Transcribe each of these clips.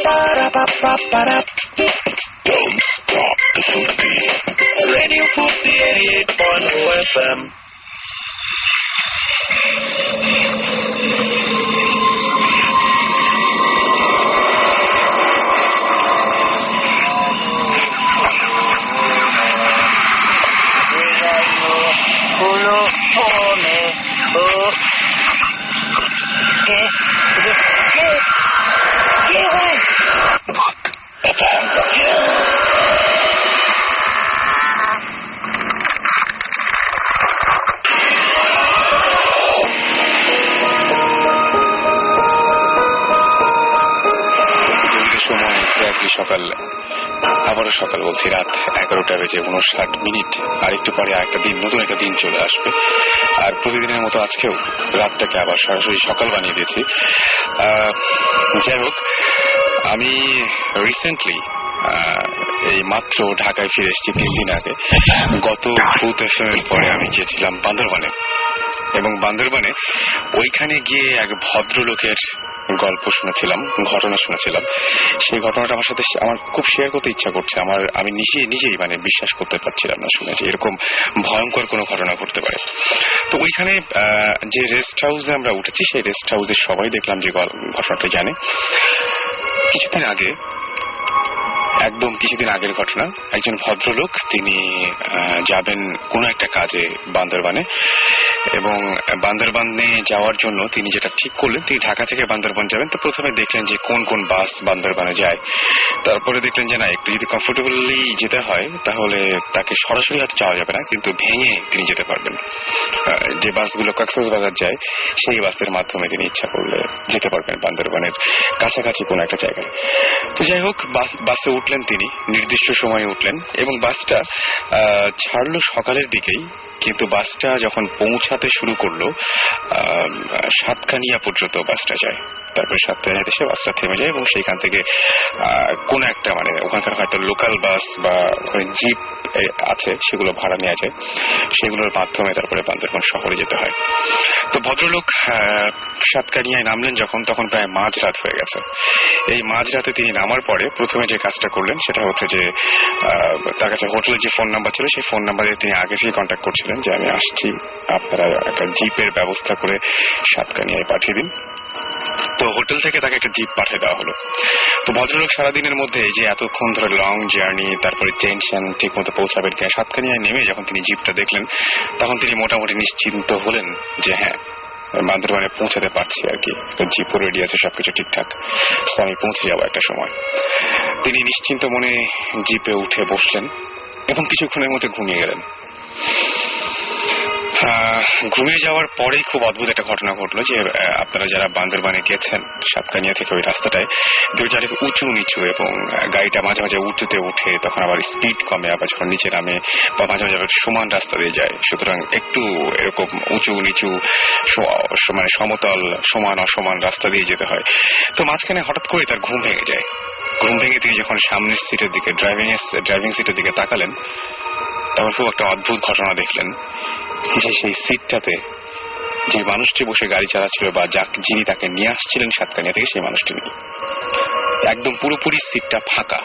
Don't stop the Futi. Radio Futi 88.0 FM. সকাল আবারও সকাল বলছি রাত 11টা বেজে 59 আর একটু পরে একটা দিন নতুন একটা দিন চলে আসবে আর প্রতিদিনের মতো আজকেও রাতটাকে আবার সরাসরি সকাল বানিয়ে দিয়েছি যাই হোক আমি রিসেন্টলি এই মাত্র ঢাকায় ফিরে এসেছি 3 দিন আগে গত ভূত এফএম পরে আমি গিয়েছিলাম বান্দরবানে এবং বান্দরবানে ওইখানে গিয়ে এক ভদ্রলোকের গল্প শুনেছিলাম ঘটনা শুনেছিলাম সেই ঘটনাটা আমার সাথে আমার খুব শেয়ার করতে ইচ্ছা করছে আমি নিজেই মানে বিশ্বাস করতে পারছিলাম না শুনেছি এরকম ভয়ঙ্কর কোনো ঘটনা ঘটতে পারে তো ওইখানে যে রেস্ট হাউসে আমরা উঠেছি সেই রেস্ট হাউসে সবাই দেখলাম যে ঘটনাটা জানে একদম কিছুদিন আগের ঘটনা একজন ভদ্রলোক তিনি যাবেন কোনো একটা কাজে বান্দরবানে এবং বান্দরবানে যাওয়ার জন্য তিনি যেটা ঠিক করলেন তিনি ঢাকা থেকে বান্দরবান যাবেন তো প্রথমে দেখলেন যে কোন কোন বাস বান্দরবানে যায় তারপরে দেখলেন যে না একটু যদি কমফোর্টেবলি যেতে হয় তাহলে তাকে সরাসরি হয়তো যাওয়া যাবে না কিন্তু ভেঙে তিনি যেতে পারবেন যে বাসগুলো কক্সবাজার যায় সেই বাসের মাধ্যমে তিনি ইচ্ছা করলে যেতে পারবেন বান্দরবানের কাছাকাছি কোনো একটা জায়গায় তো যাই হোক বাসে উঠলেন তিনি নির্দিষ্ট সময়ে উঠলেন এবং বাসটা ছাড়লো সকালের দিকেই কিন্তু বাসটা যখন পৌঁছাতে শুরু করলো সাতকানিয়া পর্যন্ত বাসটা যায় তারপরে সাতকানিয়াতে এসে বাসটা থেমে যায় এবং সেইখান থেকে কোন একটা মানে ওখানকার হয়তো লোকাল বাস বা জিপ আছে সেগুলো ভাড়া নেওয়া যায় সেগুলোর মাধ্যমে তারপরে বান্দরবান শহরে যেতে হয় তো ভদ্রলোক সাতকানিয়ায় নামলেন যখন তখন প্রায় মাঝরাত হয়ে গেছে এই মাঝরাতে তিনি নামার পরে প্রথমে যে কাজটা করলেন সেটা হচ্ছে যে তার কাছে হোটেলের যে ফোন নাম্বার ছিল সেই ফোন নাম্বারে তিনি আগে থেকেই কন্ট্যাক্ট করছিলেন যে আমি আসছি আপনারা একটা জিপের ব্যবস্থা করে সাতকানিয়ায় পাঠিয়ে দিন তো হোটেল থেকে তাকে একটা জিপ পাঠিয়ে দেওয়া হলো তো ভদ্রলোক সারাদিনের মধ্যে যে এতক্ষণ ধরে লং জার্নি তারপরে টেনশন ঠিক মতো পৌঁছাবেন কিনা সাতকানিয়ায় নেমে যখন তিনি জিপটা দেখলেন তখন তিনি মোটামুটি নিশ্চিন্ত হলেন যে হ্যাঁ বান্দরবানে পৌঁছাতে পারছি আর কি জিপও রেডি আছে সবকিছু ঠিকঠাক আমি পৌঁছে যাবো একটা সময় তিনি নিশ্চিন্ত মনে জিপে উঠে বসলেন এবং কিছুক্ষণের মধ্যে ঘুমিয়ে গেলেন ঘুমিয়ে যাওয়ার পরেই খুব অদ্ভুত একটা ঘটনা ঘটলো যে আপনারা যারা বান্দরবানে গেছেন সাতকানিয়া থেকে ওই রাস্তাটায় চারিদিকে উঁচু নিচু এবং গাড়িটা মাঝে মাঝে উঁচুতে উঠে তখন আবার স্পিড কমে আবার যখন নিচে নামে বা মাঝে মাঝে আবার সমান রাস্তা দিয়ে যায় সুতরাং একটু এরকম উঁচু নিচু মানে সমতল সমান অসমান রাস্তা দিয়ে যেতে হয় তো মাঝখানে হঠাৎ করে তার ঘুম ভেঙে যায় ঘুম ভেঙে তিনি যখন সামনের সিটের দিকে ড্রাইভিং সিটের দিকে তাকালেন তখন খুব একটা অদ্ভুত ঘটনা দেখলেন যে সেই সিটটাতে যে মানুষটি বসে গাড়ি চালাচ্ছিল বা যিনি তাকে নিয়ে আসছিলেন সাতকানিয়া থেকে সেই মানুষটি নেই একদম পুরোপুরি সিটটা ফাঁকা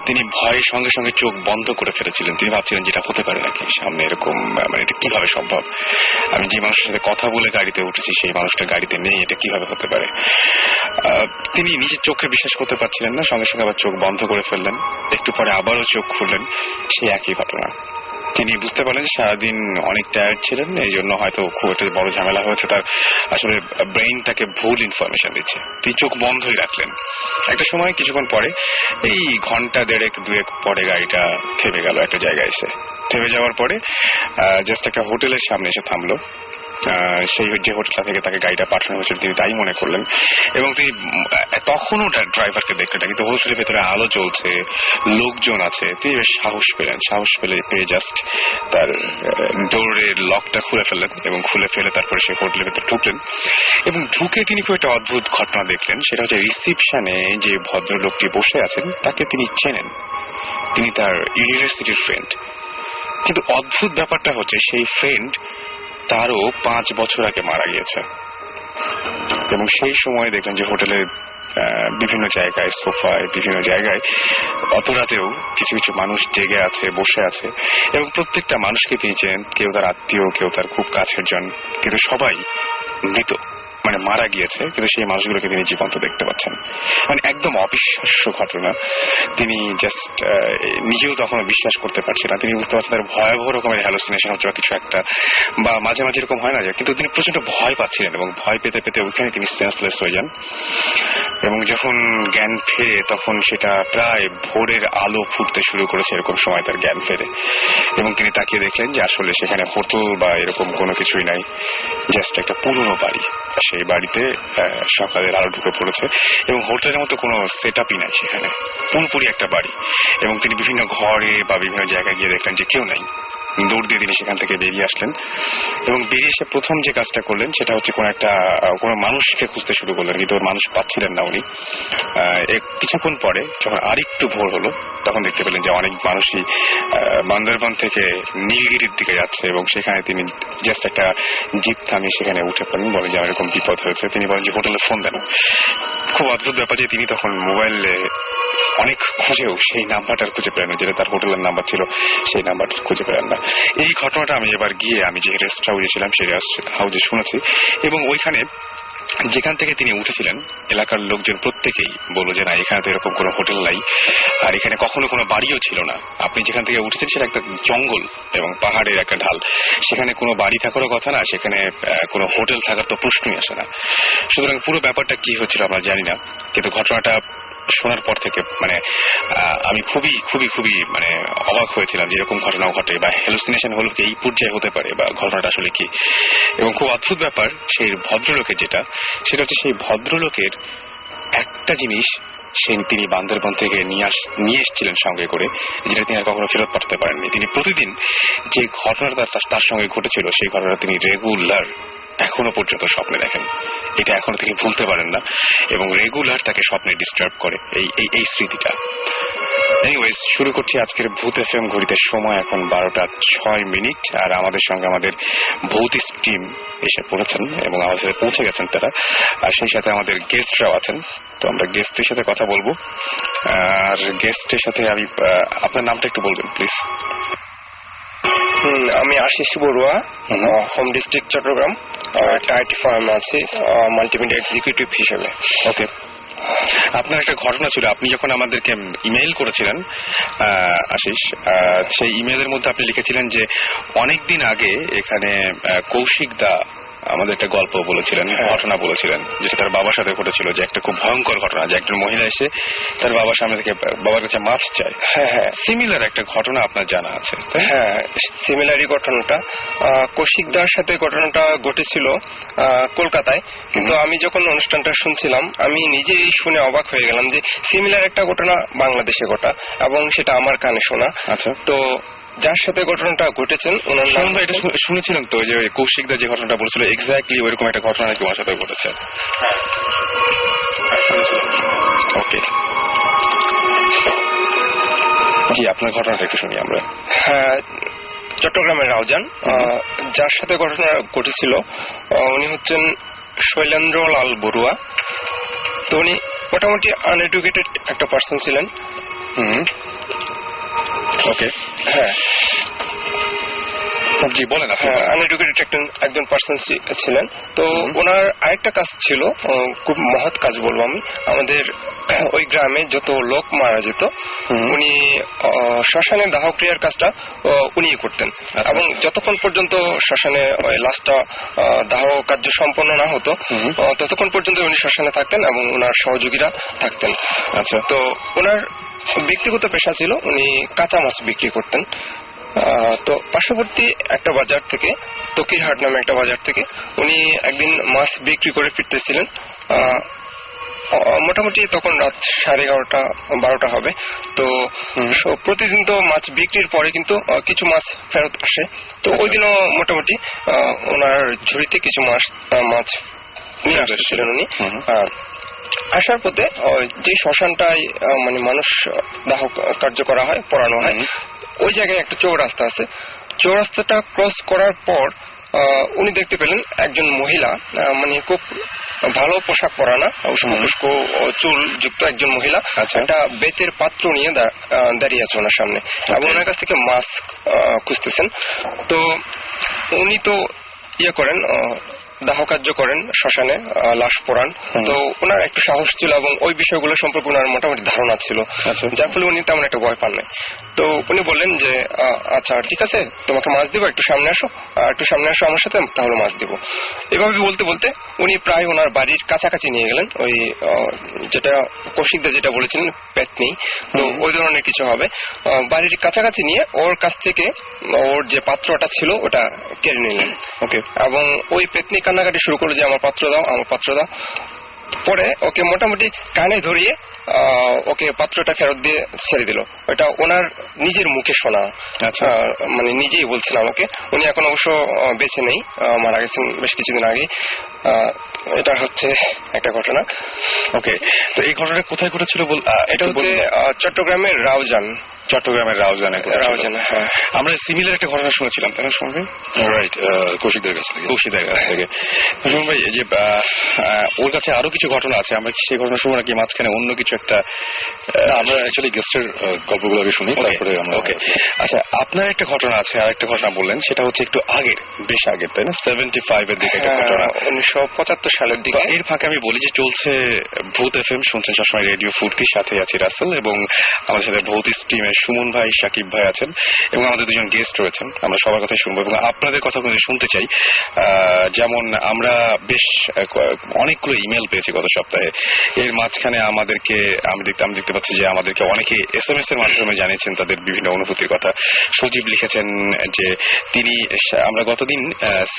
তিনি ভয়ের সঙ্গে সঙ্গে চোখ বন্ধ করে ফেলেছিলেন তিনি ভাবছিলেন যেটা হতে পারে নাকি সামনে এরকম মানে এটা কিভাবে সম্ভব আমি যে মানুষের সাথে কথা বলে গাড়িতে উঠেছি সেই মানুষটা গাড়িতে নেই এটা কিভাবে হতে পারে তিনি নিজের চোখে বিশ্বাস করতে পারছিলেন না সঙ্গে সঙ্গে আবার চোখ বন্ধ করে ফেললেন একটু পরে আবারও চোখ খুললেন সেই একই ঘটনা তিনি বুঝতে পারলেন সারাদিন অনেক টায়ার্ড ছিলেন এই জন্য হয়তো খুব একটা বড় ঝামেলা হয়েছে তার আসলে ব্রেইন তাকে ভুল ইনফরমেশন দিচ্ছে তিনি চোখ বন্ধই রাখলেন একটা সময় কিছুক্ষণ পরে এই ঘন্টা দেড়েক দুয়েক পরে গাড়িটা থেমে গেল একটা জায়গায় এসে থেমে যাওয়ার পরে জাস্ট একটা হোটেলের সামনে এসে থামলো সেই যে হোটেলটা থেকে তাকে গাড়িটা পাঠানো হয়েছিল তিনি তাই মনে করলেন এবং তিনি তখনও ড্রাইভারকে দেখলেন কিন্তু হোটেলের ভেতরে আলো চলছে লোকজন আছে তিনি বেশ সাহস পেয়ে জাস্ট তার ডোরের লকটা খুলে ফেললেন এবং খুলে ফেলে তারপরে সেই হোটেলের ভেতরে ঢুকলেন এবং ঢুকে তিনি খুব একটা অদ্ভুত ঘটনা দেখলেন সেটা হচ্ছে রিসিপশনে যে ভদ্রলোকটি বসে আছেন তাকে তিনি চেনেন তিনি তার ইউনিভার্সিটির ফ্রেন্ড কিন্তু অদ্ভুত ব্যাপারটা হচ্ছে সেই ফ্রেন্ড তারও 5 বছর আগে মারা গিয়েছে এবং সেই সময় দেখলেন যে হোটেলের বিভিন্ন জায়গায় সোফায় বিভিন্ন জায়গায় অত রাতেও কিছু কিছু মানুষ জেগে আছে, বসে আছে, এবং প্রত্যেকটা মানুষকে তিনি চেনেন, কেউ তার আত্মীয়, কেউ তার খুব কাছের জন, কিন্তু সবাই মৃত, মানে মারা গিয়েছে, কিন্তু সেই মানুষগুলোকে তিনি জীবন্ত দেখতে পাচ্ছেন। মানে একদম অবিশ্বাস্য ঘটনা। তিনি জাস্ট নিজেও তখন বিশ্বাস করতে পারছেন না। তিনি বুঝতে পারছেন তার ভয়াবহ রকমের হ্যালুসিনেশন হচ্ছে বা কিছু একটা, বা মাঝে মাঝে এরকম হয় না যে, কিন্তু তিনি প্রচন্ড ভয় পাচ্ছিলেন এবং ভয় পেতে পেতে ওইখানে তিনি সেন্সলেস হয়ে যান। এবং যখন জ্ঞান ফেরে তখন সেটা প্রায় ভোরের আলো ফুটতে শুরু করেছে, এরকম সময় তার জ্ঞান ফেরে এবং তিনি তাকিয়ে দেখলেন যে আসলে সেখানে হোটেল বা এরকম কোনো কিছুই নাই, জাস্ট একটা পুরনো বাড়ি। সেই বাড়িতে সকালের আলো ঢুকে পড়েছে এবং হোটেলের মতো কোনো সেট আপই নাই সেখানে, পুরোপুরি একটা বাড়ি। এবং তিনি বিভিন্ন ঘরে বা বিভিন্ন জায়গায় গিয়ে দেখলেন যে কেউ নাই। দৌড় দিয়ে তিনি সেখান থেকে বেরিয়ে আসলেন এবং বেরিয়ে এসে প্রথম যে কাজটা করলেন সেটা হচ্ছে কোনো মানুষকে খুঁজতে শুরু করলেন, কিন্তু ওর মানুষ পাচ্ছিলেন না উনি। কিছুক্ষণ পরে যখন আরেকটু ভোর হলো তখন দেখতে পেলেন যে অনেক মানুষই বান্দরবান থেকে নীলগিরির দিকে যাচ্ছে এবং সেখানে তিনি জাস্ট একটা জিপ থামিয়ে সেখানে উঠে পড়েন, বলেন যে এরকম বিপদ হয়েছে। তিনি বলেন যে হোটেলে ফোন দেন। খুব অদ্ভুত ব্যাপার যে তিনি তখন মোবাইলে অনেক খুঁজেও সেই নাম্বারটার খুঁজে পেলেন না, যেটা তার হোটেলের নাম্বার ছিল সেই নাম্বারটা খুঁজে পেলেন না। এই ঘটনাটা আমি এবার গিয়ে আমি যে রেস্ট হাউসে ছিলাম সেই রেস্ট হাউসে শুনেছি এবং ওইখানে যেখান থেকে তিনি উঠেছিলেন এলাকার লোকজন প্রত্যেকেই বলল যে না, এখানে তো এরকম কোনো হোটেল নাই, আর এখানে কখনো কোনো বাড়িও ছিল না। আপনি যেখান থেকে উঠেছেন সেটা একটা জঙ্গল এবং পাহাড়ের একটা ঢাল, সেখানে কোনো বাড়ি থাকারও কথা না, সেখানে কোনো হোটেল থাকার তো প্রশ্নই আসে না। সুতরাং পুরো ব্যাপারটা কি হচ্ছিল আমরা জানি না, কিন্তু ঘটনাটা শোনার পর থেকে মানে আমি খুবই খুবই খুবই মানে অবাক হয়েছিলাম যে এরকম ঘটনাও ঘটে বা হ্যালুসিনেশন হলো কি এই পর্যায়ে হতে পারে বা ঘটনাটা আসলে কি। এবং খুব অদ্ভুত ব্যাপার সেই ভদ্রলোকের যেটা, সেটা হচ্ছে সেই ভদ্রলোকের একটা জিনিস তিনি বান্দরবান থেকে নিয়ে এসেছিলেন সঙ্গে করে, যেটা তিনি আর কখনো ফেরত পাঠাতে পারেননি। তিনি প্রতিদিন যে ঘটনাটা তার সঙ্গে ঘটেছিল সেই ঘটনা তিনি রেগুলার এখনো পর্যন্ত স্বপ্নে দেখেন। এটা এখনো তিনি ভুলতে পারেন না এবং রেগুলার তাকে স্বপ্নে ডিস্টার্ব করে এই স্মৃতিটা। এনিওয়েজ, শুরু করছি আজকের ভূত এফএম। ঘড়িতে সময় এখন 12:06 আর আমাদের সঙ্গে আমাদের ভৌতিক টিম এসে পড়েছেন এবং আমাদের সাথে পৌঁছে গেছেন তারা, আর সেই সাথে আমাদের গেস্টরাও আছেন। তো আমরা গেস্টের সাথে কথা বলবো। আর গেস্টের সাথে আমি আপনার নামটা একটু বলবেন প্লিজ। আমি আশিস বড়ুয়া, হোম ডিস্ট্রিক্ট চট্টগ্রাম, একটা আইটি ফার্ম আছে মাল্টিমিডিয়া এক্সিকিউটিভ হিসেবে। ওকে, আপনার একটা ঘটনা ছিল, আপনি যখন আমাদেরকে ইমেইল করেছিলেন আশিস, সেই ইমেইলের মধ্যে আপনি লিখেছিলেন যে অনেকদিন আগে এখানে কৌশিক দা আমাদের একটা গল্প বলেছিলেন, ঘটনা বলেছিলেন, যেটা তার বাবার সাথে ঘটেছিল, যে একটা খুব ভয়ঙ্কর ঘটনা, যে একজন মহিলা এসে তার বাবার সামনে থেকে বাবার কাছে মাছ চায়। হ্যাঁ, সিমিলার একটা ঘটনা আপনার জানা আছে? হ্যাঁ, সিমিলারই ঘটনাটা কৌশিক দার সাথে ঘটনাটা ঘটেছিল কলকাতায়। কিন্তু আমি যখন অনুষ্ঠানটা শুনছিলাম আমি নিজেই শুনে অবাক হয়ে গেলাম যে সিমিলার একটা ঘটনা বাংলাদেশে ঘটা এবং সেটা আমার কানে শোনা। আচ্ছা, তো যার সাথে ঘটনাটা ঘটেছেন ওনার নাম এটা শুনেছিলেন তো, যে কৌশিক দা যে ঘটনাটা বলছিল এক্স্যাক্টলি ওইরকম একটা ঘটনা নাকি ওনার সাথে ঘটেছে? ওকে, জি, আপনার ঘটনাটা একটু শুনি আমরা। হ্যাঁ, চট্টগ্রামের রাউজান, যার সাথে ঘটনা ঘটেছিল উনি হচ্ছেন শৈলেন্দ্র লাল বড়ুয়া। তো উনি মোটামুটি আনএডুকেটেড একটা পার্সন ছিলেন। ওকে, হ্যাঁ, জি বলেন। আনএডুকেটেড একজন পার্সন ছিলেন। তো ওনার আরেকটা কাজ ছিল, খুব মহৎ কাজ বলবো আমি। আমাদের ওই গ্রামে যত লোক মারা যেত উনি শ্মশানে দাহ ক্রিয়ার কাজটা উনি করতেন এবং যতক্ষণ পর্যন্ত শ্মশানে ওই লাশটা দাহ কার্য সম্পন্ন না হতো ততক্ষণ পর্যন্ত উনি শ্মশানে থাকতেন এবং ওনার সহযোগীরা থাকতেন। আচ্ছা, তো ওনার ব্যক্তিগত পেশা ছিল উনি কাঁচা মাছ বিক্রি করতেন। তো পার্শ্ববর্তী একটা বাজার থেকে, তকিরহাট নামে একটা বাজার থেকে উনি একদিন মাছ বিক্রি করে ফিরতেছিলেন। মোটামুটি তখন রাত 11:30-12টা হবে। তো প্রতিদিন তো মাছ বিক্রির পরে কিন্তু কিছু মাছ ফেরত আসে। তো ওই দিনও মোটামুটি ওনার ঝুড়িতে কিছু মাছ নিয়ে আসছিলেন উনি। আসার পথে যে শ্মশানটায় মানে মানুষ দাহ কার্য করা হয়, পোড়ানো হয়, ওই জায়গায় একটা চৌরাস্তা আছে। চৌরাস্তাটা ক্রস করার পর উনি দেখতে পেলেন একজন মহিলা, মানে খুব ভালো পোশাক পরা না, উস্কো চুল যুক্ত একজন মহিলা একটা বেতের পাত্র নিয়ে দাঁড়িয়ে আছে ওনার সামনে এবং ওনার কাছ থেকে মাস্ক খুঁজতেছেন। তো উনি তো করেন, দাহ কার্য করেন, শ্মশানে লাশ পোড়ান। তো ওনার একটু সাহস ছিল এবং ওই বিষয়গুলো সম্পর্কে ওনার মোটামুটি ধারণা ছিল, যার ফলে উনি তেমন একটা ভয় পান নাই। তো উনি বললেন যে আচ্ছা ঠিক আছে, তোমাকে মাছ দিব, একটু সামনে আসো আমার সাথে, তাহলে মাছ দিব। এভাবে বলতে বলতে উনি প্রায় ওনার বাড়ির কাছাকাছি নিয়ে গেলেন, ওই যেটা কৌশিকদা যেটা বলেছিলেন পেতনি, তো ওই ধরনের কিছু হবে। বাড়ির কাছাকাছি নিয়ে ওর কাছ থেকে ওর যে পাত্রটা ছিল ওটা কেড়ে নিলেন। ওকে, এবং ওই পেতনি কান্নাকাটি শুরু করলো যে আমার পাত্র দাও। পরে ওকে মোটামুটি কানে ধরিয়ে ওকে পাত্রটা ফেরত দিয়ে ছেড়ে দিল। ওটা ওনার নিজের মুখে শোনা, মানে নিজেই বলছিল আমাকে। উনি এখন অবশ্য বেঁচে নেই, মারা গেছেন বেশ কিছুদিন আগে। এটা হচ্ছে একটা ঘটনা। ওকে, তো এই ঘটনাটা কোথায় ঘটেছিল? এটা হচ্ছে চট্টগ্রামের রাউজান। হ্যাঁ, আমরা সিমিলার একটা ঘটনা শুনেছিলাম, তাই না সুমন ভাই? রাইট, কৌশিকদের কাছ থেকে। সুমন ভাই, যে ওর কাছে আরো কিছু ঘটনা আছে, আমরা সেই ঘটনা শুনবো নাকি মাঝখানে অন্য কিছু একটা? আমরা অ্যাকচুয়ালি গেস্টের গল্পগুলো আগে শুনি, তারপরে আমরা। ওকে, আচ্ছা, আপনার একটা ঘটনা আছে, আর একটা ঘটনা বললেন, সেটা হচ্ছে একটু আগের, বেশ আগের, তাই না? 75 এর দিকে একটা ঘটনা, 1975 সালের দিকে। এর ফাঁকে আমি বলি যে চলছে ভূত এফএম, শুনছেন সবসময় রেডিও ফুর্তির সাথে আছি রাসেল, এবং আমাদের সাথে ভৌত স্ট্রিমের সুমন ভাই, সাকিব ভাই আছেন, এবং আমাদের দুজন গেস্ট রয়েছেন। আমরা সবার কথাই শুনবো এবং আপনাদের কথা শুনতে চাই। যেমন আমরা বেশ অনেকগুলো ইমেল পেয়েছি গত সপ্তাহে। এর মাঝখানে আমাদেরকে আমি দেখতে পাচ্ছি যে আমাদেরকে অনেকে SMS এর মাধ্যমে জানিয়েছেন তাদের বিভিন্ন অনুভূতির কথা। সজীব লিখেছেন যে আমরা গতদিন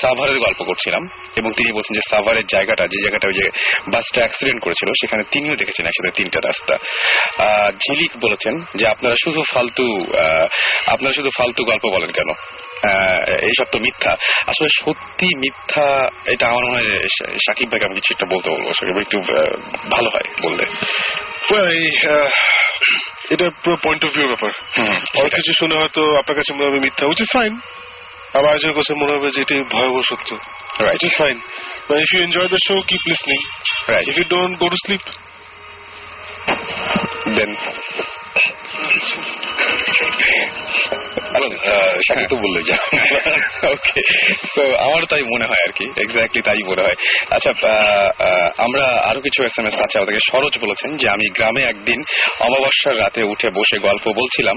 সাভারের গল্প করছিলাম এবং তিনি বলছেন যে সাভারের জায়গাটা, যে জায়গাটা ওই যে বাসটা অ্যাক্সিডেন্ট করেছিল, সেখানে তিনিও দেখেছেন একসাথে 3টা রাস্তা। ঝিলিক বলেছেন যে আপনারা শুধু ফালতু গল্প বলেন কেন, এইসব তো মিথ্যা। আসলে সত্যি মিথ্যা, এটা আমার মনে হয় সাকিব ভাইকে আমি কিছু একটা বলতে বলবো, সাকিব একটু ভালো হয় বললে। এটা পুরো পয়েন্ট অফ ভিউ ব্যাপার। অনেক কিছু শুনে হয়তো আপনার কাছে মনে হবে মিথ্যা, উইচ ইজ ফাইন, আবার একজনের কাছে মনে হবে যে এটি ভয়াবহ সত্য, it is fine. But if you enjoy the show, keep listening. Right. If you don't, go to sleep. Then Sakib তো বললো যা। ওকে, তো আমারও তাই মনে হয় আর কি, এক্স্যাক্টলি তাই মনে হয়। আচ্ছা, আমরা আরো কিছু SMS আছে আমাদেরকে। সরোজ বলেছেন যে আমি গ্রামে একদিন অমাবস্যার রাতে উঠে বসে গল্প বলছিলাম,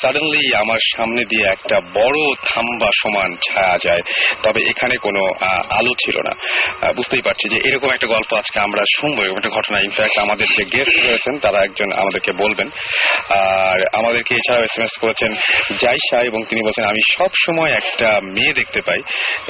সাডেনলি আমার সামনে দিয়ে একটা বড় থাম্বা সমান ছায়া যায়, তবে এখানে কোনো আলো ছিল না। বুঝতেই পারছি যে এরকম একটা গল্প আজকে আমরা শুনবো, এরকম একটা ঘটনা। ইনফ্যাক্ট আমাদের যে গেস্ট রয়েছেন তারা একজন আমাদেরকে বলবেন। আর আমাদেরকে এছাড়াও SMS করেছেন জাইশা, এবং তিনি বলছেন আমি সব সময় একটা মেয়ে দেখতে পাই,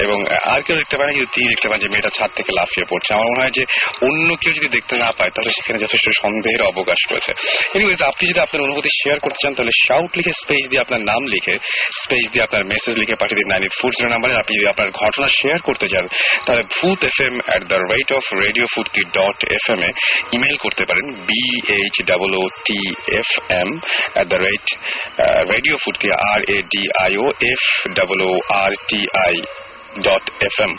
এবং আর কেউ দেখতে পায় না, কিন্তু তিনি দেখতে পান যে মেয়েটা ছাদ থেকে লাফিয়ে পড়ছে। আমার মনে হয় যে অন্য কেউ যদি দেখতে না পায় তাহলে সেখানে যথেষ্ট সন্দেহের অবকাশ রয়েছে। এনিওয়েজ, আপনি যদি আপনার অনুভূতি শেয়ার করতে চান তাহলে শাউট লিখে স্পেস দিয়ে আপনার নাম লিখে স্পেস দিয়ে আপনার মেসেজ লিখে পাঠিয়ে দিন 9840 নাম্বারে। আপনি যদি আপনার ঘটনা শেয়ার করতে চান তাহলে bhootfm@radiofurti.fm এ ইমেল করতে পারেন, BHOOTFM@radiofurti RADIOFOORTI.FM।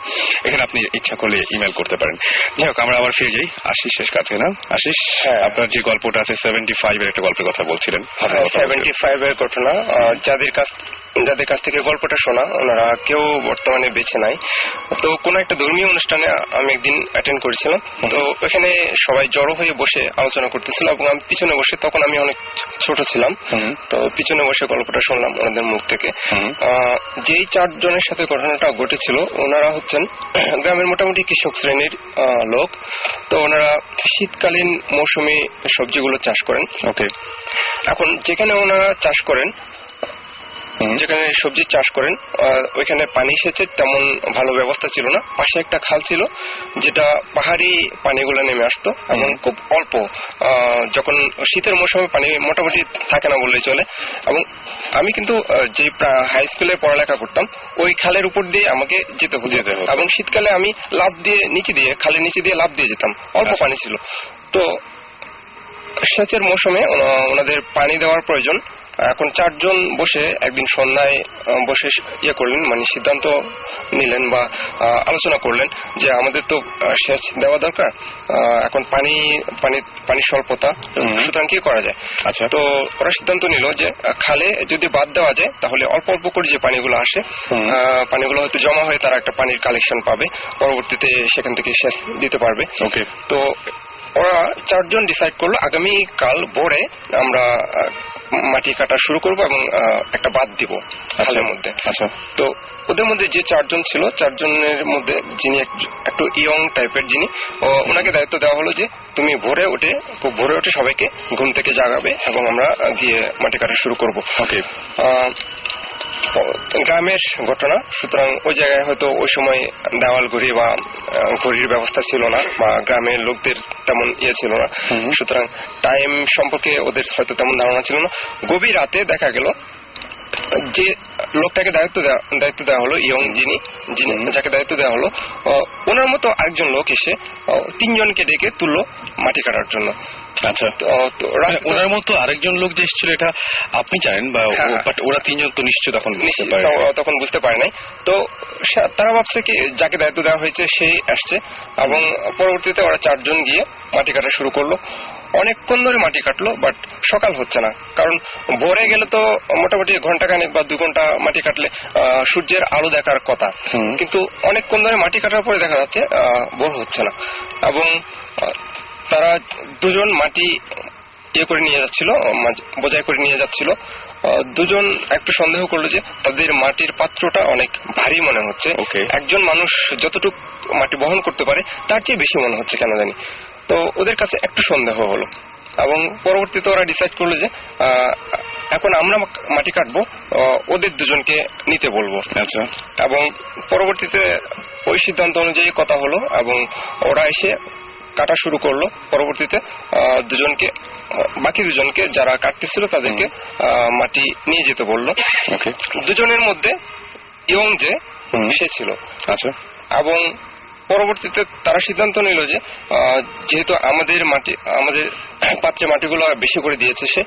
এখানে আপনি ইচ্ছা করলে ইমেল করতে পারেন। যাই হোক, আমরা আবার ফিরে যাই আশিসের কাছে। না আশিস, আপনার যে গল্পটা আছে 75 এর একটা গল্পের কথা বলছিলেন। 75 এর ঘটনা, যাদের কাছ থেকে গল্পটা শোনা ওনারা কেউ বর্তমানে বেঁচে নাই। তো কোন একটা ধর্মীয় অনুষ্ঠানে আমি একদিন অ্যাটেন্ড করেছিলাম। তো ওখানে সবাই জড়ো হয়ে বসে আলোচনা করতেছিল এবং আমি পিছনে বসে, তখন আমি অনেক ছোট ছিলাম, তো পিছনে বসে গল্পটা শুনলাম ওনাদের মুখ থেকে। যেই 4 জনের সাথে ঘটনাটা ঘটেছিল ওনারা হচ্ছেন গ্রামের মোটামুটি কৃষক শ্রেণীর লোক। তো ওনারা শীতকালীন মৌসুমে সবজিগুলো চাষ করেন। ওকে, এখন যেখানে ওনারা চাষ করেন, যেখানে সবজি চাষ করেন, ওইখানে পানি সেচের তেমন ভালো ব্যবস্থা ছিল না। পাশে একটা খাল ছিল যেটা পাহাড়ি পানিগুলো নেমে আসতো এবং খুব অল্প। যখন শীতের মৌসুমে পানি মোটামুটি থাকে না বললেই চলে। এবং আমি কিন্তু যে হাই স্কুলে পড়ালেখা করতাম ওই খালের উপর দিয়ে আমাকে যেতে হতো, এবং শীতকালে আমি লাফ দিয়ে খালের নিচে দিয়ে লাফ দিয়ে যেতাম, অল্প পানি ছিল। তো সেচের মৌসুমে ওনাদের পানি দেওয়ার প্রয়োজন, এখন 4 জন বসে একদিন সন্ধ্যায় বসে ইয়ে করলেন, মানে সিদ্ধান্ত নিলেন বা আলোচনা করলেন যে আমাদের তো সেচ দেওয়া দরকার, এখন পানি স্বল্পতা, সুতরাং কি করা যায়। আচ্ছা, তো ওরা সিদ্ধান্ত নিল যে খালে যদি বাদ দেওয়া যায় তাহলে অল্প অল্প করে যে পানিগুলো আসে, পানিগুলো হয়তো জমা হয়ে তারা একটা পানির কালেকশন পাবে, পরবর্তীতে সেখান থেকে সেচ দিতে পারবে। ওকে। তো ওরা 4 জন ডিসাইড করলো আগামীকাল ভোরে আমরা মাটি কাটা শুরু করব এবং একটা বাদ দিব খালের মধ্যে। আচ্ছা, তো ওদের মধ্যে যে 4 জন ছিল, 4 জনের মধ্যে যিনি একটু ইয়ং টাইপের, যিনি ওনাকে দায়িত্ব দেওয়া হলো যে তুমি ভোরে উঠে সবাইকে ঘুম থেকে জাগাবে এবং আমরা গিয়ে মাটি কাটা শুরু করব। ওকে। গ্রামের ঘটনা, সুতরাং ওই জায়গায় হয়তো ওই সময় দেওয়াল ঘড়ি বা ঘড়ির ব্যবস্থা ছিল না, বা গ্রামের লোকদের তেমন ইয়ে ছিল না, সুতরাং টাইম সম্পর্কে ওদের হয়তো তেমন ধারণা ছিল না। গভীর রাতে দেখা গেল যে লোকটাকে দায়িত্ব দেওয়া হলো, ইয়ং যিনি যাকে দায়িত্ব দেওয়া হলো, ওনার মতো আরেকজন লোক এসে 3 জনকে ডেকে তুললো মাটি কাটার জন্য। আচ্ছা, ওনার মতো আরেকজন লোক যে এসেছিল এটা আপনি জানেন, বা ওরা 3 জন তো নিশ্চয় তখন বুঝতে পারে নাই। তো তারা ভাবছে কি যাকে দায়িত্ব দেওয়া হয়েছে সেই আসছে, এবং পরবর্তীতে ওরা 4 জন গিয়ে মাটি কাটা শুরু করলো। অনেকক্ষণ ধরে মাটি কাটলো, বাট সকাল হচ্ছে না, কারণ ভোরে গেলে তো মোটামুটি ঘন্টাখানেক বা 2 ঘন্টা মাটি কাটলে সূর্যের আলো দেখার কথা, কিন্তু অনেকক্ষণ ধরে মাটি কাটার পরে দেখা যাচ্ছে ভোর হচ্ছে না। এবং তারা 2 জন মাটি করে নিয়ে যাচ্ছিল, বোঝাই করে নিয়ে যাচ্ছিল। 2 জন একটু সন্দেহ করলো যে তাদের মাটির পাত্রটা অনেক ভারী মনে হচ্ছে, একজন মানুষ যতটুকু মাটি বহন করতে পারে তার চেয়ে বেশি মনে হচ্ছে কেন জানি। তো ওদের কাছে একটু সন্দেহ হলো, এবং পরবর্তীতে ওরা ডিসাইড করলো যে এখন আমরা মাটি কাটবো, ওদের 2 জনকে নিতে বলবো। আচ্ছা, এবং পরবর্তীতে ওই সিদ্ধান্ত অনুযায়ী কথা হলো, এবং ওরা এসে কাটা শুরু করলো। পরবর্তীতে 2 জনকে, বাকি 2 জনকে যারা কাটতেছিল তাদেরকে মাটি নিয়ে যেতে বললো। 2 জনের মধ্যে ইয়ং যে সে ছিল। আচ্ছা, এবং পরবর্তীতে তারা সিদ্ধান্ত নিল যে যেহেতু আমাদের পাত্রে মাটিগুলো বেশি করে দিয়েছে সে,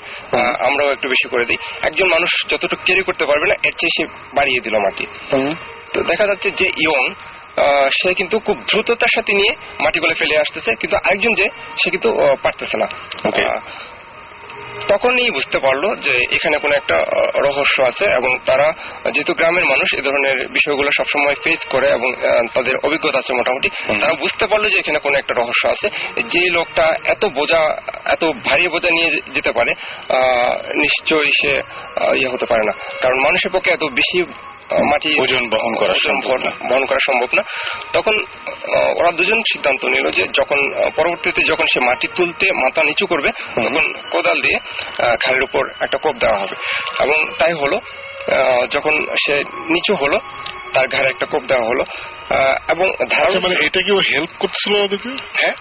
আমরাও একটু বেশি করে দিই। একজন মানুষ যতটুকু ক্যারি করতে পারবে না এর চেয়ে সে বাড়িয়ে দিল মাটি। তো দেখা যাচ্ছে যে ইয়ং সে কিন্তু খুব দ্রুততার সাথে নিয়ে মাটিগুলো ফেলে আসতেছে, কিন্তু আরেকজন যে সে কিন্তু পারতেছে না। তখনই বুঝতে পারলো যে এখানে কোনো একটা রহস্য আছে, এবং তারা যেহেতু গ্রামের মানুষ এ ধরনের বিষয়গুলো সবসময় ফেস করে এবং তাদের অভিজ্ঞতা আছে মোটামুটি, তারা বুঝতে পারলো যে এখানে কোনো একটা রহস্য আছে। যে লোকটা এত ভারী বোঝা নিয়ে যেতে পারে, নিশ্চয়ই সে ইয়ে হতে পারে না, কারণ মানুষের পক্ষে এত বেশি মাটি ওজন বহন করা সম্ভব না। তখন ওরা 2 জন সিদ্ধান্ত নিল যে পরবর্তীতে যখন সে মাটি তুলতে মাথা নিচু করবে তখন কোদাল দিয়ে খালের উপর একটা কোপ দেওয়া হবে, এবং তাই হলো। যখন সে নিচু হলো তার ঘাড়ে একটা কোপ দেওয়া হলো, এবং মানে এটা কি ও হেল্প করতেছিল ওদেরকে? হ্যাঁ,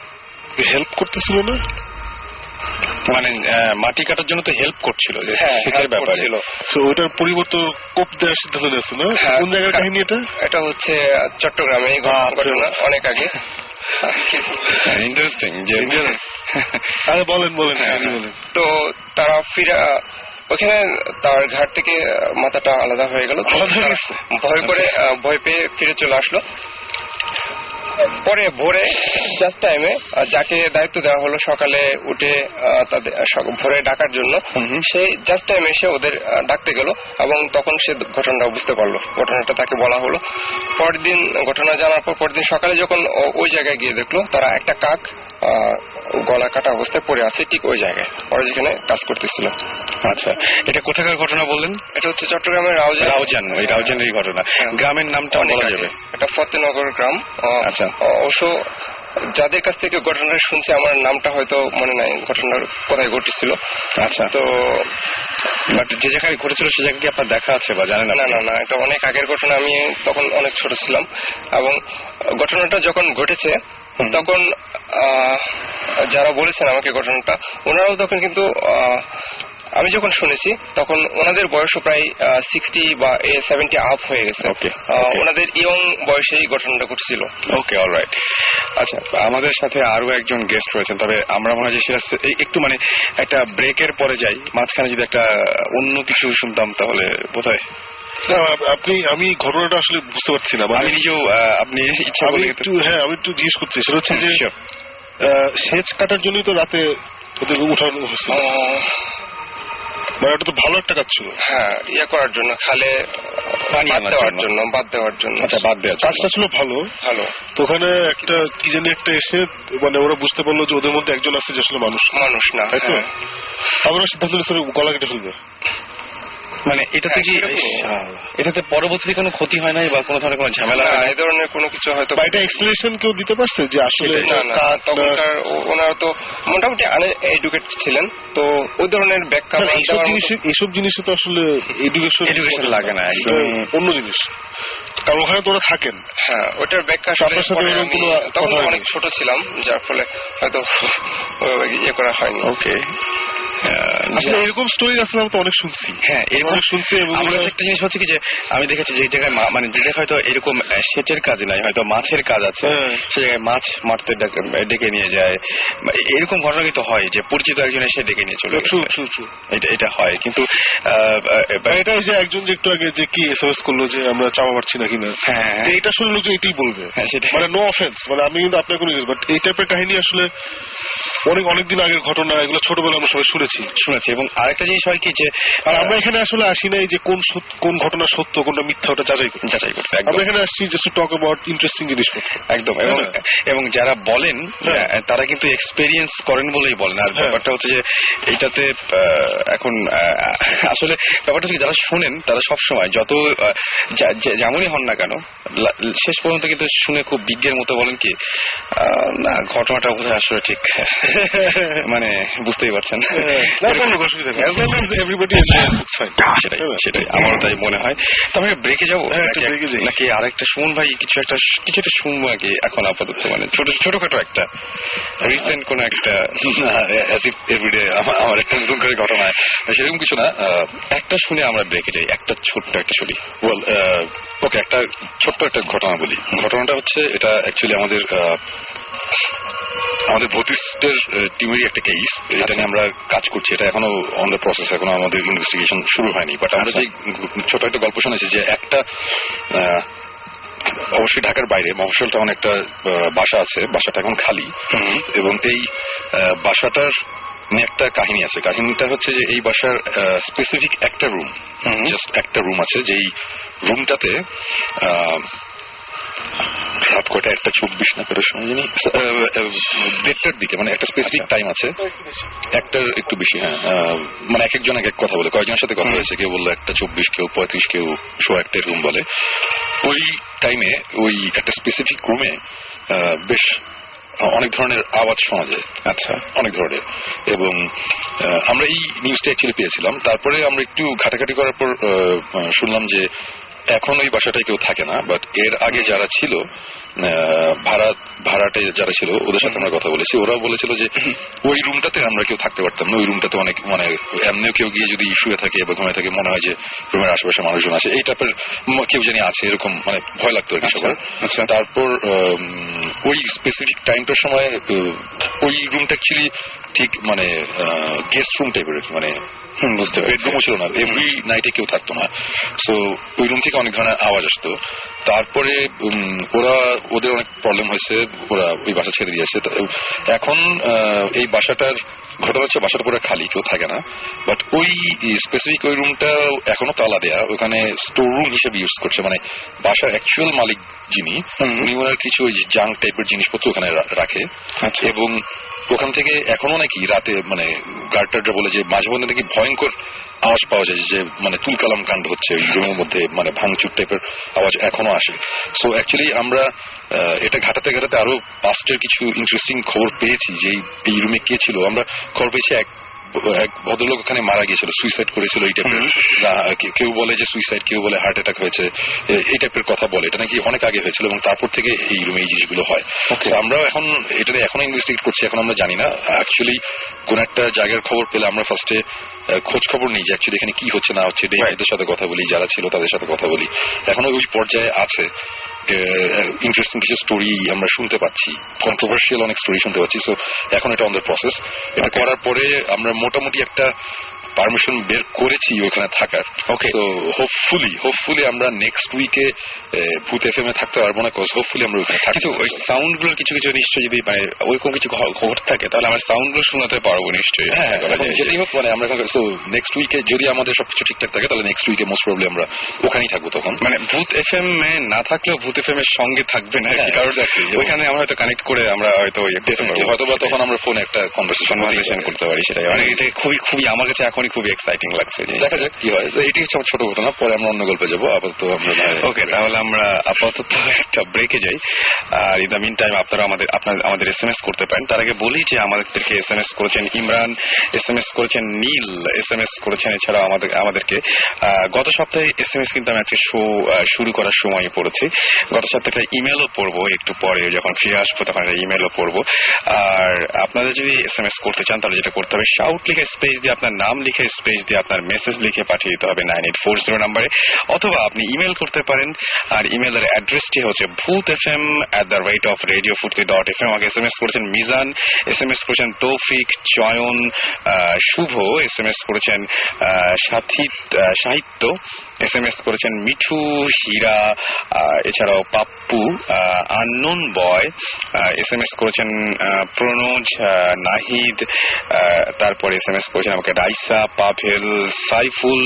হেল্প করতেছিল না, মানে মাটি কাটার জন্য তো হেল্প করছিল, যে সেটার ব্যাপার ছিল। ওটার পরিবর্তে কোপ দেওয়ার সিদ্ধান্ত নিয়েছে না? কোন জায়গার কাহিনী এটা? এটা হচ্ছে চট্টগ্রামে, ঘটনা অনেক আগে। ইন্টারেস্টিং। বলেন। তো তারা ফিরে ওখানে তার ঘাট থেকে মাথাটা আলাদা হয়ে গেল, ভয় পেয়ে ফিরে চলে আসলো। পরে ভোরে জাস্ট টাইমে যাকে দায়িত্ব দেওয়া হলো সকালে উঠে তাদের ভোরে ডাকার জন্য, সে জাস্ট টাইমে এসে ওদের ডাকতে গেল, এবং তখন সে ঘটনাটা বুঝতে পারলো। ঘটনাটা তাকে বলা হলো। পরের দিন ঘটনা জানার পর পরের দিন সকালে যখন ওই জায়গায় গিয়ে দেখলো তারা একটা কাক গলা কাটা অবস্থায় পড়ে আছে ঠিক ওই জায়গায় ওরা যেখানে কাজ করতেছিল। আচ্ছা, এটা কোথাকার ঘটনা বললেন? এটা হচ্ছে চট্টগ্রামের রাউজানের ঘটনা। গ্রামের নামটা বলা যাবে? এটা ফতেনগর গ্রাম। আচ্ছা, অবশ্য যাদের কাছ থেকে ঘটনাটা শুনছি আমার নামটা হয়তো মনে নাই ঘটনার কোথায় ঘটেছিল। আচ্ছা, তো বাট যে জায়গায় ঘটেছিল সে জায়গায় কি আপনার দেখা আছে বা জানেন? না, এটা অনেক আগের ঘটনা। আমি তখন অনেক ছোট ছিলাম, এবং ঘটনাটা যখন ঘটেছে তখন যারা বলেছেন আমাকে ঘটনাটা, ওনারাও তখন কিন্তু আমি যখন শুনেছি তখন ওনাদের বয়সও প্রায় 60 বা 70 আপ হয়ে গেছে। ওনাদের ইয়ং বয়সেই ঘটনাটা ঘটছিল। ওকে, অলরাইট। আচ্ছা, আমাদের সাথে আরো একজন গেস্ট রয়েছেন, তবে আমরা মনে হয় যে সেটা একটু মানে একটা ব্রেকের পরে যাই, মাঝখানে যদি একটা অন্য কিছু শুনতাম তাহলে বোধহয়। আমি ঘটনাটা আসলে বুঝতে পারছি না। আমি নিজেও আপনি ইচ্ছা আমি বলে একটু জিজ্ঞেস করছি, সেটা হচ্ছে যে সেচ কাটার জন্যই তো রাতে ওদের উঠানো হয়েছিল, মানে ওটা তো ভালো একটা কাজ ছিল। হ্যাঁ, ইয়ে করার জন্য, খালে বাদ দেওয়ার জন্য। আচ্ছা, বাদ দেওয়ার কাজটা ছিল ভালো। তো ওখানে একটা কি জানি একটা এসে মানে ওরা বুঝতে পারলো যে ওদের মধ্যে একজন আছে যে আসলে মানুষ না, তাই তো? আমরা সিদ্ধান্ত নিয়েছিল গলা কেটে ফেলবে। মানে এটাতে কি এটাতে পরবর্তী কোনো ক্ষতি হয় নাই বা কোনো ধরনের কোনো ঝামেলা হয় না, এই ধরনের কোনো কিছু হয়তো? এটা এক্সপ্লেনেশন কেউ দিতে পারছে যে আসলে তখনকার ওনারা তো মোটামুটি আনএডুকেট ছিলেন, তো ওই ধরনের ব্যাখ্যা এইসব জিনিসে তো আসলে এডুকেশন লাগে না, একদম অন্য জিনিস, কারণ ওখানে তো ওরা থাকেন। হ্যাঁ, ওটার ব্যাখ্যা তখন অনেক ছোট ছিলাম, যার ফলে হয়তো ইয়ে করা হয়নি। ওকে, আসলে এরকম স্টোরি আসলে আমি তো অনেক শুনছি। হ্যাঁ, এরকম শুনছি। আমার একটা জিনিস হচ্ছে কি যে আমি দেখেছি যে জায়গায় মানে যে জায়গায় হয়তো এরকম সেচের কাজ নাই, হয়তো মাছের কাজ আছে, সে জায়গায় মাছ মারতে ডেকে নিয়ে যায়, এরকম ঘটনা কিন্তু হয় যে পরিচিত একজন এসে ডেকে নিয়ে চলে গেছে। এটা হয়, কিন্তু এটা যে একজন যে একটু আগে যে কি এসএমএস করলো যে আমরা চাওয়া পারছি না কিনা, এটা শুনলে লোকজন এটাই বলবে, মানে নো অফেন্স, মানে আমি কিন্তু আপনার কোনো, বাট এই টাইপের কাহিনী আসলে অনেকদিন আগের ঘটনা, এগুলো ছোটবেলা আমরা সবাই শুনেছি। এবং আরেকটা জিনিস হয় কি যে আমরা এখানে আসলে আসি নাই যে কোন ঘটনা সত্য কোনটা মিথ্যা ওটা যাচাই করতে। আমরা এখানে আসছি just to talk about interesting জিনিসপত্র। একদম, এবং যারা বলেন তারা কিন্তু এক্সপেরিয়েন্স করেন বলেই বলেন। আর ব্যাপারটা হচ্ছে যে এইটাতে এখন আসলে ব্যাপারটা হচ্ছে যারা শোনেন তারা সবসময় যত যেমনই হন না কেন শেষ পর্যন্ত কিন্তু শুনে খুব বিজ্ঞের মতো বলেন কি না, ঘটনাটা বোধহয় আসলে ঠিক মানে বুঝতেই পারছেন। সেটাই আমারও তাই মনে হয়। তবে ব্রেকে যাবো নাকি আরেকটা সুমন ভাই কিছু একটা শুনবো নাকি এখন আপাতত, মানে ছোটখাটো একটা রিসেন্ট কোন একটা এভরিডে আমার একটা নতুন করে ঘটনা সেরকম কিছু না, একটা শুনে আমরা ব্রেকে যাই, একটা ছোট্ট একটা শুনি। ওকে, একটা ছোট্ট একটা ঘটনা বলি। ঘটনাটা হচ্ছে এটা অ্যাকচুয়ালি আমাদের ভৌতিস্টের টিমেরই একটা কেস, এটা নিয়ে আমরা কাজ করছি, এটা এখনো অন দ্য প্রসেস, এখনো আমাদের ইনভেস্টিগেশন শুরু হয়নি। বাট আমরা যে ছোট একটা গল্প শুনেছি যে একটা অবশ্যই ঢাকার বাইরে মফস্বল টাউন একটা বাসা আছে, বাসাটা এখন খালি, এবং এই বাসাটার নিয়ে একটা কাহিনী আছে। কাহিনীটা হচ্ছে যে এই বাসার স্পেসিফিক একটা রুম, জাস্ট একটা রুম আছে, যেই রুমটাতে রাত কয়টা 1:24 না কটার সময় জানি 1:30টার দিকে, মানে একটা স্পেসিফিক টাইম আছে, একটার একটু বেশি। হ্যাঁ, মানে এক একজন এক এক কথা বলে, কয়েকজনের সাথে কথা হয়েছে, কেউ বললো 1:24, কেউ 35, কেউ 1:15 রুম বলে। ওই টাইমে ওই একটা স্পেসিফিক রুমে বেশ অনেক ধরনের আওয়াজ শোনা যায়। আচ্ছা, অনেক ধরনের। এবং আমরা এই নিউজটা অ্যাকচুয়ালি পেয়েছিলাম, তারপরে আমরা একটু ঘাটাঘাটি করার পর শুনলাম যে এখন ওই বাসাটায় কেউ থাকে না, বাট এর আগে যারা ছিল ভাড়াটে যারা ছিল ওদের সাথে আমরা কথা বলেছি, ওরাও বলেছিল যে ওই রুমটাতে আমরা কেউ থাকতে পারতাম না, ওই রুমটাতে অনেক মানে এমনিও কেউ গিয়ে যদি শুয়ে থাকে বা ঘুমিয়ে থাকে মনে হয় যে রুমের আশেপাশে মানুষজন আছে, এই টাইপের কেউ জানি আছে, এরকম মানে ভয় লাগতো আর কি সবার। তারপর ওই স্পেসিফিক টাইমটার সময় ওই রুমটা অ্যাকচুয়ালি ঠিক মানে গেস্ট রুম টাইপের, মানে বুঝতে বেডরুমও ছিল না, এভরি নাইটে কেউ থাকতো না। সো ওই রুম থেকে অনেক ধরনের আওয়াজ আসতো। তারপরে ওদের অনেক প্রবলেম হয়েছে, ওরা ওই বাসা ছেড়ে দিয়েছে। এখন এই বাসাটার ঘটনা হচ্ছে বাসাটা পুরো খালি, কেউ থাকে না, বাট ওই স্পেসিফিক ওই রুমটা এখনো তালা দেয়া, ওখানে স্টোর রুম হিসেবে ইউজ করছে, মানে বাসার অ্যাকচুয়াল মালিক যিনি উনি ওনার কিছু ওই জাঙ্ক টাইপের জিনিসপত্র ওখানে রাখে। এবং ওখান থেকে এখনো নাকি রাতে মানে গার্ডটাররা বলে যে মাঝে মধ্যে নাকি ভয়ঙ্কর আওয়াজ পাওয়া যায়, যে মানে তুলকালাম কাণ্ড হচ্ছে ওই রুমের মধ্যে, মানে ভাঙচুর টাইপের আওয়াজ এখনো আসে। সো অ্যাকচুয়ালি আমরা এটা ঘাটাতে আরো পাস্টের কিছু ইন্টারেস্টিং খবর পেয়েছি যে এই রুমে কে ছিল। আমরা খবর পেয়েছি এক ভদ্রলোক ওখানে মারা গিয়েছিল, সুইসাইড করেছিল এই টাইপের, কেউ বলে যে সুইসাইড, কেউ বলে হার্ট অ্যাটাক হয়েছে, এই টাইপের কথা বলে। এটা নাকি অনেক আগে হয়েছিল এবং তারপর থেকে এই রুমে এই জিনিসগুলো হয়। আমরা এখন এটা এখনো ইনভেস্টিগেট করছি, এখন আমরা জানি না অ্যাকচুয়ালি কোন একটা জায়গার খবর পেলে আমরা ফার্স্টে খোঁজ খবর নেই যে অ্যাকচুয়ালি এখানে কি হচ্ছে না হচ্ছে, এদের সাথে কথা বলি, যারা ছিল তাদের সাথে কথা বলি, এখনো ওই পর্যায়ে আছে। ইন্টারেস্টিং কিছু স্টোরি আমরা শুনতে পাচ্ছি, কন্ট্রোভার্সিয়াল অনেক স্টোরি শুনতে পাচ্ছি। সো এখন এটা অন দ্য প্রসেস। এটা করার পরে আমরা মোটামুটি একটা পারমিশন বের করেছি ওখানে থাকার। ওকে, তো হোপফুলি আমরা নেক্সট উইকে ভূত এফএম এ থাকতে পারবো না, কজ হোপফুলি আমরা ওখানে থাকি। কিন্তু ওই সাউন্ড গুলোর কিছু কিছু নিশ্চয়ই যদি মানে ওইরকম কিছু ঘটে থাকে তাহলে আমরা সাউন্ড গুলো শোনাতে পারবো নিশ্চয়ই। হ্যাঁ, যেটাই হোক মানে আমরা সো নেক্সট উইকে যদি আমাদের সবকিছু ঠিকঠাক থাকে তাহলে নেক্সট উইকে মোস্ট প্রবলি আমরা ওখানেই থাকবো। তখন মানে ভূত এফএম এ না থাকলেও ভূত এফএম এর সঙ্গে থাকবে না, কারণ ওইখানে আমরা হয়তো কানেক্ট করে আমরা হয়তো হয়তো বা তখন আমরা ফোনে একটা কনভারসেশন করতে পারি। সেটাই মানে এটা খুবই আমার কাছে এখনই খুবই এক্সাইটিং লাগছে। দেখা যাক কি হয়। এটি হচ্ছে আমার ছোট ঘটনা, পরে আমরা অন্য গল্পে যাবো। আপাতত আমরা ওকে, তাহলে আমরা আপাতত একটা ব্রেকে যাই। আর ইন দ্য মিন টাইম আপনারা আমাদের SMS করতে পারেন। তার আগে বলি যে আমাদেরকে SMS করেছেন ইমরান, SMS করেছেন নীল, SMS করেছেন এছাড়াও আমাদেরকে গত সপ্তাহে SMS কিন্তু আমি আজকে শো শুরু করার সময় পড়েছি। গত সপ্তাহে একটা ইমেলও পড়বো একটু পরে, যখন ফিরে আসবো তখন একটা ইমেলও পড়বো। আর আপনারা যদি SMS করতে চান তাহলে যেটা করতে হবে, শাউট লিখে স্পেস দিয়ে আপনার নাম লিখে স্পেস দিয়ে আপনার মেসেজ লিখে পাঠিয়ে দিতে হবে 9840 নম্বরে, অথবা আপনি ইমেল করতে পারেন। আর ইমেলের অ্যাড্রেসটি হচ্ছে boothfm@radiofurti.fm। আমাকে SMS করেছেন মিজান, SMS করেছেন তৌফিক, চয়ন, শুভ, SMS করেছেন সাহিত্য, SMS করেছেন মিঠু, হীরা, এছাড়াও পাপ্পু, আননোন বয়, SMS করেছেন প্রনোজ, নাহিদ, তারপরে SMS করেছেন আমাকে রাইসা, পাভেল, সাইফুল,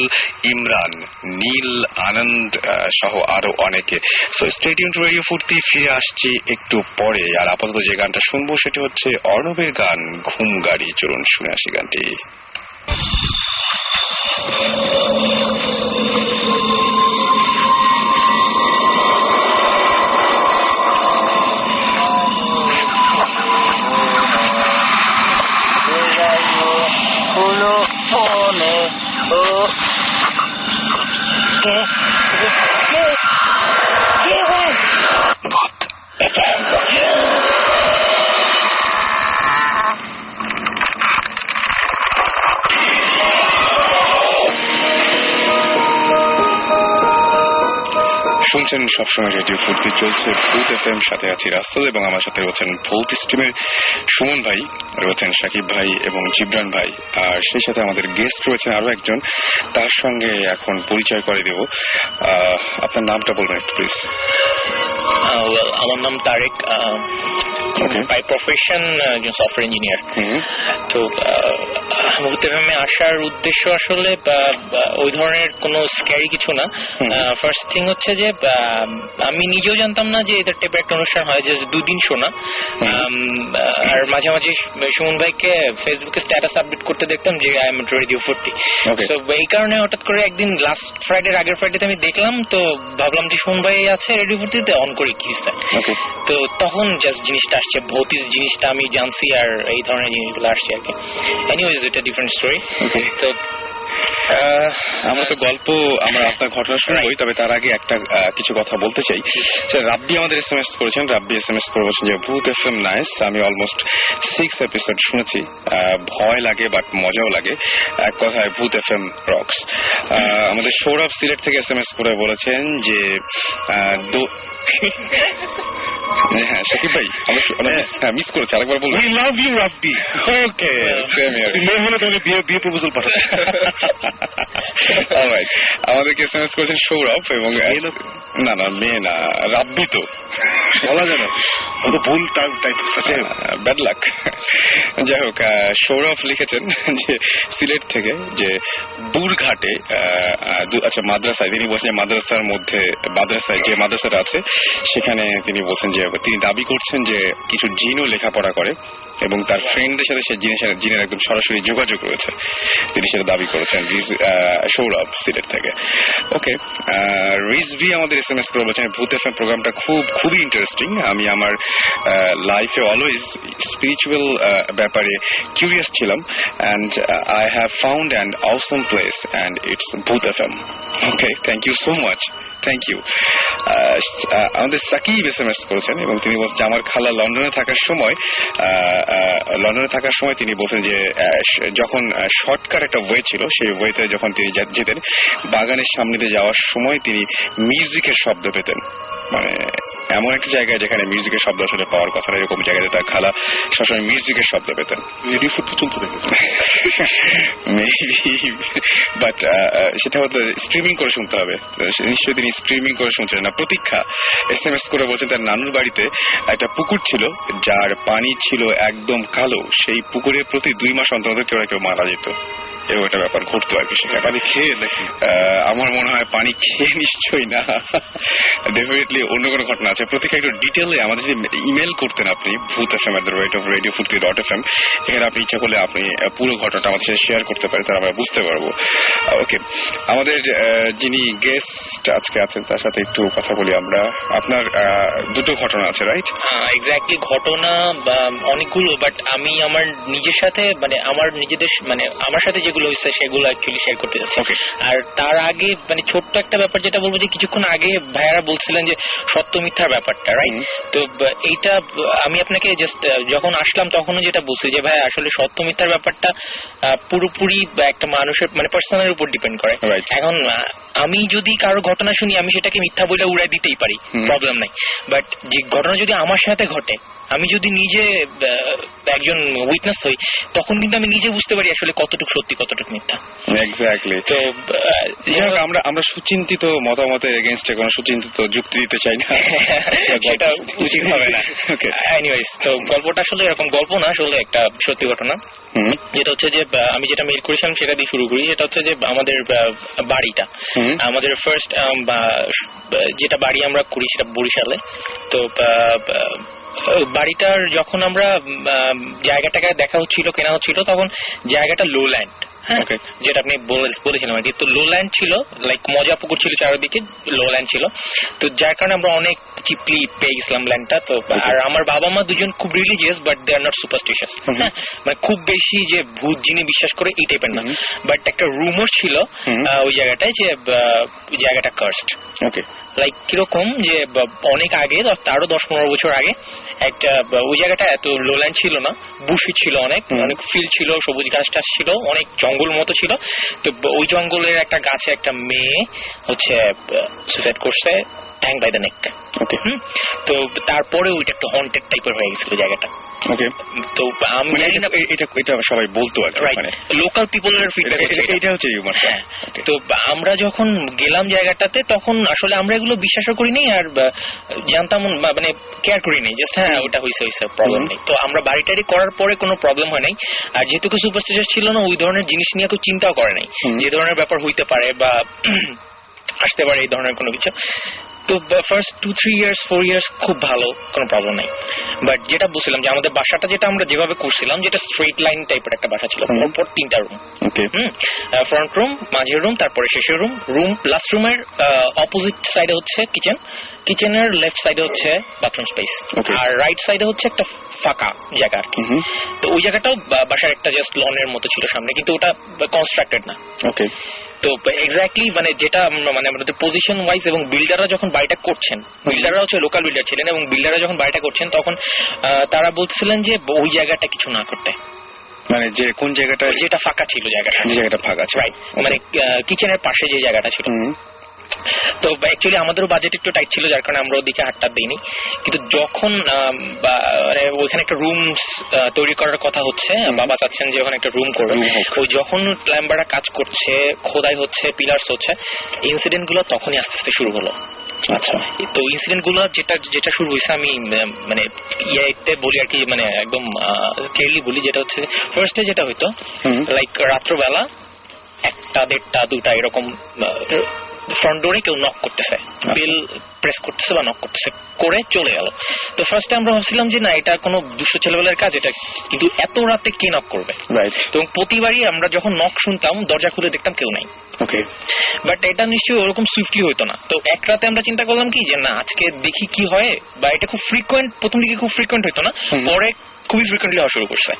ইমরান, নীল, আনন্দ সহ আরো অনেকে। So stay tune two radio ফুর্তি, ফিরে আসছি একটু পরে। আর আপাতত যে গানটা শুনবো সেটি হচ্ছে অর্ণবের গান ঘুম গাড়ি। চলুন শুনে আসি গানটি। শুনছেন সবসময় রেডিও ফুর্তি, চলছে ভূত এফএম, সাথে আছি রাস্তা, এবং আমার সাথে রয়েছেন ভূত স্ট্রিমের সুমন ভাই, রয়েছেন সাকিব ভাই এবং জিবরান ভাই। আর সেই সাথে আমাদের গেস্ট রয়েছেন আরো একজন, তার সঙ্গে এখন পরিচয় করে দেব। আপনার নামটা বলবেন একটু প্লিজ। আমার নাম Tarek, by profession software engineer. তো ভূত এফএমে আসার উদ্দেশ্য আসলে ওই ধরনের কোনো স্ক্যারি কিছু না। ফার্স্ট থিং হচ্ছে যে আমি নিজেও জানতাম না যে এদের টাইপের একটা অনুষ্ঠান হয়, যে 2 দিন শোনা। আর মাঝে মাঝে সুমন ভাইকে ফেসবুকে স্ট্যাটাস আপডেট করতে দেখতাম যে আই এম রেডিও ফুর্তি। তো এই কারণে হঠাৎ করে একদিন লাস্ট ফ্রাইডের আগের ফ্রাইডেতে আমি দেখলাম, তো ভাবলাম যে সুমন ভাই আছে রেডিও ফুর্তিতে, অন করে কি তো তখন জাস্ট জিনিসটা আসছে, ভৌতিক জিনিসটা আমি জানছি, আর এই ধরনের জিনিসগুলো আসছে আর কি। এনিওয়েজ এটা ডিফারেন্ট স্টোরি। তো আমরা তো গল্প, আমরা আপনার ঘটনা শুনবই, তবে তার আগে একটা কিছু কথা বলতে চাই। রাব্বি আমাদের SMS করেছেন, রাব্বি SMS করে বলছেন যে ভূত এফএম নাইস, আমি অলমোস্ট 6 এপিসোড শুনেছি, ভয় লাগে বাট মজাও লাগে, এক কথায় ভূত এফএম রক্স। আমাদের সৌরভ সিলেট থেকে SMS করে বলেছেন যে হ্যাঁ সাকিব ভাই আমরা মিস করেছি, আরেকবার বলুন। We love you, Rabbi. Okay, same here. মেয়ে হলে তাহলে বিয়ে প্রপোজাল পাঠাতে। অলরাইট, আমাদেরকে SMS করেছেন সৌরভ, এবং না মেয়ে না, রাব্বি তো বলা যায় না, অত ভুল টাইপ আছে, ব্যাড লাক। যাই হোক, সৌরভ লিখেছেন যে সিলেট থেকে, যে বুরঘাটে আচ্ছা মাদ্রাসায়, তিনি বলছেন মাদ্রাসার মধ্যে, মাদ্রাসায় যে মাদ্রাসাটা আছে সেখানে তিনি বলছেন যে তিনি দাবি করছেন যে কিছু জিনও লেখাপড়া করে, এবং তার ফ্রেন্ডদের সাথে সে জিনের একদম সরাসরি যোগাযোগ রয়েছে, তিনি সেটা দাবি করেছেন। সৌরভ সিলেট থেকে। ওকে, রিজভি আমাদের SMS করে বলছেন ভূত এফএম প্রোগ্রামটা খুবই ইন্টারেস্টিং। আমি আমার লাইফে অলওয়েজ স্পিরিচুয়াল ব্যাপারে কিউরিয়াস ছিলাম, and I have found an awesome place and it's Bhoot FM. Okay, thank you so much, thank you. আমাদের সাকিব SMS করেছেন এবং তিনি বলছেন আমার খালা লন্ডনে থাকার সময় তিনি বলছেন যে যখন শর্টকাট একটা ওয়ে ছিল, সেই ওয়েতে যখন তিনি যেতেন বাগানের সামনে দিয়ে যাওয়ার সময় তিনি মিউজিকের শব্দ পেতেন, মানে এমন একটা জায়গায় যেখানে মিউজিকের শব্দ আসলে পাওয়ার কথা না, এরকম জায়গাতে তার খালা সবসময় মিউজিকের শব্দ পেতেন. রেডিও ফুড চলতে থাকে মেবি, বাট সেটা হয়তো স্ট্রিমিং করে শুনতে হবে. নিশ্চয়ই তিনি স্ট্রিমিং করে শুনছেন না. প্রতীক্ষা SMS করে বলছেন তার নানুর বাড়িতে একটা পুকুর ছিল যার পানি ছিল একদম কালো, সেই পুকুরে প্রতি 2 মাস অন্তর কেউ মারা যেত. এরকম একটা ব্যাপার ঘটতো আর কি. সেখানে পানি খেয়ে নাকি? আমার মনে হয় পানি খেয়ে নিশ্চয়ই না, ডেফিনেটলি অন্য কোনো ঘটনা আছে. প্রত্যেকে একটু ডিটেলে আমাদের যদি ইমেল করতেন আপনি bhootfm@radiofutti.fm, এখানে আপনি ইচ্ছা করলে আপনি পুরো ঘটনাটা আমাদের সাথে শেয়ার করতে পারেন, তাহলে আমরা বুঝতে পারবো. ওকে, আমাদের যিনি গেস্ট আজকে আছেন তার সাথে একটু কথা বলি আমরা. আপনার 2টো ঘটনা আছে, রাইট? এক্স্যাক্টলি ঘটনা অনেকগুলো, বাট আমি আমার নিজের সাথে আমার সাথে যেগুলো হয়েছে সেগুলো অ্যাকচুয়ালি শেয়ার করতে যাচ্ছি. আর তার আগে ছোট্ট একটা ব্যাপার যেটা বলবো, যে কিছুক্ষণ আগে ভাইয়ারা বলছিলেন যে সত্য মিথ্যার ব্যাপারটা, রাইট? তো এইটা আমি আপনাকে জাস্ট যখন আসলাম তখনও যেটা বলছি যে ভাই আসলে সত্য মিথ্যার ব্যাপারটা পুরোপুরি একটা মানুষের পার্সোনালের উপর ডিপেন্ড করে. এখন আমি যদি কারো ঘটনা শুনি আমি সেটাকে মিথ্যা বলে উড়াই দিতেই পারি, প্রবলেম নাই. বাট যে ঘটনা যদি আমার সাথে ঘটে, আমি যদি নিজে একজন উইটনেস হই, তখন কিন্তু আমি নিজে বুঝতে পারি আসলে কতটুকু সত্যি কতটুকু মিথ্যা. এক্স্যাক্টলি. তো আমরা সুচিন্তিত মতামতের এগেইনস্টে কোনো সুচিন্তিত যুক্তি দিতে চাই না, সেটা উচিত হবে না. এনিওয়েজ, তো গল্পটা আসলে এরকম গল্প না, আসলে একটা সত্যি ঘটনা. যেটা হচ্ছে যে আমি যেটা মেইল করেছিলাম সেটা দিয়ে শুরু করি. যেটা হচ্ছে যে আমাদের বাড়িটা, আমাদের ফার্স্ট যেটা বাড়ি আমরা করি সেটা বরিশালে. তো বাড়িটার যখন আমরা জায়গাটাকে দেখা হচ্ছিল, কেনা হচ্ছিল, তখন জায়গাটা লো ল্যান্ড. হ্যাঁ, যেটা আপনি বলেছিলাম আর কি. তো লো ল্যান্ড ছিল, লাইক মজা পুকুর ছিল চারিদিকে, লো ল্যান্ড ছিল. তো যার কারণে আমরা অনেক চিপলি পেয়ে গেছিলাম ল্যান্ডটা. তো আর আমার বাবা মা দুজন খুব religious, but they are not superstitious. হ্যাঁ, খুব বেশি যে ভূত জিনি বিশ্বাস করে এই টাইপের না. বাট একটা রুমর ছিল ওই জায়গাটায় যে জায়গাটা কার্সড. ওকে, লাইক কিরকম যে অনেক আগে, তারও 10-15 বছর আগে একটা ওই জায়গাটা এত লো ল্যান্ড ছিল না, বুশি ছিল, অনেক ফিল্ড ছিল, সবুজ গাছ টাছ ছিল, অনেক জঙ্গল মতো ছিল. তো ওই জঙ্গলের একটা গাছে একটা মেয়ে হচ্ছে সুসাইড করছে, হ্যাং বাই দ্য নেক. ওকে, তো তারপরে ওইটা একটু হন্টেড টাইপের হয়ে গেছিল জায়গাটা. ওকে, তো আমি জানি না এটা সবাই বলতো আর কি, লোকাল পিপলের ফিডব্যাক এটা হচ্ছে হিউমার. তো আমরা যখন গেলাম জায়গাটাতে, তখন আসলে আমরা এগুলো বিশ্বাসও করি নাই আর জানতাম কেয়ার করি নাই, জাস্ট হ্যাঁ ওটা হয়েছে প্রবলেম নেই. তো আমরা বাড়িটারি করার পরে কোনো প্রবলেম হয় নাই. আর যেহেতু কিছু সুপারস্টিশিয়াস ছিল না, ওই ধরনের জিনিস নিয়ে কেউ চিন্তাও করে নাই যে ধরনের ব্যাপার হইতে পারে বা আসতে পারে এই ধরনের কোনো কিছু. তো ফার্স্ট 2-3 ইয়ার্স 4 ইয়ার্স খুব ভালো, কোনো প্রবলেম নাই. বাট যেটা বলছিলাম যে আমাদের বাসাটা যেটা আমরা যেভাবে করছিলাম, যেটা স্ট্রেট লাইন টাইপের একটা বাসা ছিল, পরপর 3টা রুম. ফ্রন্ট রুম, মাঝের রুম, তারপরে শেষের রুম. লাস্ট রুমের অপোজিট সাইডে হচ্ছে কিচেন, কিচেনের লেফট সাইডে হচ্ছে বাথরুম স্পেস, আর রাইট সাইডে হচ্ছে একটা ফাঁকা জায়গা আর কি. তো ওই জায়গাটাও বাসার একটা জাস্ট লনের মতো ছিল সামনে, কিন্তু ওটা কনস্ট্রাক্টেড না. ওকে, তো এক্স্যাক্টলি যেটা আমাদের পজিশন ওয়াইজ এবং বিল্ডাররা যখন বাড়িটা করছেন, বিল্ডাররা হচ্ছে লোকাল বিল্ডার ছিলেন, এবং বিল্ডাররা যখন বাড়িটা করছেন তখন তারা বলছিলেন যে ওই জায়গাটা কিছু না করতে, যে কোন জায়গাটা, যেটা ফাঁকা ছিল, জায়গাটা ফাঁকা ছিল, রাইট, কিচেনের পাশে যে জায়গাটা ছিল. তো অ্যাকচুয়ালি আমাদেরও বাজেট একটু টাইট ছিল, যার কারণে আমরা ওদিকে হাতটা দিইনি. কিন্তু যখন ওইখানে একটা রুম তৈরি করার কথা হচ্ছে, বাবা চাচ্ছেন যে ওখানে একটা রুম করবে, ওই যখন প্লাম্বাররা কাজ করছে, খোদাই হচ্ছে, পিলার্স হচ্ছে, ইনসিডেন্ট গুলো তখনই আস্তে আস্তে শুরু হলো. আচ্ছা, তো ইনসিডেন্ট গুলো যেটা শুরু হয়েছে, আমি ইয়েতে বলি আর কি, একদম ক্লিয়ারলি বলি, যেটা হচ্ছে ফার্স্টে যেটা হইতো, লাইক রাত্রবেলা 1টা 1:30 2টা এরকম ফ্রন্ট ডোরে কেউ নক করতেছে, বেল প্রেস করতেছে বা নক করতেছে, করে চলে গেল. তো ফার্স্টে আমরা ভাবছিলাম যে না, এটা কোনো দুষ্ট ছেলেবেলার কাজ এটা, কিন্তু এত রাতে কে নক করবে. তো প্রতিবারই আমরা যখন নক শুনতাম, দরজা খুলে দেখতাম কেউ নাই. ওকে, বাট এটা নিশ্চয়ই ওরকম সুইফটলি হইতো না. তো এক রাতে আমরা চিন্তা করলাম কি যে না, আজকে দেখি কি হয়, বা এটা খুব ফ্রিকোয়েন্ট, প্রথম দিকে খুব ফ্রিকোয়েন্ট হইতো না, পরে খুবই ফ্রিকোয়েন্টলি হওয়া শুরু করছে।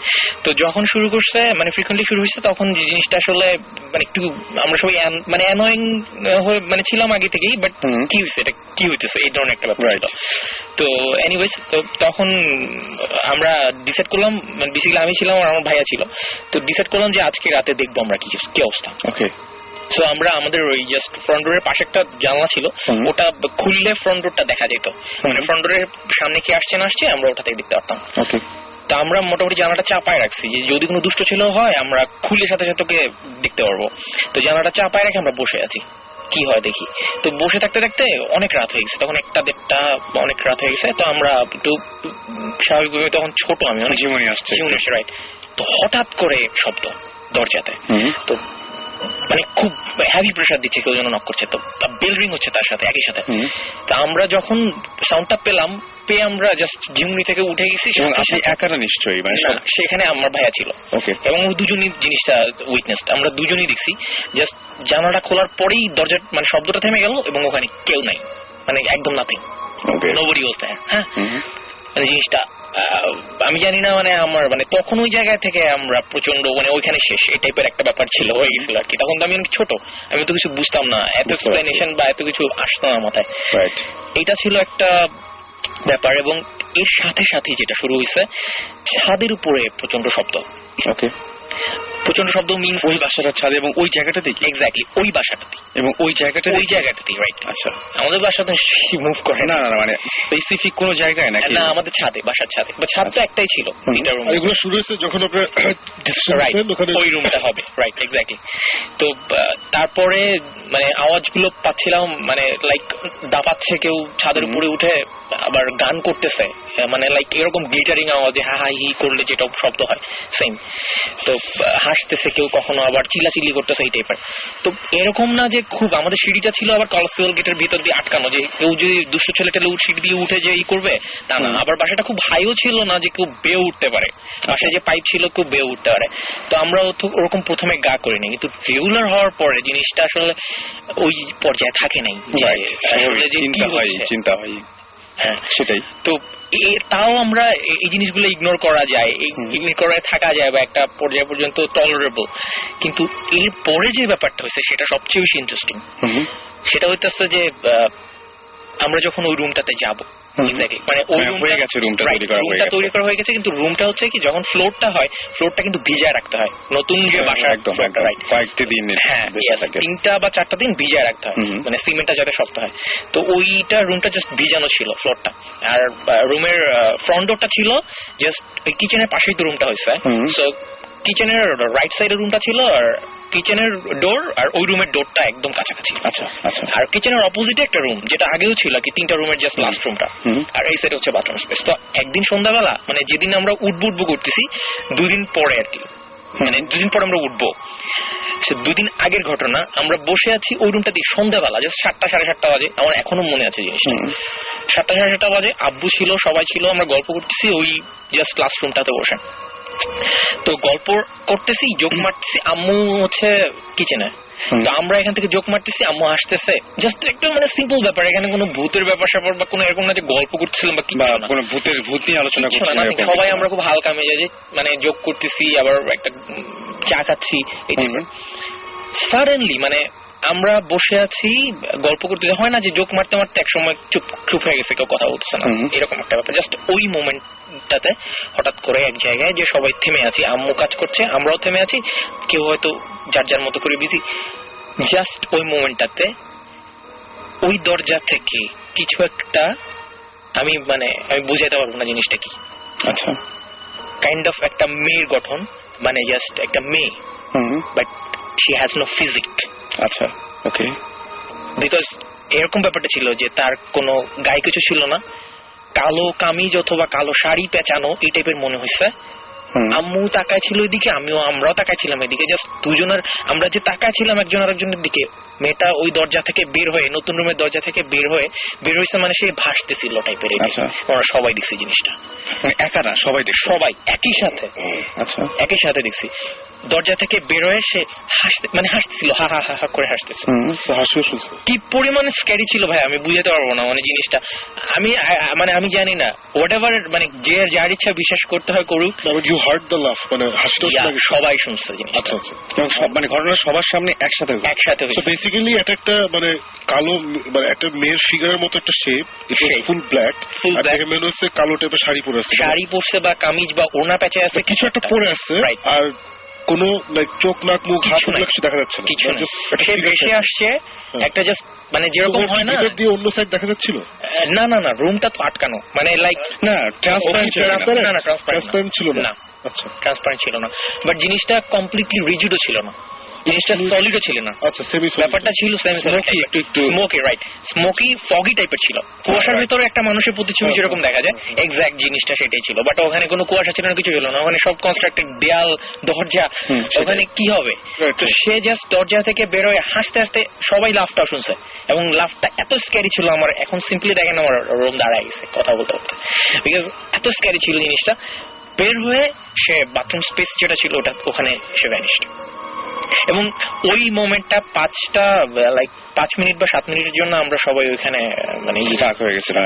তো যখন শুরু করছে মানে ফ্রিকোয়েন্টলি শুরু হয়েছে তখন যে জিনিসটা আসলে মানে একটু আমরা সবাই মানে অ্যানোয়িং হয়ে মানে ছিলাম আগে থেকেই, বাট কি হয়েছে এটা কি হইতেছে এই ধরনের একটা ব্যাপার। তো এনিওয়েজ তো তখন আমরা ডিসাইড করলাম, মানে বেসিক্যালি আমি ছিলাম আর আমার ভাইয়া ছিল, তো ডিসাইড করলাম যে আজকে রাতে দেখবো আমরা কি অবস্থা। ওকে। সো আমরা আমাদের ওই জাস্ট ফ্রন্ট ডোরের পাশে একটা জানলা ছিল, ওটা খুললে ফ্রন্ট ডোরটা দেখা যেত, মানে ফ্রন্ট ডোরের সামনে কি আসছে না আসছে আমরা ওটা থেকে দেখতে পারতাম। ওকে। তা আমরা মোটামুটি জানালাটা চাপায় রাখছি যে যদি কোনো দুষ্ট ছিল হয় আমরা খুলে সাথে সাথে ওকে দেখতে পারবো। তো জানালাটা চাপায় রেখে আমরা বসে আছি কি হয় দেখি। তো বসে থাকতে থাকতে অনেক রাত হয়ে গেছে, তখন 1টা-1:30 অনেক রাত হয়ে গেছে। তো আমরা একটু স্বাভাবিকভাবে তখন ছোট আমি অনেক জীবনী আসছে রাইট। তো হঠাৎ করে শব্দ দরজাতে, তো মানে খুব হেভি প্রেসার দিচ্ছে, কেউ যেন নক করছে, তো বেল রিং হচ্ছে তার সাথে একই সাথে। তা আমরা যখন সাউন্ডটা পেলাম পেয়ে আমরা জাস্ট জিমনি থেকে উঠে গেছি। আপনি একারা নিশ্চয়ই? মানে সেখানে আমার ভাইয়া ছিল এবং দুজনই জিনিসটা উইটনেস, আমরা দুজনই দেখছি। জাস্ট জানালাটা খোলার পরেই দরজা মানে শব্দটা থেমে গেল এবং ওখানে কেউ নাই, মানে একদম নাথিং, নোবডি ওয়াজ দেয়ার। হ্যাঁ, মানে জিনিসটা আমি জানি না, মানে আমার মানে তখন ওই জায়গা থেকে আমরা প্রচন্ড মানে ওইখানে শেষ এই টাইপের একটা ব্যাপার ছিল হয়ে গেছিল আর কি। তখন তো আমি অনেক ছোট, আমি তো কিছু বুঝতাম না, এত এক্সপ্লেনেশন বা এত কিছু আসতো না মাথায়। এটা ছিল একটা ব্যাপার। এবং এর সাথে সাথে যেটা শুরু হয়েছে, ছাদের উপরে প্রচন্ড শব্দ। ওকে। প্রচন্ড শব্দ মিন্স ওই বাসাটার ছাদে এবং ওই জায়গাটাতে? এক্স্যাক্টলি ওই বাসাটাতে এবং ওই জায়গাটাতেই রাইট। আচ্ছা, আমাদের বাসাতে মুভ করে না? না মানে স্পেসিফিক কোন জায়গায় নাকি? না, আমাদের ছাদে, বাসার ছাদে। ছাদ তো একটাই ছিল, তিনটা রুম। এগুলো শুরু হয়েছে যখন আপনার ওই রুমটা হবে, রাইট এক্স্যাক্টলি। তো তারপরে মানে আওয়াজগুলো পাচ্ছিলাম, মানে লাইক দাপাচ্ছে কেউ ছাদের উপরে উঠে, আবার গান করতেছে, মানে লাইক এরকম গ্লিটারিং আওয়াজে হা হা হি করলে যেটা শব্দ হয় সেম। তো হাসতেছে কেউ, কখনো আবার চিল্লাচিল্লি করতেছে এই টাইপের। তো এরকম না যে খুব, আমাদের সিঁড়িটা ছিল আবার কলাসিয়াল গেটের ভিতর দিয়ে আটকানো, যে কেউ যদি দুষ্ট ছেলে টেলে সিঁড়ি দিয়ে উঠে যে ই করবে তা না। আবার বাসাটা খুব হাইও ছিল না যে কেউ বেয়ে উঠতে পারে, বাসায় যে পাইপ ছিল কেউ বেয়ে উঠতে পারে। তো আমরা ওরকম প্রথমে গা করিনি, কিন্তু রেগুলার হওয়ার পরে জিনিসটা আসলে ওই পর্যায়ে থাকে নাই, চিন্তা হয়। হ্যাঁ সেটাই তো। তাও আমরা এই জিনিসগুলো ইগনোর করা যায়, ইগনোর করে থাকা যায় বা একটা পর্যায় পর্যন্ত টলারেবল। কিন্তু এর পরে যে ব্যাপারটা হয়েছে সেটা সবচেয়ে বেশি ইন্টারেস্টিং। সেটা হইতেছে যে আমরা যখন ওই রুমটাতে যাবো, মানে ওই রুমটা তৈরি করা হয়ে গেছে, কিন্তু রুমটা হচ্ছে কি যখন ফ্লোরটা হয়, ফ্লোরটা কিন্তু ভিজায় রাখতে হয়। নতুন যে বাসা একদম কয়েকটি দিন, হ্যাঁ 3টা বা 4টা দিন ভিজায় রাখতে হয়, মানে সিমেন্টটা যাতে শক্ত হয়। তো ওইটা রুমটা জাস্ট ভিজানো ছিল ফ্লোরটা, আর রুমের ফ্রন্ট ডোরটা ছিল জাস্ট কিচেনের পাশেই তো রুমটা হয়েছে। সো কিচেনের রাইট সাইডের রুমটা ছিল, আর কিচেনের ডোর আর ওই রুমের ডোরটা একদম কাছাকাছি। আচ্ছা আচ্ছা। আর কিচেনের অপোজিটে একটা রুম, যেটা আগেও ছিল কি 3টা রুমের জাস্ট লাস্ট রুমটা, আর এই সাইডে হচ্ছে বাথরুম স্পেস। তো একদিন সন্ধ্যাবেলা, মানে যেদিন আমরা উঠবো করতেছি 2 দিন পরে আর কি, মানে 2 দিন পরে আমরা উঠবো, সে 2 দিন আগের ঘটনা। আমরা বসে আছি ওই রুমটা দিয়ে সন্ধ্যাবেলা, জাস্ট 7টা 7:30 বাজে, আমার এখনো মনে আছে জিনিসটা। 7টা 7:30 বাজে, আব্বু ছিল, সবাই ছিল, আমরা গল্প করতেছি ওই জাস্ট লাস্ট রুমটাতে বসে। তো গল্প করতেছি, জোক মারতেছি, আম্মু হচ্ছে কিচেনে। তো আমরা এখান থেকে জোক মারতেছি, আম্মু হাসতেছে, জাস্ট একটু মানে সিম্পল ব্যাপার, এখানে কোনো ভূতের ব্যাপার স্যাপার বা কোনো এরকম না যে গল্প করতেছিলাম বা কি, কোনো ভূত নিয়ে আলোচনা করছিলাম না। সবাই আমরা খুব হালকা মেজাজে মানে জোক করতেছি, আবার একটা চা খাচ্ছি এই টাইপের। সাডেনলি মানে আমরা বসে আছি গল্প করতে, হয় না যে জোক মারতে মারতে একসময় চুপ হয়ে গেছে, কেউ কথা বলতেছে না, এরকম একটা ব্যাপার। জাস্ট ওই মোমেন্টটাতে হঠাৎ করে এক জায়গায় যে সবাই থেমে আছি, আম্মু কাজ করছে, আমরাও থেমে আছি, কেউ হয়তো যার যার মতো করে বিজি। জাস্ট ওই মোমেন্টটাতে ওই দরজা থেকে কিছু একটা, আমি বুঝাইতে পারবো না জিনিসটা কি। আচ্ছা, কাইন্ড অফ একটা মেয়ের গঠন, মানে জাস্ট একটা মেয়ে, but she has no physique. আচ্ছা, ওকে। বিকজ এরকম ব্যাপারটা ছিল যে তার কোনো গায়ে কিছু ছিল না, কালো কামিজ অথবা কালো শাড়ি পেঁচানো এই টাইপের মনে হয়েছে। আম্মু তাকায় ছিল ওইদিকে, আমরাও তাকায় ছিলাম এদিকে, জাস্ট দুজনের, আমরা যে তাকায় ছিলাম একজন আরেকজনের দিকে। মেয়েটা ওই দরজা থেকে বের হয়ে, নতুন রুমের দরজা থেকে বের হয়েছে, মানে সে ভাসতেছিল টাইপের। আমরা সবাই দেখছি জিনিসটা, একা না, সবাই একই সাথে। আচ্ছা, একই সাথে দেখছি। দরজা থেকে বেরোয় সে হাসতেছিল, হা হা হা হা করে হাসতেছিল। হাসিও শুনছে কি পরিমাণে স্ক্যারি ছিল ভাই আমি বুঝাতে পারবো না, মানে জিনিসটা আমি জানি না, হোয়াট এভার, মানে যে যার ইচ্ছা বিশ্বাস করতে হয় করুক। ইউ হার্ড দ্য লাফ, মানে হাসিটা সবাই শুনছে জিনিসটা। আচ্ছা আচ্ছা, মানে ঘটনা সবার সামনে একসাথে হয়েছে। বেসিক্যালি এটা একটা মানে কালো, মানে একটা মেয়ের ফিগারের মতো একটা শেপ, ফুল ব্ল্যাক, মনে হচ্ছে কালো টাইপের শাড়ি পরে আছে, শাড়ি পরছে বা কামিজ বা ওড়না প্যাচে আছে, কিছু একটা পরে আছে, আর কোনো লাইক চোখ নাক মুখ হাত কিছু দেখা যাচ্ছে না, কিছু সে ভেসে আসছে একটা জাস্ট, মানে যেরকম হয় না দিয়ে অন্য সাইড দেখা যাচ্ছিল। না না না, রুমটা তো আটকানো, মানে লাইক না ট্রান্সপারেন্ট ছিল না, আচ্ছা ট্রান্সপারেন্ট ছিল না, বাট জিনিসটা কমপ্লিটলি রিজিডও ছিল না, জিনিসটা সলিডও ছিল না। আচ্ছা, ব্যাপারটা ছিল স্মোকি, রাইট, স্মোকি ফগি টাইপের ছিল, কুয়াশার ভিতরে একটা মানুষের প্রতিচ্ছবি যেরকম দেখা যায় এক্স্যাক্ট জিনিসটা সেটাই ছিল, বাট ওখানে কোনো কুয়াশা ছিল না, কিছু ছিল না, ওখানে সব কনস্ট্রাক্টেড দেয়াল দরজা, ওখানে কি হবে। তো সে জাস্ট দরজা থেকে বেরোয় হাসতে হাসতে, সবাই লাফটা শুনছে এবং লাফটা এত স্ক্যারি ছিল, আমার এখন সিম্পলি দেখেন আমার রুম দাঁড়ায় গেছে কথা বলতে বলতে, বিকজ এত স্ক্যারি ছিল জিনিসটা। বের হয়ে সে বাথরুম স্পেস যেটা ছিল ওটা ওখানে সে ভ্যানিশড, এবং ওই মোমেন্টটা 5 মিনিট বা 7 মিনিটের জন্য আমরা সবাই ওইখানে মানে স্টাক হয়ে গেছিলাম।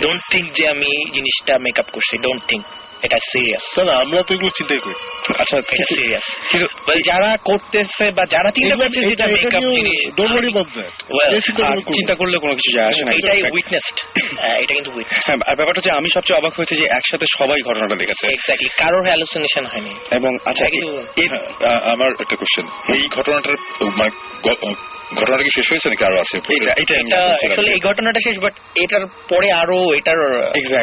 ডোন্ট থিঙ্ক যে আমি জিনিসটা মেকআপ করছি, ডোন্ট থিঙ্ক, এটা সিরিয়াস। আমরা তো এগুলো চিন্তাই করি। আচ্ছা, এটা সিরিয়াস, যারা করতেছে বা যারা চিন্তা করছে যেটা মেকআপ জিনিস, ডোন্ট ওয়ারি অ্যাবাউট দ্যাট, চিন্তা করলে কোনো কিছু যায় আসে না, এটাই উইটনেসড, এটা কিন্তু উইটনেস। আর ব্যাপারটা হচ্ছে আমি সবচেয়ে অবাক হয়েছে যে একসাথে সবাই ঘটনাটা দেখেছে, এক্স্যাক্টলি, কারোর হ্যালুসিনেশন হয়নি। এবং আচ্ছা আমার একটা কোশ্চেন, এই ঘটনাটার মানে ঘটনাটা কি শেষ হয়েছে নাকি আরো আছে? এই ঘটনাটা শেষ, বাট এটার পরে আরো এটার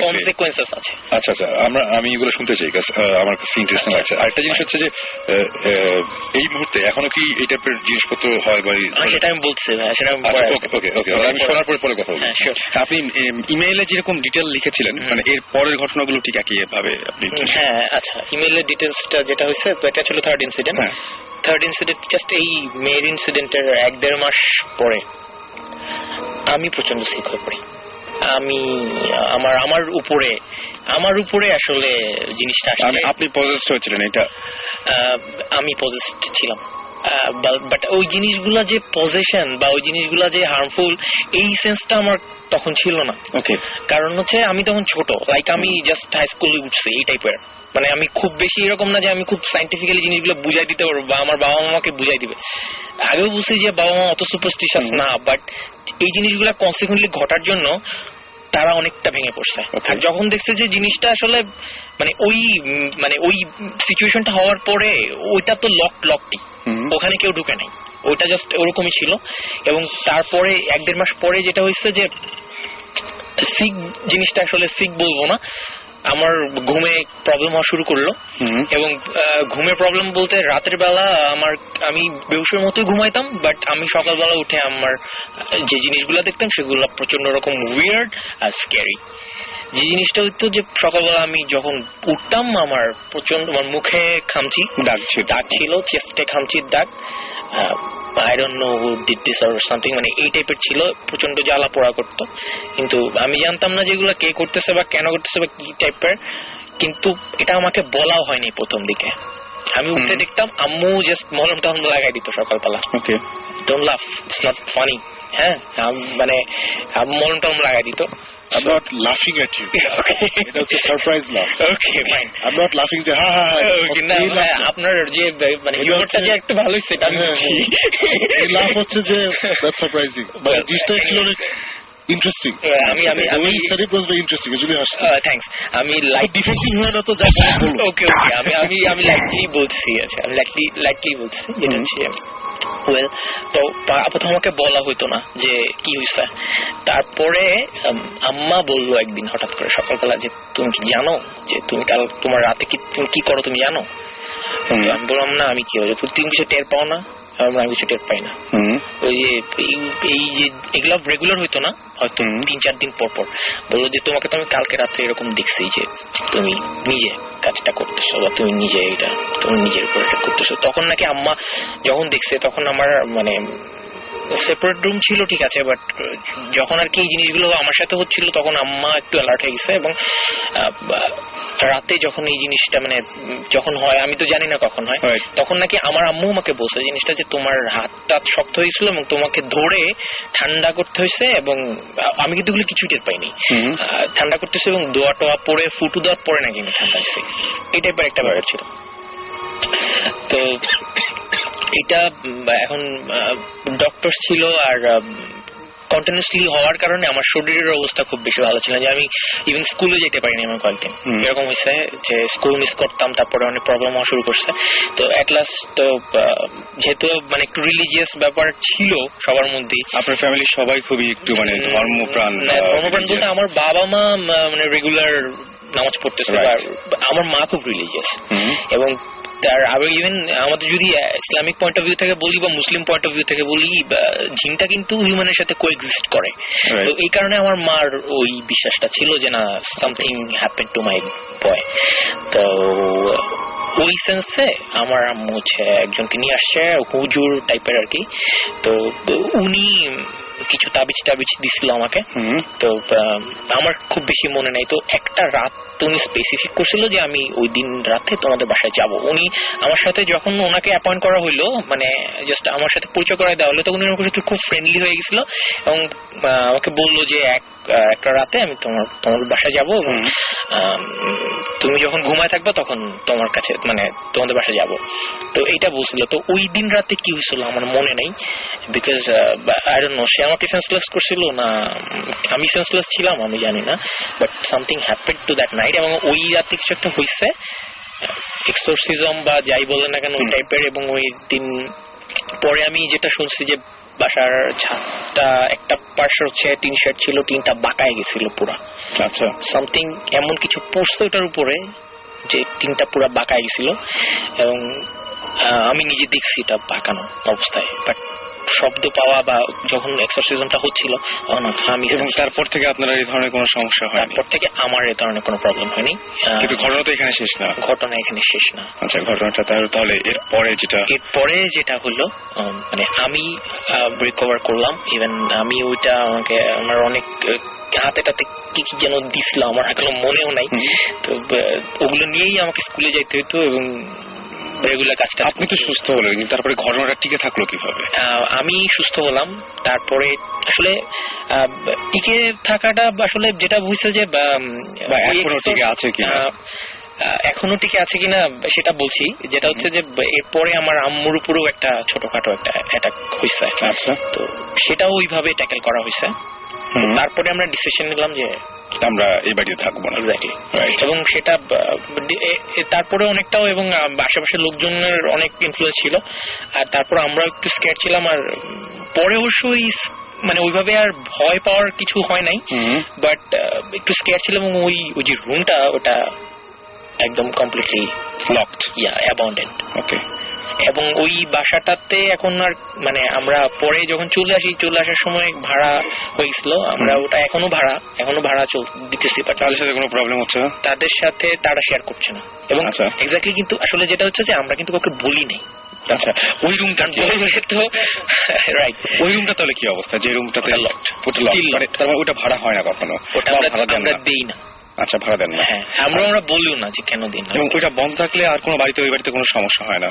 কনসিকুয়েন্সেস আছে। আচ্ছা আচ্ছা, আমি এগুলো শুনতে চাই, আমার কাছে ইন্টারেস্টিং লাগছে। আরেকটা জিনিস হচ্ছে যে এই মুহূর্তে এখনো কি এই টাইপের জিনিসপত্র হয় বা সেটা আমি বলছি, সেটা আমি শোনার পরে কথা বলবো। আপনি ইমেইলে যেরকম ডিটেল লিখেছিলেন, মানে এর পরের ঘটনাগুলো ঠিক একই ভাবে আপনি? হ্যাঁ, আচ্ছা, ইমেইলের ডিটেলসটা যেটা হয়েছে এটা ছিল থার্ড ইনসিডেন্ট। জাস্ট এই মেয়ের ইনসিডেন্টের 1-1.5 মাস পরে আমি প্রচন্ড সিক হয়ে পড়ি। আমার উপরে আসলে জিনিসটা আসলে, আপনি পজেসড হয়েছিলেন? এটা আমি পজেসড ছিলাম, বাট ওই জিনিসগুলা যে পজেশন বা ওই জিনিসগুলা যে হার্মফুল, এই সেন্সটা আমার তখন ছিল না। ওকে, কারণ হচ্ছে আমি তখন ছোট, লাইক আমি জাস্ট হাই স্কুলে উঠছি, এই টাইপের, মানে আমি খুব বেশি এরকম না যে আমি খুব সাইন্টিফিক্যালি জিনিসগুলো বুঝাই দিতে পারবো বা আমার বাবা মামাকে বুঝাই দিবে। আগেও বুঝছি যে বাবা মা অত সুপারস্টিশাস না, বাট এই জিনিসগুলো কনসিকুয়েন্টলি ঘটার জন্য তারা অনেকটা ভেঙে পড়ছে। আর যখন দেখছে যে জিনিসটা আসলে মানে ওই সিচুয়েশনটা হওয়ার পরে ওইটা তো লকটি, ওখানে কেউ ঢুকে নাই, ওইটা জাস্ট ওরকমই ছিল। এবং তারপরে 1-1.5 মাস পরে যেটা হয়েছে যে সিক জিনিসটা আসলে সিক বলবো না, আমার ঘুমে প্রবলেম হওয়া শুরু করলো। এবং ঘুমের প্রবলেম বলতে রাতের বেলা আমি বেহুশের মতোই ঘুমাইতাম, বাট আমি সকালবেলা উঠে আমার যে জিনিসগুলো দেখতাম সেগুলো প্রচন্ড রকম উইয়ার্ড আর স্ক্যারি। যে জিনিসটা হইতো যে সকালবেলা আমি যখন উঠতাম আমার প্রচন্ড, আমার মুখে খামচি দাগ ছিল, চেস্টে খামচির দাগ, I don't know who did this or something, মানে এই টাইপের ছিল, প্রচন্ড জ্বালা পোড়া করতো। কিন্তু আমি জানতাম না যেগুলো কে করতেছে বা কেন করতেছে বা কি টাইপের, কিন্তু এটা আমাকে বলাও হয়নি প্রথম দিকে। আমি উঠে দেখতাম আম্মু জাস্ট মলম টলম লাগাই দিত সকালবেলা। ওকে, ডোন্ট লাফ, ইটস নট ফানি। হ্যাঁ, মানে মলম টলম লাগাই দিত। I'm not laughing at you. এটা হচ্ছে সারপ্রাইজ লাফ। ওকে, ফাইন। I'm not laughing যে হা হা হা। আপনার যে মানে হিউমারটা যে একটু ভালো হইছে, আমি বুঝছি। এই লাফ হচ্ছে যে দ্যাটস সারপ্রাইজিং, বাট জিনিসটা একটু ইন্টারেস্টিং। আমি সারিপ ওয়াজ ভেরি ইন্টারেস্টিং, এজন্য হাসছি। থ্যাংকস। আমি লাইক ডিফেন্সিভ হয় না তো যা বলো। ওকে, আমি লাইটলি বলছি। আচ্ছা, আমি লাইটলি বলছি যেটা হচ্ছে তো প্রথম আমাকে বলা হইতো না যে কি হয়েছে। তারপরে আম্মা বললো একদিন হঠাৎ করে সকালবেলা যে তুমি কি জানো যে তুমি কাল তোমার রাতে তুমি কি করো তুমি জানো? আমি বললাম না, আমি কি হয়েছে তুমি কিছু টের পাও না? আমি কিছু টের পাই না। ওই যে এই যে এগুলো রেগুলার হইতো না, হয়তো 3-4 দিন পর পর বললো যে তোমাকে তো আমি কালকে রাত্রে এরকম দেখছি যে তুমি নিজে কাজটা করতেছো বা তুমি নিজের উপর এটা করতেছো। তখন নাকি আম্মা যখন দেখছে তখন আমার মানে সেপারেট রুম ছিল ঠিক আছে, বাট যখন আর কি এই জিনিসগুলো আমার সাথে হচ্ছিল তখন আম্মা একটু অ্যালার্ট হয়ে গেছে, এবং রাতে যখন এই জিনিসটা মানে যখন হয় আমি তো জানি না কখন হয়, তখন নাকি আমার আম্মু আমাকে বলছে জিনিসটা যে তোমার হাতটা শক্ত হয়েছিল এবং তোমাকে ধরে ঠান্ডা করতে হয়েছে, এবং আমি কিন্তু এগুলো কিছুই টের পাইনি। ঠান্ডা করতেছে এবং দোয়া টোয়া পরে ফুটু দেওয়ার পরে নাকি আমি ঠান্ডা হয়েছে, এই টাইপের একটা ব্যাপার ছিল। তো এটা এখন ডক্টর ছিল আর কন্টিনিউসলি হওয়ার কারণে আমার শরীরের অবস্থা খুব বেশি ভালো ছিল, যে আমি ইভেন স্কুলে যেতে পারিনি আমার কয়েকদিন। এরকম হয়েছে যে স্কুল মিস করতাম, তারপরে অনেক প্রবলেম হওয়া শুরু করছে। তো এট লাস্ট তো যেহেতু মানে একটু রিলিজিয়াস ব্যাপার ছিল সবার মধ্যেই, আপনার ফ্যামিলির সবাই খুবই একটু মানে ধর্মপ্রাণ বলতে আমার বাবা মা মানে রেগুলার নামাজ পড়তেছে, আমার মা খুব রিলিজিয়াস, এবং তার আবার ইভেন আমাদের যদি ইসলামিক পয়েন্ট অফ ভিউ থেকে বলি বা মুসলিম পয়েন্ট অফ ভিউ থেকে বলি, জিনটা কিন্তু হিউম্যানের সাথে কোএক্সিস্ট করে। তো এই কারণে আমার মার ওই বিশ্বাসটা ছিল যে না, সামথিং হ্যাপেন টু মাই বয়। তো ওই সেন্সে আমার আম্মু হচ্ছে একজনকে নিয়ে আসছে, হুজুর টাইপের আর কি। তো উনি কিছু তাবিজ টাবিজ দিছিল আমাকে। তো আমার খুব বেশি মনে নাই। তো একটা রাত উনি স্পেসিফিক করছিল যে আমি ওই দিন রাতে তোমাদের বাসায় যাব। উনি আমার সাথে যখন ওনাকে অ্যাপয়েন্ট করা হইলো, মানে জাস্ট আমার সাথে পরিচয় করাই দেওয়া হলো, তখন উনি আমার সাথে খুব ফ্রেন্ডলি হয়ে গেছিল এবং আমাকে বললো যে একটা রাতে আমি তোমার বাসায় যাব, এবং তুমি যখন ঘুমায় থাকবে তখন তোমার কাছে মানে তোমাদের বাসায় যাব। তো এইটা বলছিল। তো ওই দিন রাতে কি হয়েছিল আমার মনে নেই, বিকজ আই ডোন্ট নো সে আমাকে সেন্সলেস করছিল না আমি সেন্সলেস ছিলাম আমি জানি না, but something happen to that night. এবং ওই রাতে কিছু একটা হয়েছে, এক্সোরসিজম বা যাই বলেন না কেন ওই টাইপের। এবং ওই দিন পরে আমি যেটা শুনছি যে বাসার ছাদটা একটা পার্শ্ব হচ্ছে টিন শেড ছিল, টিনটা বাঁকায় গেছিল পুরা। আচ্ছা, সামথিং এমন কিছু পড়ছে ওটার উপরে যে টিনটা পুরা বাঁকায় গেছিল, এবং আমি নিজে দেখছি এটা বাঁকানো অবস্থায়। বাট শব্দ পাওয়া বা যখন এক্সারসাইজটা হচ্ছিল তখন আমি। এবং তারপর থেকে আপনার এই ধরনের কোনো সমস্যা হয়? তারপর থেকে আমার এই ধরনের কোনো প্রবলেম হয়নি। কিন্তু ঘটনা তো এখানে শেষ না। ঘটনা এখানে শেষ না। আচ্ছা, ঘটনাটা তাহলে এরপরে যেটা হলো মানে আমি রিকভার করলাম। ইভেন আমি ওইটা আমাকে আমার অনেক হাতে টাতে কি কি যেন দিছিল, আমার এখনো মনেও নাই। তো ওগুলো নিয়েই আমাকে স্কুলে যাইতে হতো এবং রেগুলার কাজটা। আপনি তো সুস্থ হলেন, কিন্তু তারপরে ঘটনাটা টিকে থাকলো কিভাবে? আমি সুস্থ হলাম, তারপরে আসলে টিকে থাকাটা আসলে যেটা বুঝছে যে এখনো টিকে আছে কিনা, এখনো টিকে আছে কিনা সেটা বলছি। যেটা হচ্ছে যে এরপরে আমার আম্মুর উপরেও একটা ছোটখাটো একটা অ্যাটাক হয়েছে। আচ্ছা, তো সেটাও ওইভাবে ট্যাকেল করা হয়েছে। তারপরে আমরা ডিসিশন নিলাম যে আমরা এই বাড়িতে থাকবো না। এক্স্যাক্টলি, এবং সেটা তারপরে অনেকটাও এবং আশেপাশের লোকজনের অনেক ইনফ্লুয়েন্স ছিল। আর তারপর আমরা একটু স্ক্যার ছিলাম। আর পরে অবশ্যই মানে ওইভাবে আর ভয় পাওয়ার কিছু হয় নাই, বাট একটু স্ক্যার ছিলাম। এবং ওই যে রুমটা ওটা একদম কমপ্লিটলি লকড, অ্যাবান্ডেন্ড। ওকে। এবং ওই বাসাটাতে এখন আর মানে আমরা পরে যখন চলে আসার সময় ভাড়া হয়েছিল, আমরা ওটা এখনো ভাড়া দিতেছি। তাদের সাথে কোনো প্রবলেম হচ্ছে না? তাদের সাথে তারা শেয়ার করছে না। এবং এক্স্যাক্টলি, কিন্তু আসলে যেটা হচ্ছে যে আমরা কিন্তু কাউকে বলি নাই। আচ্ছা, ওই রুমটা তো রাইট, ওই রুমটা তাহলে কি অবস্থা? যে রুমটাতে লকড, তার মানে ওটা ভাড়া হয় না কখনো? ওটা আমরা দেই না। আচ্ছা, ভাড়া দেন না? হ্যাঁ, আমরা বলিও না যে কেন দিন না। এবং ওইটা বন্ধ থাকলে আর কোনো বাড়িতে ওই বাড়িতে কোনো সমস্যা হয় না?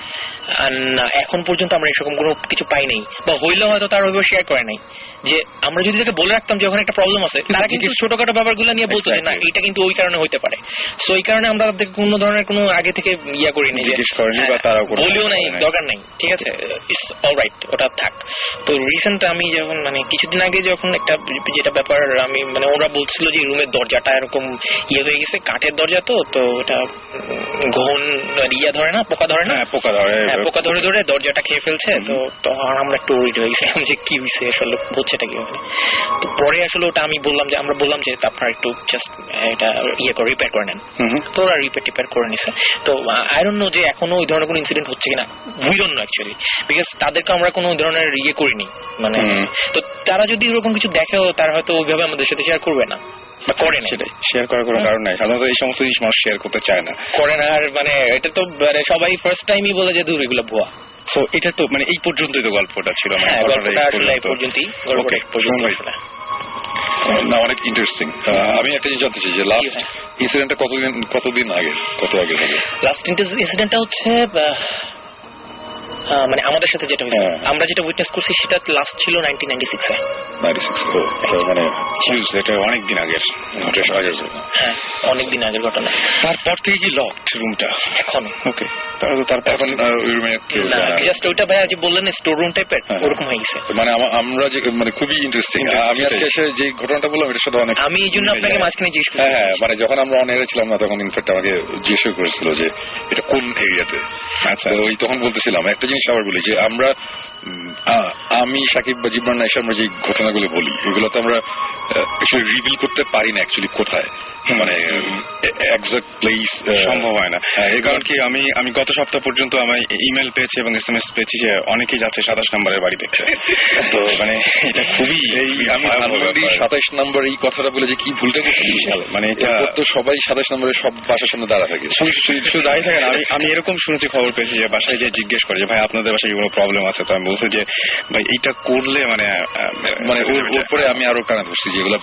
না, এখন পর্যন্ত আমরা এরকম কোনো কিছু পাই নাই, বা হইলেও হয়তো তার ওইভাবে শেয়ার করে নাই। যে আমরা যদি তাকে বলে রাখতাম যে ওখানে একটা প্রবলেম আছে, তারা কিন্তু ছোটখাটো ব্যাপারগুলো নিয়ে বলতো যে না এটা কিন্তু ওই কারণে হইতে পারে। সো এই কারণে আমরা তাদের কোনো ধরনের কোনো আগে থেকে ইয়া করিনি, জিজ্ঞেস করিনি বা তারা বলিও নাই, দরকার নাই। ঠিক আছে, ইটস অলরাইট, ওটা থাক। তো রিসেন্ট আমি যখন মানে কিছুদিন আগে যখন একটা যেটা ব্যাপার আমি মানে ওরা বলছিল যে রুমের দরজাটা এরকম ইয়ে হয়ে গেছে, কাঠের দরজা, তো ওটা ঘন ইয়া ধরে না, পোকা ধরে না, পোকা ধরে দরজাটা খেয়ে ফেলছে। তো তখন আমরা একটু ওরিড হয়ে গেছিলাম যে কি হয়েছে আসলে, হচ্ছেটা কি হবে। তো পরে আসলে ওটা আমরা বললাম যে আপনারা একটু জাস্ট এটা ইয়ে করে রিপেয়ার করে নেন। তো ওরা রিপেয়ার করে নিছে। তো আই ডোন্ট নো যে এখনো ওই ধরনের কোনো ইনসিডেন্ট হচ্ছে কিনা, we don't know actually, because তাদেরকে আমরা কোনো ধরনের ইয়ে করিনি। মানে তো তারা যদি এরকম কিছু দেখেও তারা হয়তো ওইভাবে আমাদের সাথে শেয়ার করবে না, করে না। শেয়ার করার কোনো কারণ নাই, সাধারণত এই সমস্ত জিনিস মানুষ শেয়ার করতে চায় না, করে না। আর মানে এটা তো সবাই ফার্স্ট টাইমই বলে যে দূর এগুলো ভুয়া। সো এটা তো মানে এই পর্যন্তই তো গল্পটা ছিল, মানে হ্যাঁ, গল্পটা গল্পটা আসলে এই পর্যন্তই, গল্পটা এই পর্যন্তই ভাই। আসলে। না, অনেক ইন্টারেস্টিং। আমি একটা জিনিস জানতে চাই যে লাস্ট ইনসিডেন্টটা কতদিন আগে, কত আগে হবে? লাস্ট ইনসিডেন্টটা হচ্ছে মানে আমাদের সাথে যেটা হয়েছে, আমরা যেটা উইটনেস করছি সেটা লাস্ট ছিল 1996-এ। 96 মানে হিউজ, এটা অনেক দিন আগের ঘটনা। হ্যাঁ, অনেকদিন আগের ঘটনা। তারপর থেকে কি লকড রুমটা এখন ওকে, তারপর এখন ওই রুমে জাস্ট ওইটা ভাই আজ বললেন স্টোর রুম টাইপের ওরকম হয়ে গেছে। মানে আমরা যে মানে খুবই ইন্টারেস্টিং। আমি আজকে এসে যে ঘটনাটা বললাম এটার সাথে অনেক, আমি এই জন্য আপনাকে মাঝখানে জিজ্ঞেস করি। হ্যাঁ, মানে যখন আমরা অন এয়ারে ছিলাম না তখন ইনফ্যাক্ট আমাকে জিজ্ঞেস করেছিল যে এটা কোন এরিয়াতে। আচ্ছা, ওই তখন বলতেছিলাম একটা জিনিস আবার বলি যে আমরা আমি সাকিব বা জিবরান এসে আমরা যে ঘটনাগুলো বলি এগুলো তো আমরা রিভিল করতে পারি না অ্যাকচুয়ালি কোথায়, মানে এক্সাক্ট প্লেস সম্ভব হয় না। এই কারণ কি আমি গত সপ্তাহ পর্যন্ত আমার ইমেল পেয়েছি এবং SMS পেয়েছি যে অনেকেই যাচ্ছে 27 নম্বরের বাড়ি দেখতে। তো মানে এটা খুবই আমি 27 নম্বর এই কথাটা বলে যে কি ভুলটা করছি, মানে এটা তো সবাই 27 নম্বরের সব বাসার সামনে দাঁড়া থাকে, শুধু দাঁড়িয়ে থাকে না। আমি এরকম শুনেছি, খবর পেয়েছি যে বাসায় যে জিজ্ঞেস করে যে ভাই আপনাদের বাসায় কোনো প্রবলেম আছে, তো আমি বলছি যে ভাই এইটা করলে মানে ওর পরে আমি আরো কানা ধরছি যেগুলো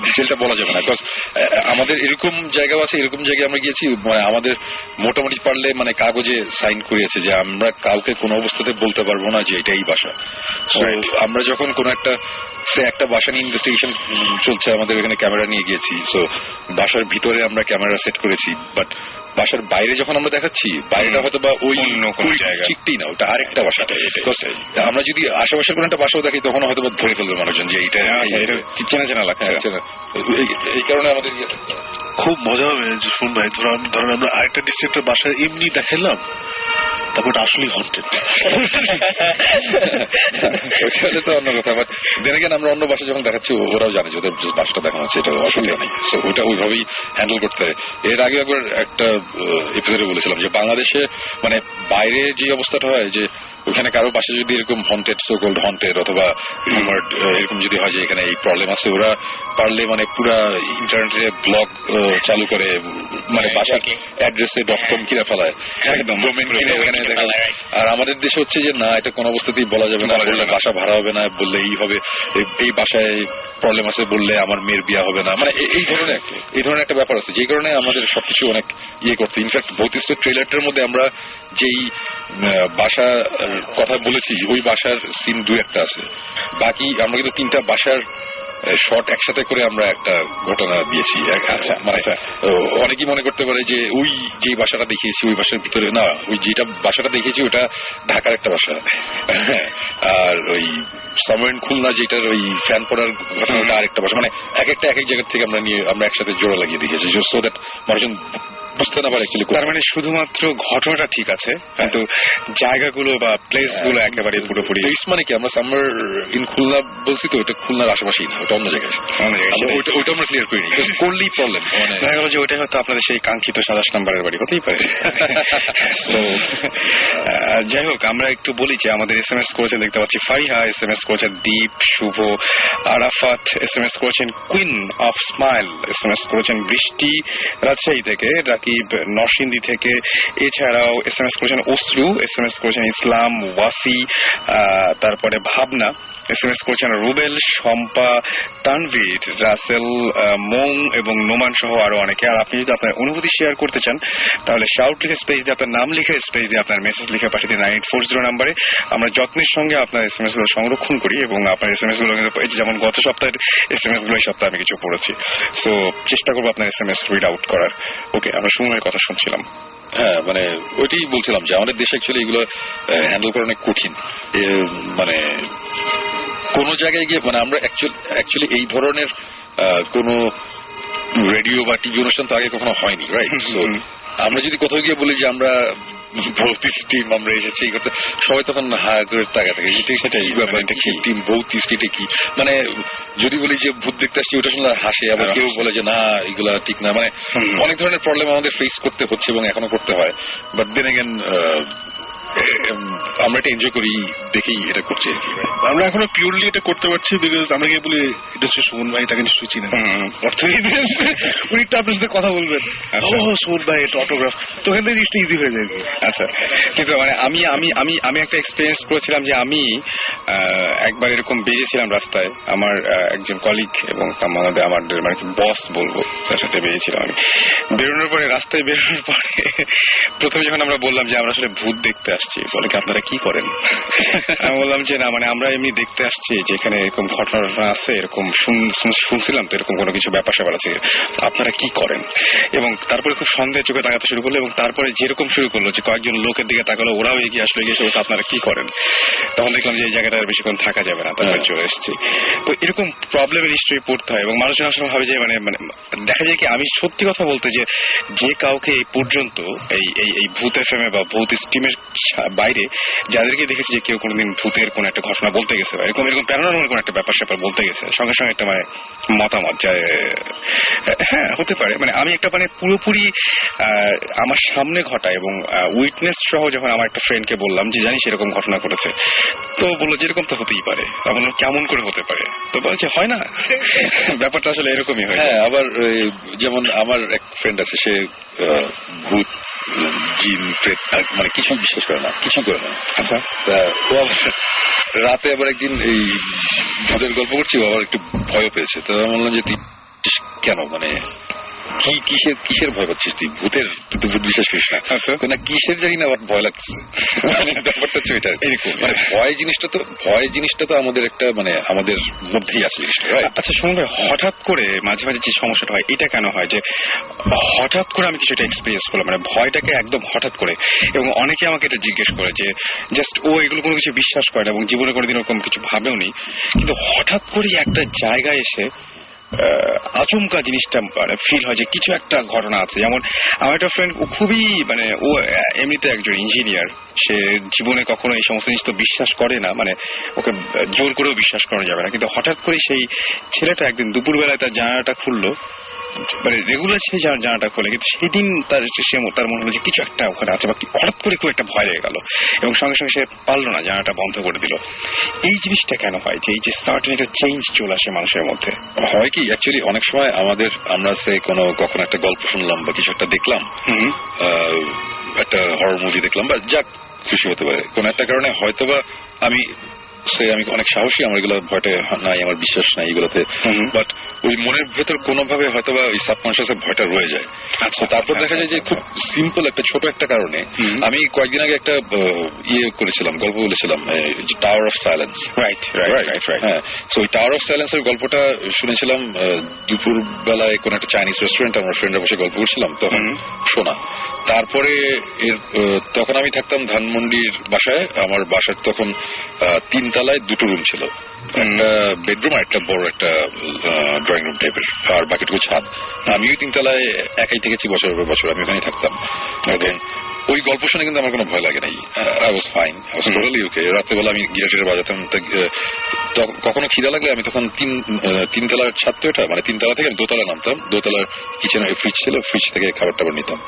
ডিটেলটা বলা যাবে না, বিকজ আমাদের এরকম জায়গাও আছে, এরকম জায়গায় আমরা গিয়েছি মানে আমাদের মোটামুটি পারলে মানে কাগজে সাইন করিয়েছে যে আমরা কাউকে কোনো অবস্থাতে বলতে পারবো না যে এটাই বাসা। আমরা যখন কোনো একটা বাসা নিয়ে ইনভেস্টিগেশন চলছে, আমাদের এখানে ক্যামেরা নিয়ে গিয়েছি, সো বাসার ভিতরে আমরা ক্যামেরা সেট করেছি, বাট বাসার বাইরে যখন আমরা দেখাচ্ছি বাইরেটা হয়তো বা ওই ঠিকই না, ওটা আরেকটা বাসা। আমরা যদি আশেপাশের কোনো একটা বাসাও দেখি তখন হয়তো ধরে ফেলবে মানুষজন যে এইটা চেনা চেনা লাগছে। এই কারণে আমাদের খুব মজা হবে যে শুন ভাই, ধরুন আমরা আরেকটা ডিস্ট্রিক্টের বাসায় এমনি দেখালাম, তারপর আসলেই হন্টেড, তো অন্য কথা। বাট দেন এগেইন আমরা অন্য বাসা যখন দেখাচ্ছি ওরাও জানে যে ওদের বাসাটা দেখানো হচ্ছে, এটা অসুবিধা নেই। সো ওইটা ওইভাবেই হ্যান্ডেল করতে হয়। এর আগে একবার একটা এপিসোডে বলেছিলাম যে বাংলাদেশে মানে বাইরে যে অবস্থাটা হয় যে ওখানে কারো বাসা যদি এরকম হন্টেড, সো কল্ড হন্টেড অথবা এরকম যদি হয় যে এখানে এই প্রবলেম আছে, ওরা পারলে মানে পুরা ইন্টারনেটে ব্লগ চালু করে মানে বাসার অ্যাড্রেসে .com কিনে ফেলায়, একদম ডোমেইন কিনে ওখানে দেখা। আর আমাদের দেশে হচ্ছে যে না, এটা কোনো অবস্থাতেই বলা যাবে না, বললে বাসা ভাড়া হবে না, বললে এই হবে, এই বাসায় প্রবলেম আছে বললে আমার মেয়ের বিয়া হবে না, মানে এই ধরনের একটা ব্যাপার আছে, যে কারণে আমাদের সবকিছু অনেক করতে। ইনফ্যাক্ট ভৌতিষ্ঠ ট্রেলারটার মধ্যে আমরা যেই বাসা কথা বলেছি ওই বাসার সিন 2-1টা আছে, বাকি আমরা কিন্তু 3টা বাসার শর্ট একসাথে করে আমরা একটা ঘটনা দিয়েছি। আচ্ছা, মানে অনেকেই মনে করতে পারে যে ওই যে বাসাটা দেখিয়েছি ওই বাসার ভিতরে না, ওই যেটা বাসাটা দেখিয়েছি ওটা ঢাকার একটা বাসা, আর ওই সামওয়্যার খুলনা যেটার ওই ফ্যান পড়ার ঘটনাটা আরেকটা বাসা, মানে এক জায়গা থেকে আমরা একসাথে জোড়া লাগিয়ে দিয়েছি, সো দ্যাট মানুষজন বুঝতে না পারে। তার মানে শুধুমাত্র ঘটনাটা ঠিক আছে কিন্তু জায়গাগুলো বা প্লেস গুলো একেবারে পুরোপুরি। প্লেস মানে কি, আমরা সামার ইন খুলনা বলছি তো ওটা খুলনার আশেপাশেই না, ওটা অন্য জায়গায়, ওইটা আমরা ক্লিয়ার করিনি, করলেই প্রবলেম। দেখা গেল যে ওইটাই হয়তো আপনাদের সেই কাঙ্ক্ষিত 27 নম্বরের বাড়ি হতেই পারে। তো যাই হোক, আমরা একটু বলি যে আমাদের SMS করেছেন, দেখতে পাচ্ছি ফারিহা SMS করেছেন, দীপ, শুভ, আরাফাত SMS করেছেন, কুইন অফ স্মাইল SMS করেছেন, বৃষ্টি রাজশাহী থেকে, রাকিব নরসিংদী থেকে, এছাড়াও SMS করেছেন অশ্রু, SMS করেছেন ইসলাম, ওয়াসি, তারপরে ভাবনা SMS করেছেন, রুবেল, শম্পা, তানভীর, রাসেল, মং এবং নোমান সহ আরো অনেকে। আর আপনি যদি আপনার অনুভূতি শেয়ার করতে চান তাহলে শাউট লিখে স্পেস দিয়ে আপনার নাম লিখে স্পেস দিয়ে আপনার মেসেজ লিখে পাঠিয়ে দিন 9840 নাম্বারে। আমরা যত্নের সঙ্গে আপনার SMS গুলো সংরক্ষণ করি এবং আপনার SMS গুলো যেমন গত সপ্তাহের SMS গুলো এই সপ্তাহে আমি কিছু পড়েছি, সো চেষ্টা করবো আপনার SMS রিড আউট করার। ওকে, আমরা সুমনের কথা শুনছিলাম। হ্যাঁ, মানে ওইটাই বলছিলাম যে আমাদের দেশে অ্যাকচুয়ালি এগুলো হ্যান্ডেল করা অনেক কঠিন। মানে কোন জায়গায় গিয়ে মানে আমরা অ্যাকচুয়ালি এই ধরনের কোনো রেডিও বা টিভি অনুষ্ঠান তো আগে কখনো হয়নি, রাইট? আমরা যদি কোথাও গিয়ে বলি যে আমরা ভৌতিস টিম আমরা এসেছি এই করতে, সবাই তখন হাঁ করে তাকা থাকে, সেটাই ব্যাপার, টিম ভৌতিস এটা কি, মানে যদি বলি যে ভূত দেখতে আসছি ওটা শুনলে হাসে, আবার কেউ বলে যে না এগুলা ঠিক না, মানে অনেক ধরনের প্রবলেম আমাদের ফেস করতে হচ্ছে এবং এখনো করতে হয়। বাট দেন এগেন আমরা এটা এনজয় করি দেখেই এটা করছি আর কি। আমরা এখনো পিওরলি এটা করতে পারছি বিকজ আমরা গিয়ে বলি এটা হচ্ছে সুমন ভাই, এটাকে নিশ্চয়ই চিনেন, অর্থনীতি উনি একটু আপনার সাথে কথা বলবেন, ও সুমন ভাই এটা অটোগ্রাফ, তো ওখান থেকে জিনিসটা ইজি হয়ে যায়। আচ্ছা, কিন্তু মানে আমি আমি আমি আমি একটা এক্সপিরিয়েন্স করেছিলাম যে আমি একবার এরকম বেরিয়েছিলাম রাস্তায়, আমার একজন কলিগ এবং আমাদের মানে বস বলবো, তার সাথে বেরিয়েছিলাম আমি। বেরোনোর পরে রাস্তায় বেরোনোর পরে প্রথমে যখন আমরা বললাম যে আমরা আসলে ভূত দেখতে আসছি, বলে কি আপনারা কি করেন? আমি বললাম যে না, মানে আমরা এমনি দেখতে আসছি যে এখানে এরকম ঘটনা আছে, এরকম শুনছিলাম তো এরকম কোনো কিছু ব্যাপার স্যাপার আছে, আপনারা কি করেন? এবং তারপরে খুব সন্দেহের চোখে তাকাতে শুরু করলো, এবং তারপরে যেরকম শুরু করলো যে কয়েকজন লোকের দিকে তাকালো, ওরাও এগিয়ে আসলো, এগিয়ে এসে আপনারা কি করেন? তখন দেখলাম যে এই জায়গাটা আর বেশিক্ষণ থাকা যাবে না, তারপরে চলে এসেছি। তো এরকম প্রবলেমে নিশ্চয়ই পড়তে হয়, এবং মানুষজন আসলে ভাবে যে মানে মানে দেখা যায় কি, আমি সত্যি কথা বলতে যে কাউকে এই পর্যন্ত এই ভূত এফএমএ বা ভূত স্টিমের বাইরে যাদেরকে দেখেছি যে কেউ কোনোদিন ভূতের কোন একটা ঘটনা বলতে গেছে বা এরকম প্যারানর্মাল কোন একটা ব্যাপার স্যাপার বলতে গেছে, সঙ্গে সঙ্গে একটা মানে মতামত যায়, হ্যাঁ হতে পারে, মানে আমি একটা মানে পুরোপুরি আমার সামনে ঘটা এবং উইটনেস সহ যখন আমার একটা ফ্রেন্ডকে বললাম যে জানিস এরকম ঘটনা ঘটেছে, তো বললো যে এরকম তো হতেই পারে। তখন কেমন করে হতে পারে, তো বলছে হয় না, ব্যাপারটা আসলে এরকমই হয়। হ্যাঁ, আবার যেমন আমার এক ফ্রেন্ড আছে, সে ভূত জিন প্রেত মানে কিছু বিশ্বাস করে না, কিছু করে না। আচ্ছা, ও আবার রাতে আবার একদিন এই ভূতের গল্প করছি, ও আবার একটু ভয় পেয়েছে। তো আমি বললাম যে তুই কেন, মানে কিসের ভয় পাচ্ছিস তুই? তুই তো ভূত বিশ্বাস করিস না। না কিসের জানি না আবার ভয় লাগছে, ব্যাপারটা হচ্ছে এটা। মানে ভয় জিনিসটা তো আমাদের একটা মানে আমাদের মধ্যেই আছে জিনিসটা। আচ্ছা শুনুন ভাই, হঠাৎ করে মাঝে মাঝে যে সমস্যাটা হয়, এটা কেন হয় যে হঠাৎ করে আমি কিছুটা এক্সপিরিয়েন্স করলাম, মানে ভয়টাকে একদম হঠাৎ করে, এবং অনেকে আমাকে এটা জিজ্ঞেস করে যে জাস্ট ও এগুলো কোনো কিছু বিশ্বাস করে না এবং জীবনে কোনোদিন ওরকম কিছু ভাবেও নি, কিন্তু হঠাৎ করেই একটা জায়গায় এসে আচমকা জিনিসটা মানে ফিল হয় যে কিছু একটা ঘটনা আছে। যেমন আমার একটা ফ্রেন্ড, ও খুবই মানে ও এমনিতে একজন ইঞ্জিনিয়ার, সে জীবনে কখনো এই সমস্ত জিনিস তো বিশ্বাস করে না, মানে ওকে জোর করেও বিশ্বাস করা যাবে না, কিন্তু হঠাৎ করে সেই ছেলেটা একদিন দুপুরবেলায় তার জানালাটা খুললো, মানে রেগুলার সেই জানাটা খোলে, কিন্তু সেদিন তার মনে হলো যে কিছু একটা ওখানে আছে, বা হঠাৎ করে খুব একটা ভয় লেগে গেল এবং সঙ্গে সঙ্গে সে পারলো না, জানাটা বন্ধ করে দিল। এই জিনিসটা কেন হয় যে এই যে সার্টেন একটা চেঞ্জ চলে আসে মানুষের মধ্যে? হয় কি, অ্যাকচুয়ালি অনেক সময় আমরা কখনো একটা গল্প শুনলাম বা কিছু একটা দেখলাম, একটা হরর মুভি দেখলাম বা যাক খুশি হতে পারে কোন একটা কারণে, হয়তোবা আমি অনেক সাহসী, আমার এগুলো ভয়টা নাই, আমার বিশ্বাস নাই এগুলোতে, বাট ওই মনের ভেতর কোনোভাবে হয়তোবা ওই সাবকনশিয়াসে ভয়টা রয়ে যায়। আচ্ছা, তারপর দেখা যায় যে খুব সিম্পল একটা ছোট একটা কারণে, আমি কয়েকদিন আগে একটা করেছিলাম, গল্প বলেছিলাম, টাওয়ার অফ সাইলেন্স। রাইট, হ্যাঁ, তো ওই টাওয়ার অফ সাইলেন্সের গল্পটা শুনেছিলাম দুপুর বেলায় কোন একটা চাইনিজ রেস্টুরেন্টে, আমার ফ্রেন্ডরা বসে গল্প করছিলাম তখন শোনা। তারপরে তখন আমি থাকতাম ধানমন্ডির বাসায়, আমার বাসার তখন 3 তলায় 2টো রুম ছিল, একটা বেডরুম আর একটা বড় একটা ড্রয়িং রুম টাইপের, আর বাকিটুকু ছাদ। আমি ওই 3 তলায় একাই থেকেছি বছর আমি ওখানেই থাকতাম, এবং ওই গল্প শুনে কিন্তু আমার কোনো ভয় লাগে নাই, I was fine, I was totally ওকে। রাত্রেবেলা আমি গিটার বাজাতাম, কখনো খিদা লাগলে আমি তখন 3 তলার ছাদ তো এটা, মানে 3 তলা থেকে আমি 2 তলা নামতাম, 2 তলার কিচেনে ফ্রিজ ছিল, ফ্রিজ থেকে খাবার টাবার নিতাম।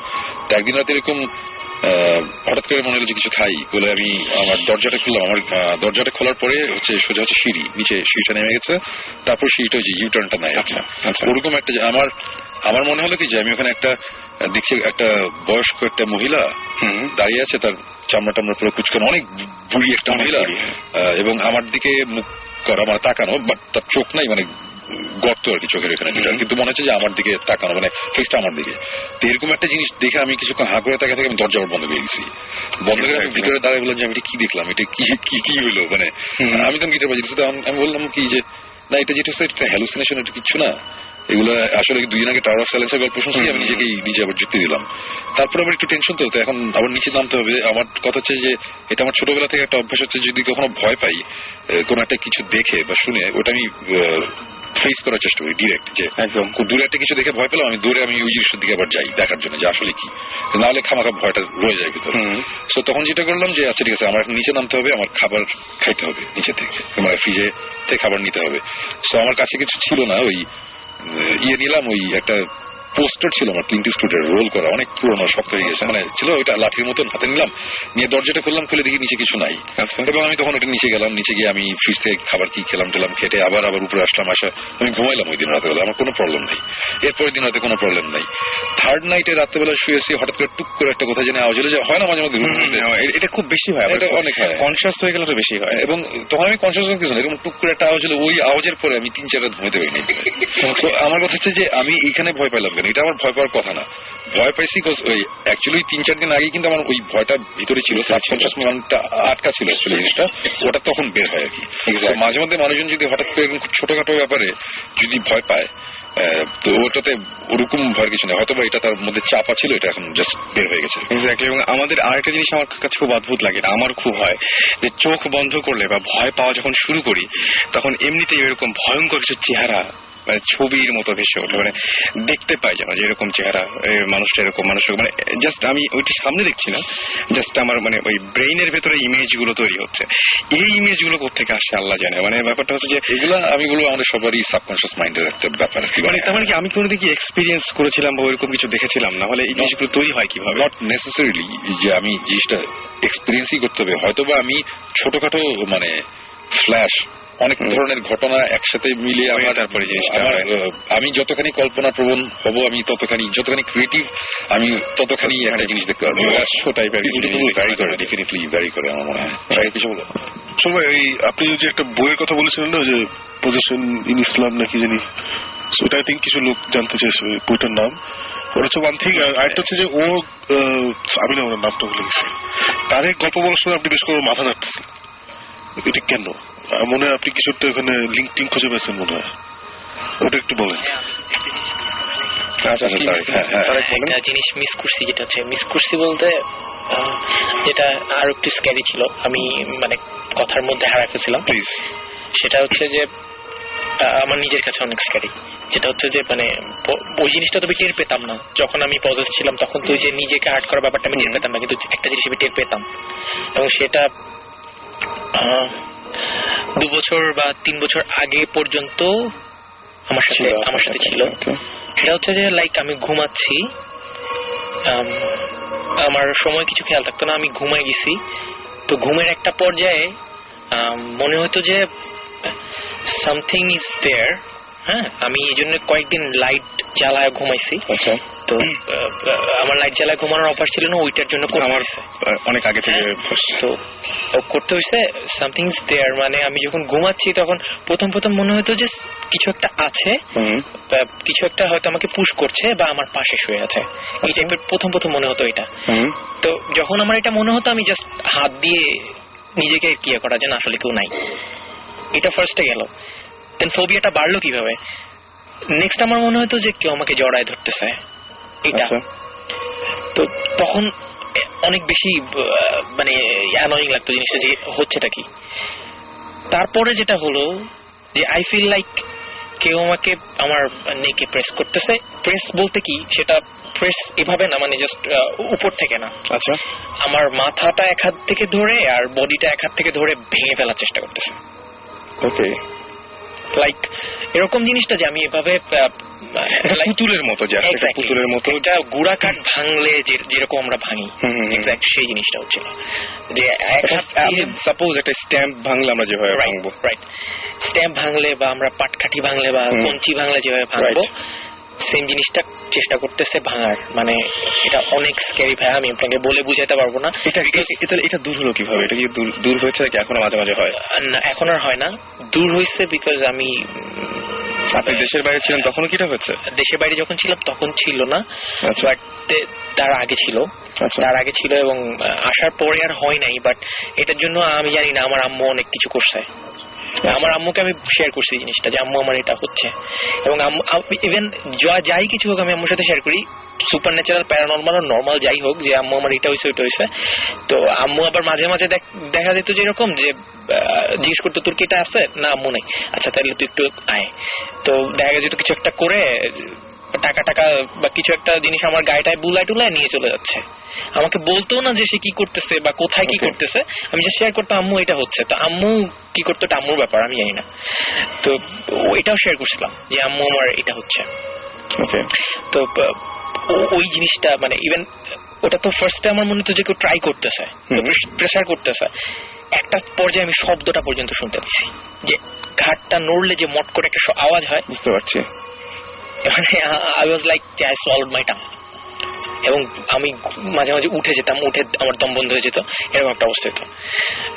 তো একদিন রাতে এরকম হঠাৎ করে মনে হলো যে কিছু খাই বলে আমি আমার দরজাটা খুললাম, আমার দরজাটা খোলার পরে সোজা হচ্ছে সিঁড়ি, নিচে সিঁড়িটা নেমে গেছে, তারপর সিঁড়িটা ওই যে ইউটার্নটা নাই, আচ্ছা ওরকম একটা আমার মনে হলো কি যে আমি ওখানে দেখছি একটা বয়স্ক একটা মহিলা দাঁড়িয়ে আছে, তার চামড়া টামড়া পুরো কুচকানো, অনেক বুড়ি একটা মহিলা, এবং আমার দিকে মুখ করা, মানে তাকানো, বাট তার চোখ নাই, মানে গর্ত আর কি চোখের এখানে, কিন্তু মনে হচ্ছে যে আমার দিকে তাকানো, মানে ফেসটা আমার দিকে। তো এরকম একটা জিনিস দেখে আমি কিছুক্ষণ হাঁ করে তাকাতে আমি দরজা বন্ধ করে গেছি, বন্ধ করে আমি ভিতরে দাঁড়িয়ে বললাম যে আমি এটা কি দেখলাম, এটা কি হইলো, মানে আমি তখন গিটার বাজিয়েছি। তো আমি বললাম কি যে না, এটা যেটা হচ্ছে এটা হ্যালুসিনেশন, এটা কিছু না, এগুলো আসলে 2 দিন আগে টাওয়ার অফ সাইলেন্সের গল্প শুনছি, আমি নিজে আবার যুক্তি দিলাম। তারপর আবার একটু টেনশন তো এখন আবার নিচে নামতে হবে। আমার কথা হচ্ছে যে এটা আমার ছোটবেলা থেকে একটা অভ্যাস হচ্ছে, যদি কখনো ভয় পাই কোনো একটা কিছু দেখে বা শুনে, ওটা আমি ফেস করার চেষ্টা করি ডিরেক্ট, যে একদম দূরে একটা কিছু দেখে ভয় পেলাম, আমি দূরে আমি ওই জিনিসটার দিকে আবার যাই দেখার জন্য যে আসলে কি, নাহলে খামাখা ভয়টা রয়ে যায় ভিতরে। সো তখন যেটা করলাম যে আচ্ছা ঠিক আছে, আমার নিচে নামতে হবে, আমার খাবার খাইতে হবে নিচে থেকে, মানে ফ্রিজে থেকে খাবার নিতে হবে। সো আমার কাছে কিছু ছিল না, ওই নিলাম, ওই একটা পোস্টার ছিল আমার ক্লিন্ট ইস্টউডের রোল করা, অনেক পুরোনো, শক্ত হয়ে গেছে, মানে ছিল ওইটা লাঠির মতন হাতে নিলাম, নিয়ে দরজাটা খুললাম, খুলে দেখি নিচে কিছু নাই। এবং আমি তখন ওটা নিচে গেলাম, নিচে গিয়ে আমি ফ্রিজ থেকে খাবার কি খেলাম টেলাম, খেটে আবার উপরে আসলাম, আমি ঘুমাইলাম ওই দিন রাতেবেলা, আমার কোনো প্রবলেম নেই। এরপরের দিন রাতে কোনো প্রবলেম নাই। থার্ড নাইটে রাত্রেবেলা শুয়েছি, হঠাৎ করে টুক করে একটা কথা জেনে আওয়াজ হলো, যে হয় না মাঝে মধ্যে, এটা খুব বেশি হয়, এটা অনেক হয়, কনসিয়াস হয়ে গেলে তো বেশি হয়। এবং তখন আমি কনসিয়াস কিছু না, এরকম টুক করে একটা আওয়াজ হলো, ওই আওয়াজের পরে আমি 3-4 রাত ঘুমাতে পারিনি। তো আমার কথা হচ্ছে যে আমি এইখানে ভয় পাইলাম কেন, এটা আমার ভয় পাওয়ার কথা না। ভয় পাইছি ওই অ্যাকচুয়ালি 3-4 দিন আগে কিন্তু আমার ওই ভয়টা ভিতরে ছিল, সাবকনশিয়াস মাইন্ডটা আটকা ছিল অ্যাকচুয়ালি জিনিসটা, ওটা তখন বের হয় আর কি। মাঝে মধ্যে মানুষজন যদি হঠাৎ করে খুব ছোটখাটো ব্যাপারে যদি ভয় পায়, তো ওটাতে ওরকম ভয়ের কিছু নেই, হয়তো বা এটা তার মধ্যে চাপা ছিল, এটা এখন জাস্ট বের হয়ে গেছে। এক্স্যাক্টলি। এবং আমাদের আরেকটা জিনিস আমার কাছে খুব অদ্ভুত লাগে, আমার খুব হয় যে চোখ বন্ধ করলে বা ভয় পাওয়া যখন শুরু করি, তখন এমনিতেই এরকম ভয়ঙ্কর কিছু চেহারা মানে ছবির মতো ভেসে ওঠে, মানে দেখতে পাই যেন যে এরকম চেহারা, মানুষটা এরকম, মানুষের মানে জাস্ট আমি ওইটা সামনে দেখছি না, জাস্ট আমার মানে ওই ব্রেইনের ভেতরে ইমেজ গুলো তৈরি হচ্ছে। এই ইমেজ গুলো কোথেকে আসছে আল্লাহ জানে। মানে ব্যাপারটা হচ্ছে যে এগুলো আমি বলবো আমাদের সবারই সাবকনশিয়াস মাইন্ডের একটা ব্যাপার। মানে তার মানে কি আমি কোনো দিকে এক্সপিরিয়েন্স করেছিলাম বা ওইরকম কিছু দেখেছিলাম, না হলে এই জিনিসগুলো তৈরি হয় কিভাবে? নট নেসেসারিলি যে আমি জিনিসটা এক্সপিরিয়েন্সই করতে হবে, হয়তো বা আমি ছোটখাটো মানে ফ্ল্যাশ অনেক ধরনের ঘটনা একসাথে মিলিয়ে আমার তারপরে জিনিসটা আমি যতখানি কল্পনা প্রবণ হব, আমি যতখানি ক্রিয়েটিভ, আমি ততখানি একটা জিনিস দেখতে পারবো। ডেফিনেটলি ভ্যারি করে আমার মনে হয়। কিছু বলো সবাই, এই আপনি যে একটা বইয়ের কথা বলেছিলেন না, যে পজিশন ইন ইসলাম নাকি জানি, সেটা আই থিঙ্ক কিছু লোক জানতে চাইছে বইটার নাম। ওটা হচ্ছে ওয়ান থিং। আরেকটা হচ্ছে যে ও, আমি না ওনার নামটা ভুলে গেছি, তার এক গল্প বলার সময় আপনি বেশ করে মাথা নাড়তেছেন, এটা কেন? মনে হয় আপনি কিছু একটা ওখানে লিঙ্ক খুঁজে পেয়েছেন মনে হয়, ওটা একটু বলেন। একটা জিনিস মিস করছি, যেটা হচ্ছে মিস করছি বলতে যেটা আর একটু স্ক্যারি ছিল, আমি মানে কথার মধ্যে হারাই ফেলছিলাম। প্লিজ। সেটা হচ্ছে যে আমার নিজের কাছে অনেক স্ক্যারি, যেটা হচ্ছে যে মানে ওই জিনিসটা তো আমি টের পেতাম না যখন আমি পজেস ছিলাম, তখন তো যে নিজেকে হার্ট করার ব্যাপারটা আমি টের পেতাম না, কিন্তু একটা জিনিস আমি টের পেতাম, এবং সেটা 2 বছর বা 3 বছর আগে পর্যন্ত আমার সাথে ছিল। সেটা হচ্ছে যে লাইক আমি ঘুমাচ্ছি, আমার সময় কিছু খেয়াল থাকতো না, আমি ঘুমাই গেছি, তো ঘুমের একটা পর্যায়ে মনে হতো যে সামথিং ইজ দেয়ার। হ্যাঁ, আমি এই জন্য কয়েকদিন লাইট জ্বালায় ঘুমাইছি। তো আমার লাইট জ্বালায় ঘুমানোর অভ্যাস ছিল না, ওইটার জন্য আমার অনেক আগে থেকে তো করতে হয়েছে। সামথিং ইজ দেয়ার মানে আমি যখন ঘুমাচ্ছি তখন প্রথম মনে হতো যে কিছু একটা আছে, কিছু একটা হয়তো আমাকে পুশ করছে বা আমার পাশে শুয়ে আছে, এই টাইপের প্রথম মনে হতো এটা। তো যখন আমার এটা মনে হতো, আমি জাস্ট হাত দিয়ে নিজেকে কি করা যে না আসলে কেউ নাই, এটা ফার্স্টে গেল। দেন ফোবিয়াটা বাড়লো কিভাবে, নেক্সট আমার মনে হতো যে কেউ আমাকে জড়ায় ধরতেছে, এটা। তো তখন অনেক বেশি মানে অ্যানয়িং লাগতো জিনিসটা, যে হচ্ছেটা কি। তারপরে যেটা হলো যে আই ফিল লাইক কেউ আমাকে আমার নেকে প্রেস করতেছে। প্রেস বলতে কি, সেটা প্রেস এভাবে না, মানে জাস্ট উপর থেকে না। আচ্ছা, আমার মাথাটা এক হাত থেকে ধরে আর বডিটা এক হাত থেকে ধরে ভেঙে ফেলার চেষ্টা করতেছে। ওকে, লাইক এরকম জিনিসটা যে আমি এভাবে পুতুলের মতো, যে পুতুলের মতো একটা গুড়া কাঠ ভাঙলে যেরকম আমরা ভাঙি, এক্স্যাক্ট সেই জিনিসটা হচ্ছিল। যে সাপোজ একটা স্ট্যাম্প ভাঙলে আমরা যেভাবে ভাঙবো, রাইট, স্ট্যাম্প ভাঙলে বা আমরা পাটকাঠি ভাঙলে বা কঞ্চি ভাঙলে যেভাবে ভাঙবো, সেম জিনিসটা চেষ্টা করতেছে ভাঙার। মানে এটা অনেক স্ক্যারি ভাই, আমি আপনাকে বলে বুঝাইতে পারবো না। এটা দূর হলো কিভাবে? এটা কি দূর হয়েছে নাকি এখনো মাঝে মাঝে হয়? না, এখন আর হয় না। দূর হয়েছে বিকজ আমি, আপনি দেশের বাইরে ছিলেন তখনও কি এটা হয়েছে? দেশের বাইরে যখন ছিলাম তখন ছিল না, বাট তার আগে ছিল, এবং আসার পরে আর হয় নাই। বাট এটার জন্য আমি জানি না, আমার আম্মু অনেক কিছু করছে। আমার আম্মুকে আমি শেয়ার করছি জিনিসটা, যে আম্মু আমার এটা হচ্ছে, এবং ইভেন যাই কিছু হোক আমি আম্মুর সাথে শেয়ার করি, সুপার ন্যাচারাল, প্যারানর্মাল, নর্মাল যাই হোক, যে আম্মু আমার এটা হয়েছে ওইটা হয়েছে। তো আম্মু আবার মাঝে মাঝে দেখা যেত যে এরকম যে জিজ্ঞেস করতো তোর কি এটা আছে, না আম্মু নাই, আচ্ছা তাহলে তুই একটু আয়। তো দেখা যেত কিছু একটা করে টাকা বা কিছু একটা জিনিস আমার গায়েটায় বুলায় টুলায় নিয়ে চলে যাচ্ছে। আমাকে বলতো না যে সে কি করতেছে বা কোথায় কি করতেছে, আমি যে শেয়ার করতাম আম্মু এটা হচ্ছে। তো আম্মু কি করতো এটা আম্মুর ব্যাপার, আমি জানি না। তো এটাও শেয়ার করছিলাম যে আম্মু আমার এটা হচ্ছে। ওকে। তো ওই জিনিসটা মানে ইভেন ওটা তো ফার্স্টে আমার মনে হতো যে কেউ ট্রাই করতেছে, প্রেসার করতেছে। একটা পর্যায়ে আমি শব্দটা পর্যন্ত শুনতে পাচ্ছি, যে ঘাটটা নড়লে যে মট করে একটা আওয়াজ হয়, বুঝতে পারছি। মানে I was like I swallowed my tongue. এবং আমি মাঝে মাঝে উঠে যেতাম, উঠে আমার দম বন্ধ হয়ে যেত, এরকম একটা অবস্থা হতো।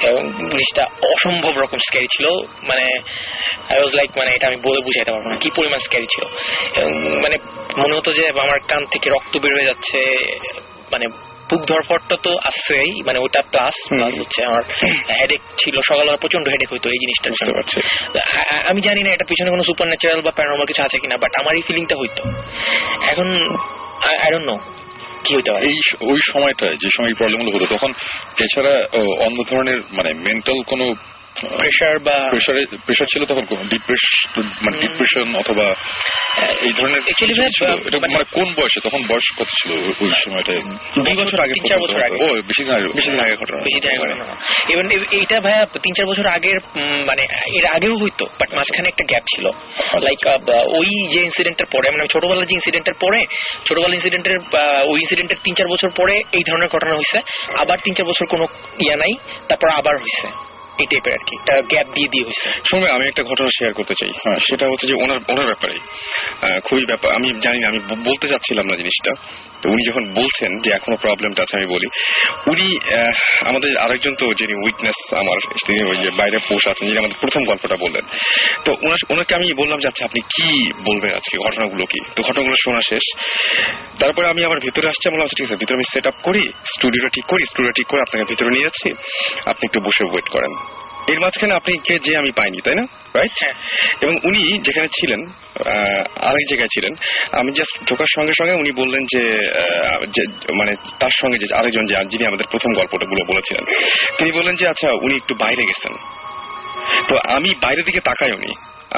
এবং জিনিসটা অসম্ভব রকম স্ক্যারি ছিল, মানে আই ওয়াজ লাইক, মানে এটা আমি বলে বুঝাইতে পারবো না কি পরিমাণ স্ক্যারি ছিল। এবং মানে মনে হতো যে আমার কান থেকে রক্ত বের হয়ে যাচ্ছে, মানে বুক ধরফরটা তো আসছেই, মানে ওটা প্লাস হচ্ছে আমার হেডেক ছিল, সকালবেলা প্রচন্ড হেডেক হইতো এই জিনিসটা। বুঝতে পারছি। আমি জানি না এটা পিছনে কোনো সুপার ন্যাচারাল বা প্যারানর্মাল কিছু আছে কিনা, বাট আমার এই ফিলিংটা হইতো। এখন আই ডোন্ট নো কি হইতে পারে। এই ওই সময়টায় যে সময় প্রবলেমগুলো হতো, তখন এছাড়া অন্য ধরনের মানে মেন্টাল কোনো প্রেশার ছিল তখন, ডিপ্রেশন অথবা এই ধরনের মানে কোন বয়সে? তখন বয়স কত ছিল ওই সময়টায়? 2 বছর আগে, 3-4 বছর আগে। ও বেশি দিন আগে ঘটনা। ইভেন এইটা ভাইয়া 3-4 বছর আগের, মানে এর আগেও হইতো, বাট মাঝখানে একটা গ্যাপ ছিল। লাইক ওই যে ইনসিডেন্টের পরে, মানে ছোটবেলার যে ইনসিডেন্টের পরে, ছোটবেলার ইনসিডেন্টের ওই ইনসিডেন্টের 3-4 বছর পরে এই ধরনের ঘটনা হয়েছে, আবার 3-4 বছর কোনো ইয়া নাই, তারপর আবার হয়েছে এই টাইপের আর কি, গ্যাপ দিয়ে হয়েছে। শুনে আমি একটা ঘটনা শেয়ার করতে চাই। হ্যাঁ, সেটা হচ্ছে যে ওনার ব্যাপারে খুবই ব্যাপার, আমি জানি না, আমি বলতে চাচ্ছিলাম না জিনিসটা। তো উনি যখন বলছেন যে এখনো প্রবলেমটা আছে, আমি বলি উনি আমাদের আরেকজন তো যিনি উইটনেস আমার, তিনি ওই যে বাইরে পোষ আছেন, যিনি আমাদের প্রথম গল্পটা বললেন। তো ওনাকে আমি বললাম যে আচ্ছা আপনি কি বলবেন আজকে, ঘটনাগুলো কি? তো ঘটনাগুলো শোনা শেষ, তারপরে আমি আমার ভিতরে আসছি, বললাম ঠিক আছে ভিতরে আমি সেট আপ করি, স্টুডিওটা ঠিক করে আপনাকে ভিতরে নিয়ে যাচ্ছি, আপনি একটু বসে ওয়েট করেন। এর মাঝখানে আপনি কে যে আমি পাইনি, তাই না? রাইট। এবং উনি যেখানে ছিলেন আরেক জায়গায় ছিলেন, আমি জাস্ট ঢোকার সঙ্গে সঙ্গে উনি বললেন যে মানে তার সঙ্গে যে আরেকজন যিনি আমাদের প্রথম গল্পটা বলেছিলেন, তিনি বললেন যে আচ্ছা উনি একটু বাইরে গেছেন। তো আমি বাইরের দিকে তাকাই,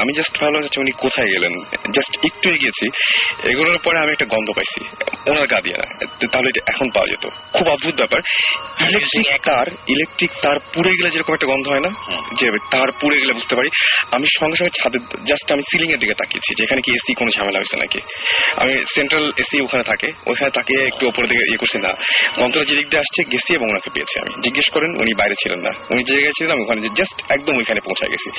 আমি জাস্ট ভাবলাম যে উনি কোথায় গেলেন। জাস্ট একটু এগিয়েছি, এগুলোর পরে আমি একটা গন্ধ পাইছি ওনার গা দিয়ে না, তাহলে এটা এখন পাওয়া যেত। খুব অদ্ভুত ব্যাপার, ইলেকট্রিক তার পুড়ে গেলে যেরকম একটা গন্ধ হয় না, যে তার পুড়ে গেলে বুঝতে পারি। আমি সঙ্গে সঙ্গে ছাদে জাস্ট আমি সিলিং এর দিকে তাকিয়েছি, যেখানে কি এসি কোনো ঝামেলা হয়েছে নাকি। আমি সেন্ট্রাল এসি ওখানে থাকে, ওইখানে তাকিয়ে একটু ওপরের দিকে ইয়ে করছি, না গন্ধটা যেদিক দিয়ে আসছে গেছি, এবং ওনাকে পেয়েছি। আমি জিজ্ঞেস করেন, উনি বাইরে ছিলেন না, উনি যে জায়গায় ছিলেন ওখানে জাস্ট একদম ওইখানে পৌঁছে গেছি,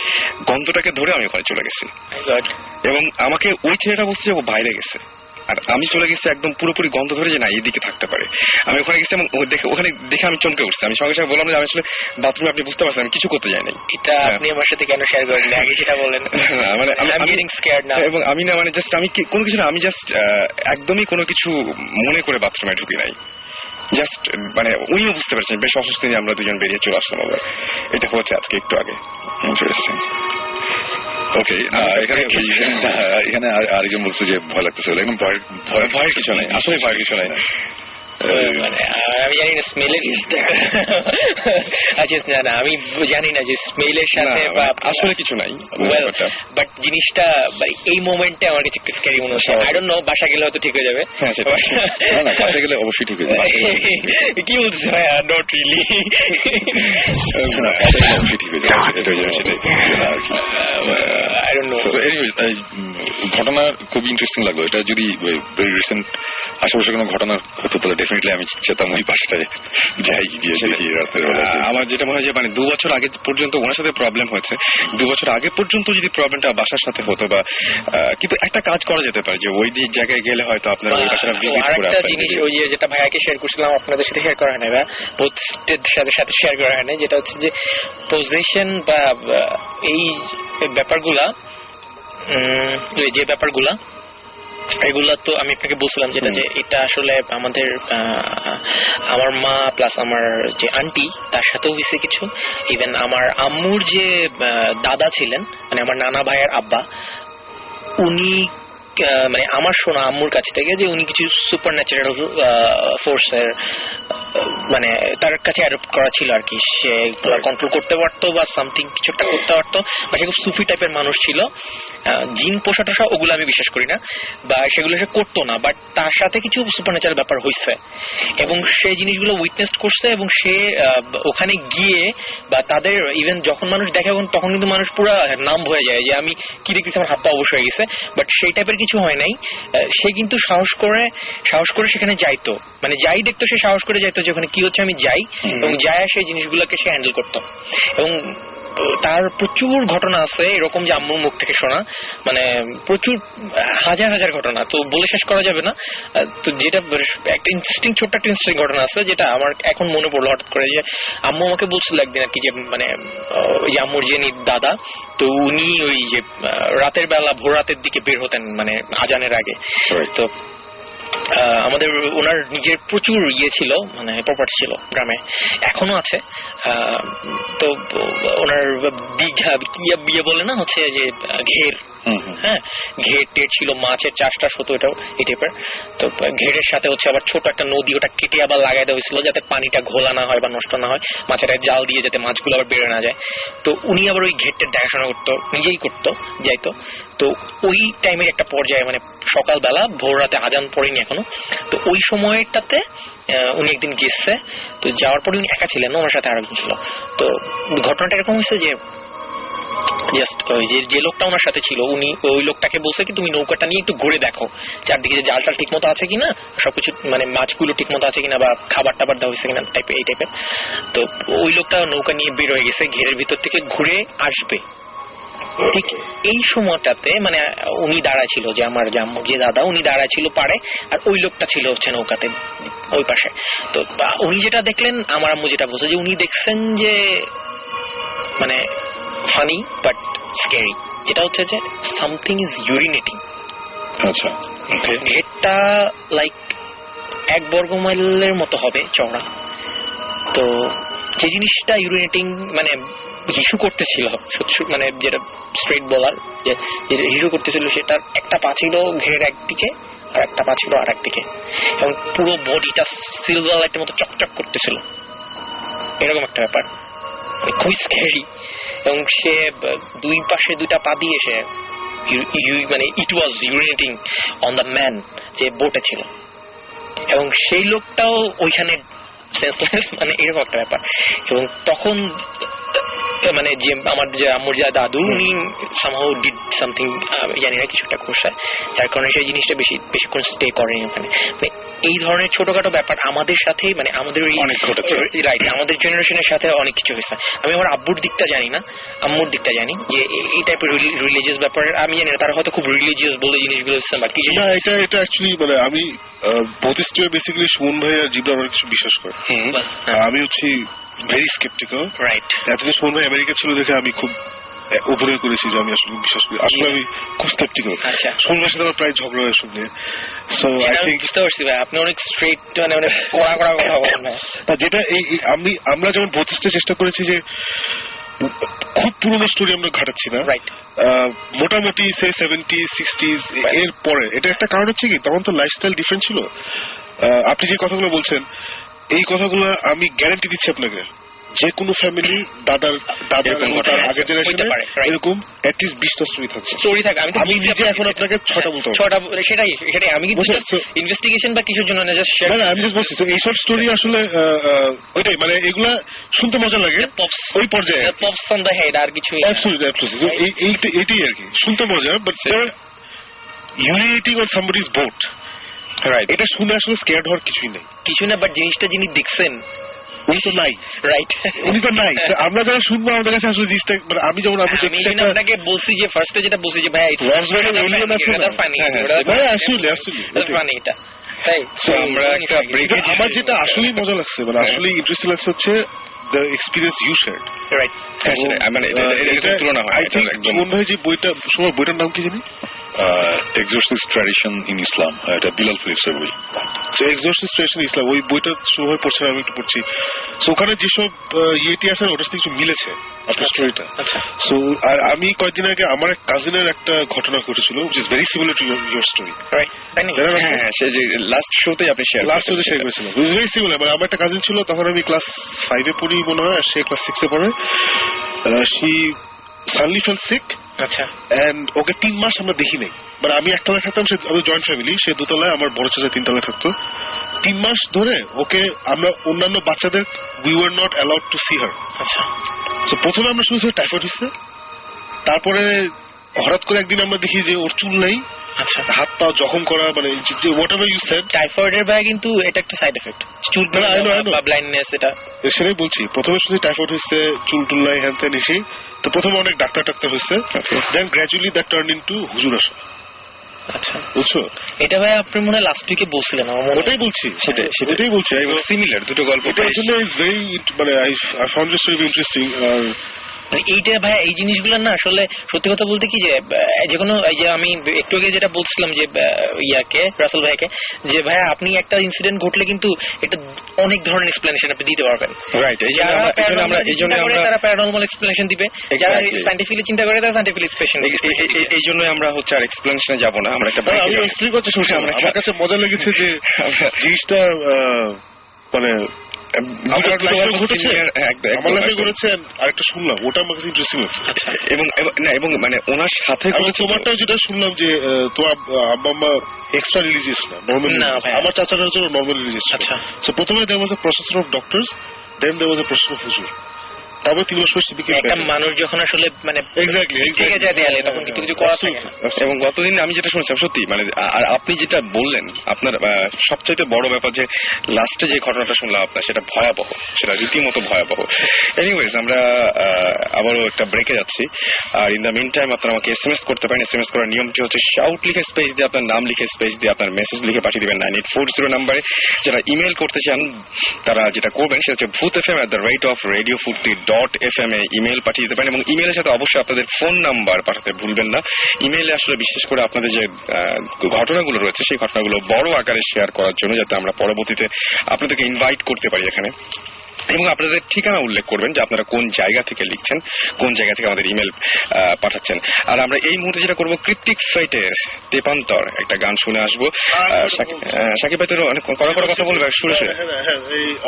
গন্ধটাকে ধরে আমি ওখানে চলে গেছি। এবং আমাকে ওই ছেলেটা বলছে যে ও বাইরে গেছে, আর আমি চলে গেছি একদম পুরোপুরি গন্ধ ধরে যে না এইদিকে থাকতে পারে। আমি ওখানে গেছি এবং ওখানে দেখে আমি চমকে উঠছি। আমি সঙ্গে সঙ্গে বললাম যে আমি আসলে বাথরুমে, আপনি বুঝতে পারছেন আমি কিছু করতে যাই নাই। এটা আপনি আমার সাথে কেন শেয়ার করেন আগে সেটা বলেন। মানে আমি গেটিং স্কেয়ার্ড নাও। এবং আমি না, মানে জাস্ট আমি কোনো কিছু না, আমি জাস্ট একদমই কোনো কিছু মনে করে বাথরুমে ঢুকি নাই। জাস্ট মানে উনিও বুঝতে পারছেন বেশ অসুস্থ নিয়ে আমরা দুজন বেরিয়ে চলে আসলাম। আবার এটা হচ্ছে আজকে একটু আগে। ওকে, এখানে আরেকজন বলছে যে ভয় লাগতেছে, একদম ভয়ের কিছু নাই, আসলে ভয়ের কিছু নাই। মানে আমি জানি না স্মেলের আচ্ছা না আমি জানি না যে স্মেলের সাথে আসলে কিছু নাই, বাট জিনিসটা এই মোমেন্টে আমার কাছে একটু স্ক্যারি মনে হচ্ছে। আই ডোন্ট নো, বাসা গেলে হয়তো ঠিক হয়ে যাবে। বাসা গেলে অবশ্যই ঠিক হয়ে যাবে। কি বলছিস ভাই? নট রিয়েলি, অবশ্যই ঠিক হয়ে যাবে, এটা হয়ে যাবে সেটাই। I don't know. ঘটনা খুব ইন্টারেস্টিং লাগলো। এটা যদি রিসেন্ট আশেপাশে কোনো ঘটনা হতো তাহলে ডেফিনেটলি আমি চেতাম ওই বাসাটায় যাই গিয়ে দেখি রাতের বেলা। আমার যেটা মনে হয় যে মানে 2 বছর আগে পর্যন্ত ওনার সাথে প্রবলেম হয়েছে, 2 বছর আগে পর্যন্ত যদি প্রবলেমটা বাসার সাথে হতো, বা কিন্তু একটা কাজ করা যেতে পারে যে ওই জায়গায় গেলে হয়তো আপনারা ওই বাসাটা ভিজিট করে একটা জিনিস, ওই যেটা ভাইয়াকে শেয়ার করছিলাম আপনাদের সাথে শেয়ার করা হয় না, সাথে শেয়ার করা হয় না, যেটা হচ্ছে যে পজিশন বা এই ব্যাপারগুলা, যে ব্যাপারগুলা এগুলা তো আমি আপনাকে বলছিলাম যেটা, যে এটা আসলে আমার মা প্লাস আমার যে আন্টি তার সাথেও হয়েছে কিছু। ইভেন আমার আম্মুর যে দাদা ছিলেন, মানে আমার নানা ভাইয়ের আব্বা, উনি মানে আমার শোনা আম্মুর কাছ থেকে যে উনি কিছু সুপার ন্যাচারাল ফোর্সের মানে তার কাছে অ্যাডপ্ট করা ছিল আর কি, সে কন্ট্রোল করতে পারতো বা সামথিং কিছু একটা করতে পারতো, বা সে খুব সুফি টাইপের মানুষ ছিল। জিন পোষা টোষা ওগুলো আমি বিশ্বাস করি না, বা সেগুলো সে করতো না, বাট তার সাথে কিছু সুপারন্যাচারাল ব্যাপার হয়েছে এবং সে জিনিসগুলো উইটনেস করছে, এবং সে ওখানে গিয়ে বা তাদের ইভেন যখন মানুষ দেখে তখন কিন্তু মানুষ পুরো নাম হয়ে যায় যে আমি কি দেখতেছি, আমার হাত পা অবশ্যই হয়ে গেছে, বাট সেই টাইপের কিছু হয় নাই। সে কিন্তু সাহস করে সেখানে যাইতো, মানে যাই দেখতো সে সাহস করে যাইতো যে ওখানে কি হচ্ছে আমি যাই, এবং যায় সেই জিনিসগুলোকে সে হ্যান্ডেল করতো। এবং তার প্রচুর ঘটনা আছে এরকম যে আম্মুর মুখ থেকে শোনা, মানে প্রচুর হাজার হাজার ঘটনা, তো বলে শেষ করা যাবে না। তো যেটা একটা ছোট্ট একটা ইন্টারেস্টিং ঘটনা আছে যেটা আমার এখন মনে পড়লো হঠাৎ করে, যে আম্মু আমাকে বলছিল একদিন আর কি, যে মানে ওই যে আম্মুর যিনি দাদা, তো উনি ওই যে রাতের বেলা ভোর রাতের দিকে বের হতেন মানে আজানের আগে। তো আমাদের ওনার নিজের প্রচুর ছিল, মানে প্রপার্টি ছিল গ্রামে, এখনো আছে। তো ওনার বিয়ে বলে না, হচ্ছে যে ঘের, হ্যাঁ ঘের টের ছিল, মাছের চাষটা হতো এটাও এই টাইপের। তো ঘেরের সাথে হচ্ছে আবার ছোট একটা নদী, ওটা কেটে আবার লাগাই দেওয়া হয়েছিল যাতে পানিটা ঘোলা না হয় বা নষ্ট না হয়, মাছের জাল দিয়ে যাতে মাছগুলো আবার বেড়ে না যায়। তো উনি আবার ওই ঘেরটার দেখাশোনা করতো, নিজেই করতো, যাইতো। তো ওই টাইমের একটা পর্যায়ে মানে সকালবেলা ভোর রাতে আজান পড়েনি এখনো, তো ওই সময়টাতে উনি একদিন গেছে। তো যাওয়ার পরে উনি একা ছিলেন, ওনার সাথে আরেকজন ছিল। তো ঘটনাটা এরকম হয়েছে যে জাস্ট ওই যে লোকটা ওনার সাথে ছিল, উনি ওই লোকটাকে বলছে কি তুমি নৌকাটা নিয়ে একটু ঘুরে দেখো চারদিকে যে জালটা ঠিক মতো আছে কিনা, সবকিছু মানে মাছগুলো ঠিক মতো আছে কিনা, বা খাবার টাবার দেওয়া হয়েছে কিনা এই টাইপের। তো ওই লোকটা নৌকা নিয়ে বের হয়ে গেছে, ঘেরের ভিতর থেকে ঘুরে আসবে। ঠিক এই সময়টাতে মানে উনি দাঁড়ায় ছিল, যে আমার যে দাদা উনি দাঁড়ায় ছিল পাড়ে, আর ওই লোকটা ছিল হচ্ছে নৌকাতে ওই পাশে। তো উনি যেটা দেখলেন, আমার আম্মু যেটা বলছে যে উনি দেখছেন যে মানে ফানি বাট স্ক্যারি, যেটা হচ্ছে যে সামথিং ইজ ইউরিনেটিং। আচ্ছা, ঘেরটা লাইক 1 বর্গ মাইলের মতো হবে চওড়া। তো যে জিনিসটা ইউরিনেটিং মানে হিসু করতেছিল, মানে যেটা স্ট্রেট বলার যে হিসু করতেছিল, সেটার একটা পা ছিল ঘেরের একদিকে আর একটা পা ছিল আর একদিকে, এবং পুরো বডিটা সিলভার লাইটের মতো চকচক করতেছিল, এরকম একটা ব্যাপার, খুবই স্ক্যারি। এবং সে দুই পাশে দুইটা পা দিয়ে সে মানে ইট ওয়াজ ইউরিনেটিং অন দ্য ম্যান যে বোটে ছিল, এবং সেই লোকটাও ওইখানে সেন্সলেস, মানে এরকম একটা ব্যাপার। এবং তখন মানে যে আমার যে আম্মুর যা দাদু, উনি সামহাউ ডিড সামথিং, জানি না কিছু একটা করছে, যার কারণে সেই জিনিসটা বেশিক্ষণ স্টে করেনি ওখানে। মানে এই ধরনের ছোটখাটো ব্যাপার আমাদের সাথেই, মানে আমাদের রাইট আমাদের জেনারেশনের সাথে অনেক কিছু হয়েছে। আমি আমার আব্বুর দিকটা জানি না, আম্মুর দিকটা জানি, যে এই টাইপের রিলিজিয়াস ব্যাপার আমি জানি না, তারা হয়তো খুব রিলিজিয়াস বলে জিনিসগুলো হচ্ছে, বাকি না এটা অ্যাকচুয়ালি মানে আমি বুদ্ধিস্ট বেসিক্যালি সুমন ভাই আর জিবরা অনেক কিছু বিশ্বাস করে, আমি হচ্ছি ভেরি স্কেপটিক্যাল। রাইট, এতদিন সুমন ভাই আমেরিকা ছিল দেখে আমি খুব অভিনয় করেছি যে আমি আসলে বিশ্বাস করি, আসলে আমি খুব স্কেপটিক্যাল। সুমন ভাইয়ের সাথে আমার প্রায় ঝগড়া হয় শুনলে। সো আই থিংক বুঝতে পারছি ভাই, আপনি অনেক স্ট্রেট, মানে অনেক কড়া কথা বলেন না, যেটা আমরা যেমন বুদ্ধিস্টে চেষ্টা করেছি যে খুব পুরনো স্টোরি আমরা ঘাটাচ্ছি না, মোটামুটি সে 70s 60s এর পরে। এটা একটা কারণ হচ্ছে কি, তখন তো লাইফস্টাইল ডিফারেন্ট ছিল। আপনি যে কথাগুলো বলছেন, এই কথাগুলো আমি গ্যারান্টি দিচ্ছি আপনাকে, যে কোনো ফ্যামিলি দাদার আগের জেনারেশনে এরকম অ্যাটলিস্ট 20টা স্টোরি থাকে। আমি নিজে এখন আপনাকে 6টা বলতে পারবো। সেটাই আমি কিন্তু ইনভেস্টিগেশন বা কিছুর জন্য না, আমি জাস্ট বলছি এইসব স্টোরি আসলে ওইটাই, মানে এগুলা শুনতে মজা লাগে ওই পর্যায়ে, পপস অন দ্য হেড আর কিছু। এইটাই আর কি, শুনতে মজা, but urinating on somebody's boat, right, এটা শুনে আসলে স্কেয়ার্ড হওয়ার কিছুই নেই, কিছু না। বাট জিনিসটা যিনি দেখছেন উনি তো নাই, রাইট, উনি তো নাই। আমরা যারা শুনবো আমাদের কাছে আসলে জিনিসটা, আমি যেমন আপনাকে বলছি যে ফার্স্টে যেটা বলছি যে ভাই আমার যেটা আসলেই মজা লাগছে, মানে আসলেই ইন্টারেস্টিং লাগছে হচ্ছে the experience you shared, right? মানে এটা তুলনা হয়। I think মনে হয় যে বইটার নাম কি জানি, এক্সোরসিস্ট ট্র্যাডিশন ইন ইসলাম, এটা বিলাল ফিলিপসের বই। সো এক্সোরসিস্ট ট্র্যাডিশন ইসলাম, ওই বইটা সময় পড়ছে, আমি একটু পড়ছি। সো ওখানে যেসব ইয়েটি আছে ওটার সাথে কিছু মিলেছে। আপনার স্টোরিটা। আচ্ছা। সো আর আমি কয়েকদিন আগে আমার এক কাজিনের একটা ঘটনা ঘটেছিল which is very similar to your story. হ্যাঁ, সে যে লাস্ট শোতেই আপনি শেয়ার লাস্ট ওদের শেয়ার করেছিলাম which is very similar. মানে আমার একটা কাজিন ছিল, তখন আমি ক্লাস 5 এ পড়ি মনে হয়, আর সে ক্লাস 6 এ পড়ে। she suddenly fell sick. আচ্ছা। And ওকে 3 মাস আমরা দেখি নাই। মানে আমি একতলায় থাকতাম, সে আমি জয়েন্ট ফ্যামিলি, সে দোতলায়, আমার বড় চাচা 3 তলায় থাকতো। 3 মাস ধরে ওকে আমরা অন্যান্য বাচ্চাদের we were not allowed to see her. আচ্ছা। So প্রথমে আমরা শুনছি টাইফয়েড হচ্ছে, তারপরে হঠাৎ করে একদিন আমরা দেখি যে ওর চুল নেই, আচ্ছা। হাত পা জখম করা, মানে যে whatever you said. টাইফয়েডের ভাই কিন্তু এটা একটা সাইড এফেক্ট, চুল না, I know. বা ব্লাইন্ডনেস, এটা সেটাই বলছি, প্রথমে শুনছি টাইফয়েড হচ্ছে, চুল টুল নাই, হ্যান ত্যান এসে, তো প্রথমে অনেক ডাক্তার হচ্ছে, দেন গ্র্যাজুয়ালি দ্যাট টার্ন ইনটু হুজুর আসা। আচ্ছা, বুঝছো? এটা ভাই আপনি মনে হয় লাস্ট উইকে বলছিলেন, আমার মনে ওটাই বলছি, সেটাই বলছি, সিমিলার দুটো গল্প। এটার জন্য ইজ ভেরি, মানে I found it very interesting. এইটা ভাই, এই জিনিসগুলো না আসলে সত্যি কথা বলতে কি, যে কোনো, এই যে আমি একটু আগে যেটা বলছিলাম যে ইয়াকে, রাসেল ভাইকে, যে ভাই আপনি একটা ইনসিডেন্ট ঘটলে কিন্তু এটা অনেক ধরনের এক্সপ্লেনেশন আপনি দিতে পারবেন। রাইট, এই জন্য আমরা তারা প্যারানর্মাল এক্সপ্লেনেশন দিবে, যারা সায়েন্টিফিক্যালি চিন্তা করে তারা সায়েন্টিফিক এক্সপ্লেনেশন। এই জন্য আমরা হচ্ছে আর এক্সপ্লেনেশনে যাব না, আমরা একটা আমি এক্সপ্লেইন করতে শুনছি। আমার কাছে মজা লেগেছে যে জিনিসটা মানে আমার লাইফে ঘটেছে, আরেকটা শুনলাম, ওটা আমার কাছে ইন্টারেস্টিং লাগছে। এবং মানে ওনার সাথে তোমারটা যেটা শুনলাম যে তোমার আব্বা আম্মা এক্সট্রা রিলিজিয়াস না, নর্মাল। আমার চাচাটা হচ্ছে নর্মাল রিলিজিয়াস। সো প্রথমে there was a procession of doctors, then there was a procession of হুজুর, তারপর 3 মাস পরে একটা মানুষ যখন আসলে মানে এক্স্যাক্টলি ঠিক আছে দেয়ালে, তখন কিছু কিছু করা থাকে না। এবং গতদিন আমি যেটা শুনছিলাম সত্যি, মানে আর আপনি যেটা বললেন, আপনার সবচাইতে বড় ব্যাপার যে লাস্টে যে ঘটনাটা শুনলাম আপনার, সেটা ভয়াবহ, সেটা রীতিমতো ভয়াবহ। এনিওয়েজ, আমরা আবারও একটা ব্রেকে যাচ্ছি, আর ইন দ্য মিন টাইম আপনারা আমাকে SMS করতে পারেন। SMS করার নিয়মটি হচ্ছে শাউট লিখে স্পেস দিয়ে আপনার নাম লিখে স্পেস দিয়ে আপনার মেসেজ লিখে পাঠিয়ে দিবেন 9840 নাম্বারে। যারা ইমেল করতে চান তারা যেটা করবেন সেটা হচ্ছে bhutfm@radiofurti.fm এ ইমেল পাঠিয়ে দিতে পারেন, এবং ইমেলের সাথে অবশ্যই আপনাদের ফোন নাম্বার পাঠাতে ভুলবেন না। ইমেইলে আসলে বিশেষ করে আপনাদের যে ঘটনাগুলো রয়েছে সেই ঘটনাগুলো বড় আকারে শেয়ার করার জন্য, যাতে আমরা পরবর্তীতে আপনাদেরকে ইনভাইট করতে পারি এখানে, এবং আপনাদের ঠিকানা উল্লেখ করবেন যে আপনারা কোন জায়গা থেকে লিখছেন, কোন জায়গা থেকে আমাদের ইমেল পাঠাচ্ছেন। আর আমরা এই মুহূর্তে যেটা করবো, ক্রিপ্টিক ফাইটের তেপান্তর একটা গান শুনে আসবো। সাকিব ভাই তো অনেক কড়া কথা বলবে শুরু।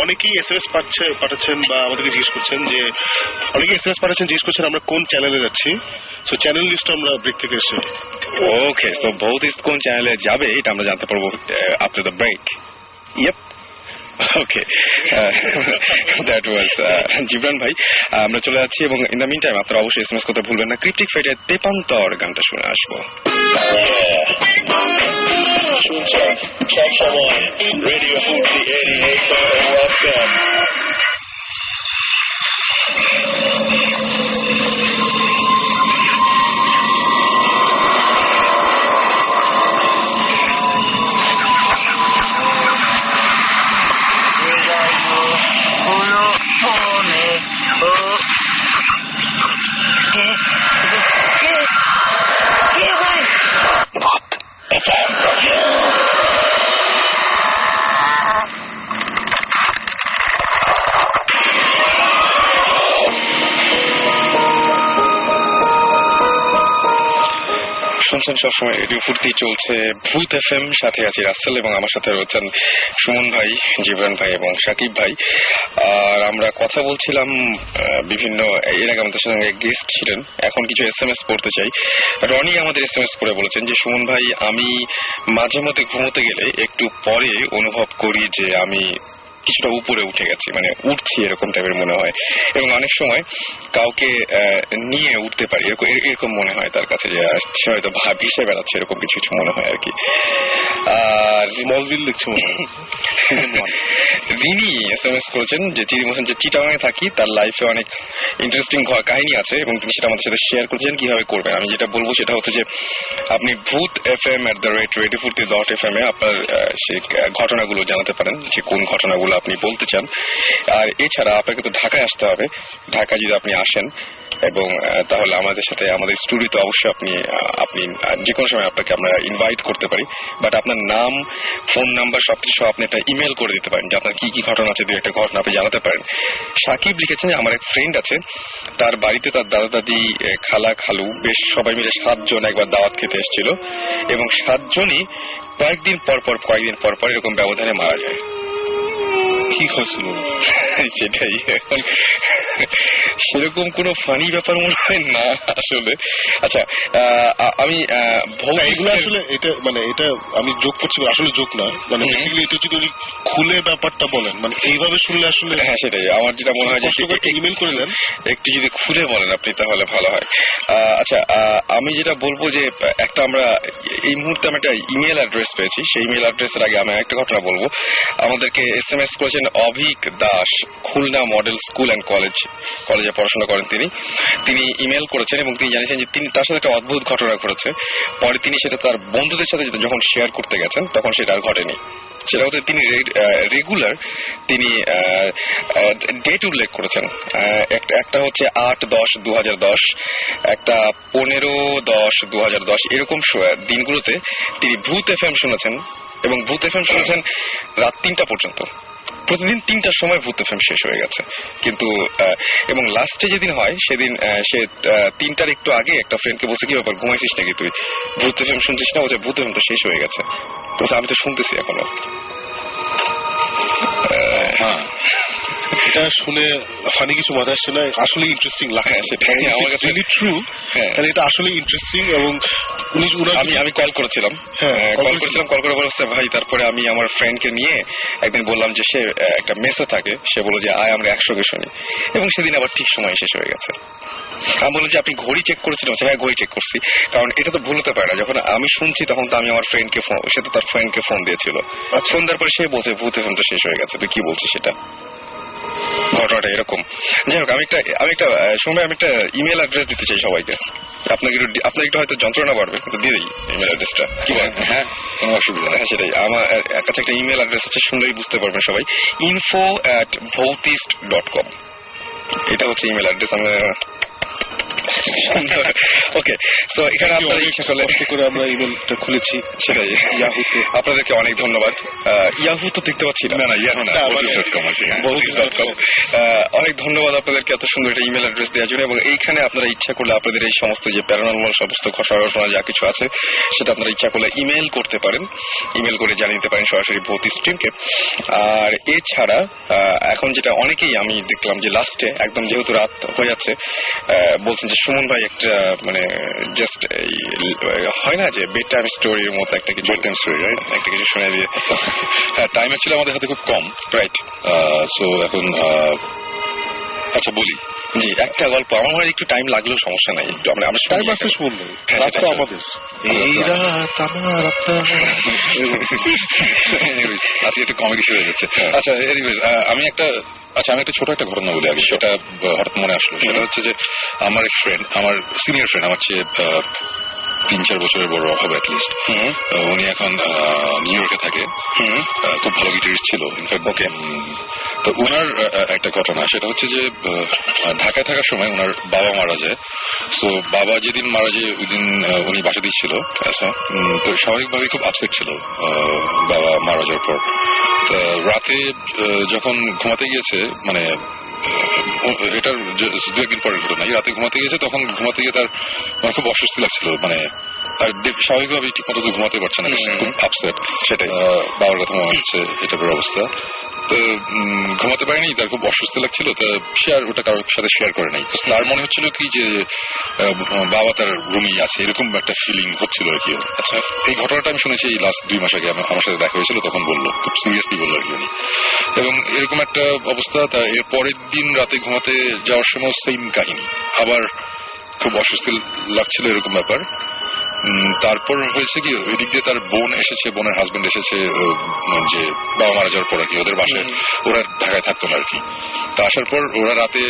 অনেকেই SMS পাঠাচ্ছেন বা আমাদেরকে জিজ্ঞেস করছেন, যে অনেকে SMS পাঠাচ্ছেন, জিজ্ঞেস করছেন আমরা কোন চ্যানেলে যাচ্ছি। সো চ্যানেল লিস্ট আমরা ব্রেক থেকে এসেছি। ওকে, সো বহুত ইস্ট কোন চ্যানেলে যাবে এটা আমরা জানতে পারবো after the break. Yep, okay, that was Jibran ভাই। আমরা চলে যাচ্ছি, এবং ইন দ্য মিন টাইম আপনারা অবশ্যই SMS করতে ভুলবেন না। ক্রিপ্টিক ফাইটের তেপান্তর গানটা শুনে আসবো। Radio Fuji 88.1 শুনছেন সবসময় রেডিও ফুর্তি, চলছে ভূত FM, সাথে আছি রাসেল, এবং আমার সাথে রয়েছেন সুমন ভাই, জিবরান ভাই এবং সাকিব ভাই। আর আমরা কথা বলছিলাম বিভিন্ন, এর আগে আমাদের সঙ্গে গেস্ট ছিলেন। এখন কিছু SMS পড়তে চাই। রনি আমাদের SMS করে বলেছেন যে সুমন ভাই, আমি মাঝে মধ্যে ঘুমোতে গেলে একটু পরে অনুভব করি যে আমি কিছুটা উপরে উঠে গেছি, মানে উঠছি এরকম টাইপের মনে হয়, এবং অনেক সময় কাউকে নিয়ে উঠতে পারি এরকম মনে হয় তার কাছে, যে সে হয়তো ভেসে বেড়াচ্ছে, এরকম কিছু কিছু মনে হয় আর কি। আর স্মলভিল লিখছে মনে হয়। রিনি SMS করেছেন যে তিনি বলছেন যে চিটাগাঙে থাকি, তার লাইফে অনেক ইন্টারেস্টিং কাহিনী আছে, এবং তিনি সেটা আমাদের সাথে শেয়ার করেছেন কিভাবে করবেন। আমি যেটা বলবো সেটা হচ্ছে যে আপনি bhutfm@radiofurti.fm এ আপনার সেই ঘটনাগুলো জানাতে পারেন, যে কোন ঘটনাগুলো আপনি বলতে চান। আর এছাড়া আপনাকে তো ঢাকায় আসতে হবে। ঢাকা যদি আপনি আসেন, এবং তাহলে আমাদের সাথে আমাদের স্টুডিওতে অবশ্যই আপনি যে কোনো সময় আপনাকে আমরা ইনভাইট করতে পারি। বাট আপনার নাম, ফোন নাম্বার সবকিছু আপনি একটা ইমেল করে দিতে পারেন যে আপনার কি কি ঘটনা আছে, 2-1টা ঘটনা আপনি জানাতে পারেন। সাকিব লিখেছেন যে আমার এক ফ্রেন্ড আছে, তার বাড়িতে তার দাদা দাদি, খালা খালু বেশ সবাই মিলে 7 জন একবার দাওয়াত খেতে এসেছিল এবং 7 জনই কয়েকদিন পর পর এরকম ব্যবধানে মারা যায়। কি হয়েছিল সেটাই, এখন সেরকম কোনো ফানি ব্যাপার মনে হয় না আসলে। আচ্ছা, আমি এগুলো আসলে এটা মানে এটা আমি যোগ করছি, আসলে যোগ না, মানে বেসিক্যালি এটা যদি উনি খুলে ব্যাপারটা বলেন, মানে এইভাবে শুনলে আসলে হ্যাঁ সেটাই আমার যেটা মনে হয় যে ইমেল করে দেন, একটু যদি খুলে বলেন আপনি তাহলে ভালো হয়। আচ্ছা, আমি যেটা বলবো যে একটা আমরা এই মুহূর্তে আমি একটা ইমেল অ্যাড্রেস পেয়েছি, সেই ইমেল অ্যাড্রেসের আগে আমি একটা ঘটনা বলবো। আমাদেরকে SMS করেছেন Avik Das, Khulna model school and কলেজে পড়াশোনা করেন তিনি ইমেল করেছেন এবং তিনি জানিয়েছেন যে তিনি তার সাথে একটা অদ্ভুত ঘটনা ঘটেছে। পরে তিনি সেটা তার বন্ধুদের সাথে যখন শেয়ার করতে গেছেন তখন সেটা আর ঘটেনি। সেটা হচ্ছে তিনি রেগুলার তিনি ডেট উল্লেখ করেছেন। একটা হচ্ছে 8-10-2010, একটা 15-10-2010, এরকম দিনগুলোতে তিনি ভূত FM শুনেছেন এবং ভূত FM শুনেছেন রাত 3টা পর্যন্ত। প্রতিদিন 3টার সময় ভূত FM শেষ হয়ে গেছে, কিন্তু এবং লাস্টে যেদিন হয় সেদিন সে 3টার একটু আগে একটা ফ্রেন্ডকে বলছে কি ব্যাপার, ঘুমাইছিস নাকি তুই, ভূত FM শুনছিস না? বলছে ভূত FM তো শেষ হয়ে গেছে। বলছে আমি তো শুনতেছি এখনো। হ্যাঁ, এটা শুনে ফানি কিছু মাথায় আসছে না, আসলে ইন্টারেস্টিং লাগে। সেটাই আমার কাছে ট্রু, এটা আসলে ইন্টারেস্টিং। এবং আমি কল করেছিলাম, কল করে বলছে ভাই, তারপরে আমি আমার ফ্রেন্ডকে নিয়ে একদিন বললাম যে সে একটা মেসে থাকে, সে বলল যে আয় আমরা 100 কে শুনি, এবং সেদিন আবার ঠিক সময় শেষ হয়ে গেছে। আমি বললাম যে আপনি ঘড়ি চেক করেছিলেন? হ্যাঁ ঘড়ি চেক করছি, কারণ এটা তো ভুল হতে পারে না, যখন আমি শুনছি তখন তো আমি আমার ফ্রেন্ডকে সে তো তার ফ্রেন্ডকে ফোন দিয়েছিল, ফোন দেওয়ার পরে সে বলছে ভূত FM তো শেষ হয়ে গেছে, তুই কি বলছিস সেটা। ঘটনাটা এরকম। যাই হোক, আমি একটা সময় আমি একটা ইমেল অ্যাড্রেস দিতে চাই সবাইকে। আপনার একটু হয়তো যন্ত্রণা বাড়বে, কিন্তু দিয়ে দিই ইমেল অ্যাড্রেসটা, কি বলেন? হ্যাঁ, কোনো অসুবিধা নেই। সেটাই, আমার কাছে একটা ইমেল অ্যাড্রেস আছে, শুনলেই বুঝতে পারবেন সবাই। info@bhautist.com, এটা হচ্ছে ইমেল অ্যাড্রেস। আমি ওকে, তো এখানে আপনার ইচ্ছা করলে আমরা ইমেলটা খুলেছি, সেটাই ইয়াহুতে। আপনাদেরকে অনেক ধন্যবাদ। ইয়াহু তো দেখতে পাচ্ছি না, ইয়াহু না, Bhautist.com। অনেক ধন্যবাদ আপনাদেরকে এত সুন্দর একটা ইমেল অ্যাড্রেস দেওয়ার জন্য, এবং এইখানে আপনারা ইচ্ছা করলে আপনাদের এই সমস্ত যে প্যারানর্মাল সমস্ত ঘটনা যা কিছু আছে সেটা আপনারা ইচ্ছা করলে ইমেল করতে পারেন, ইমেল করে জানিয়ে দিতে পারেন সরাসরি Bhautist টিমকে। আর এছাড়া এখন যেটা অনেকেই আমি দেখলাম যে লাস্টে একদম যেহেতু রাত হয়ে যাচ্ছে বলছেন যে সুমন ভাই একটা মানে জাস্ট হয় না যে বেড টাইম স্টোরির মতো একটা কিছু, বেড টাইম স্টোরি রাইট, একটা কিছু শুনে দিয়ে। হ্যাঁ, টাইম অ্যাকচুয়ালি আমাদের হাতে খুব কম, রাইট। সো এখন আচ্ছা বলি, জি একটা গল্প, আমার মনে হয় একটু টাইম লাগলেও সমস্যা নাই, একটু আমরা টাইম আসতে শুনবো, রাত তো আমাদের, এই রাত আমার আপনার। আজকে একটা কমেডি শুরু হয়ে যাচ্ছে। আচ্ছা এনিওয়েজ, আমি একটা ছোট একটা ঘটনা বলি আগে, সেটা হঠাৎ মনে আসলো। সেটা হচ্ছে যে আমার এক ফ্রেন্ড, আমার সিনিয়র ফ্রেন্ড, আমার চেয়ে 3-4 বছরের বড় হবে অ্যাটলিস্ট, উনি এখন নিউ ইয়র্কে থাকে, খুব ভালো গিটারিস্ট ছিল ইনফ্যাক্ট। ওকে, তো ওনার একটা ঘটনা, সেটা হচ্ছে যে ঢাকায় থাকার সময় ওনার বাবা মারা যায়। সো বাবা যেদিন মারা যায় ওই দিন উনি বাসা দিচ্ছিল। আচ্ছা, তো স্বাভাবিকভাবে খুব আপসেট ছিল বাবা মারা যাওয়ার পর। রাতে যখন ঘুমাতে গিয়েছে, মানে এটার 2-1 দিন পরের ঘটনা, রাতে ঘুমাতে গিয়েছে, তখন ঘুমাতে গিয়ে তার খুব অস্বস্তি লাগছিল, মানে আর স্বাভাবিকভাবে ঠিক মতো ঘুমাতে পারছে না, খুব আপসেট। সেটাই বাবার কথা মনে হচ্ছে, এটা অবস্থা। তো ঘুমাতে পারেনি, তার খুব অস্বস্তি লাগছিল, তো সে আর ওটা কারোর সাথে শেয়ার করে নাই। তার মনে হচ্ছিল কি যে বাবা তার রুমেই আছে, এরকম একটা ফিলিং হচ্ছিল আর কি। আচ্ছা, এই ঘটনাটা আমি শুনেছি এই লাস্ট 2 মাস আগে আমার সাথে দেখা হয়েছিল, তখন বললো, খুব সিরিয়াসলি বললো আর কি উনি। এবং এরকম একটা অবস্থা, তা এর পরের দিন রাতে ঘুমাতে যাওয়ার সময় সেম কাহিনী, আবার খুব অস্বস্তি লাগছিল, এরকম ব্যাপার। তারপর হয়েছে কি, ওই দিক দিয়ে তার বোন এসেছে, বোনের হাজবেন্ড এসেছে, যে বাবা মারা যাওয়ার পর আর কি, ওদের বাসায় ওরা ঢাকায় থাকতো না আর কি। তা আসার পর ওরা রাতে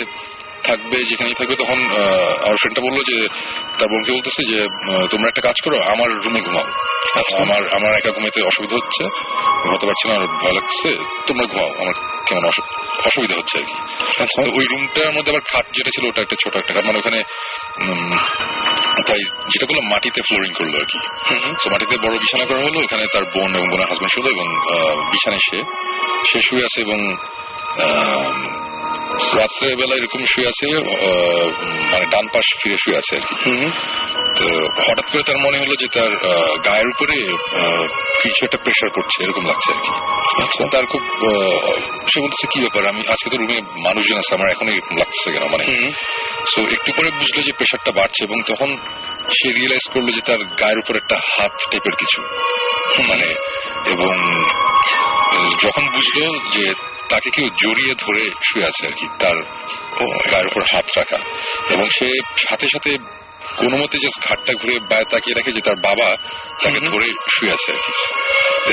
থাকবে, যেখানেই থাকবে, তখন আমার ফ্রেন্ডটা বললো যে তার বোনকে বলতেছে যে তোমরা একটা কাজ করো, আমার রুমে ঘুমাও, আমার একা ঘুমাইতে অসুবিধা হচ্ছে, ঘুমাতে পারছি না, আর ভয় লাগছে, তোমরা ঘুমাও, আমার কেমন অসুবিধা হচ্ছে আর কি। তো ওই রুমটার মধ্যে আবার খাট যেটা ছিল ওটা একটা ছোট একটা খাট, মানে ওখানে তাই যেটা করলো মাটিতে ফ্লোরিং করলো আর কি। তো মাটিতে বড় বিছানা করা হলো, ওখানে তার বোন এবং বোনের হাজবেন্ড শুলো এবং বিছানায় সে শুয়ে আছে এবং রাত্রে বেলা এরকম শুয়ে আছে, মানে ডান পাশ ফিরে শুয়ে আছে আর কি। তো হঠাৎ করে তার মনে হলো যে তার গায়ের উপরে কিছু একটা প্রেশার করছে এরকম লাগছে আর কি। তার খুব সে বলছে কি ব্যাপার, আমি আজকে তো রুমে মানুষজন আছে, আমার এখন এরকম লাগছে কেন, মানে সো একটু পরে বুঝলো যে প্রেশারটা বাড়ছে এবং তখন সে রিয়েলাইজ করলো যে তার গায়ের উপর একটা হাত টাইপের কিছু, মানে এবং যখন বুঝলো যে তাকে কেউ জড়িয়ে ধরে শুয়ে আছে আর কি, তার গায়ের উপর হাত রাখা, এবং সে সাথে সাথে কোনো মতে জাস্ট ঘাটটা ঘুরে বাইরে তাকিয়ে রাখে যে তার বাবা তাকে ধরে শুয়ে আছে আর কি।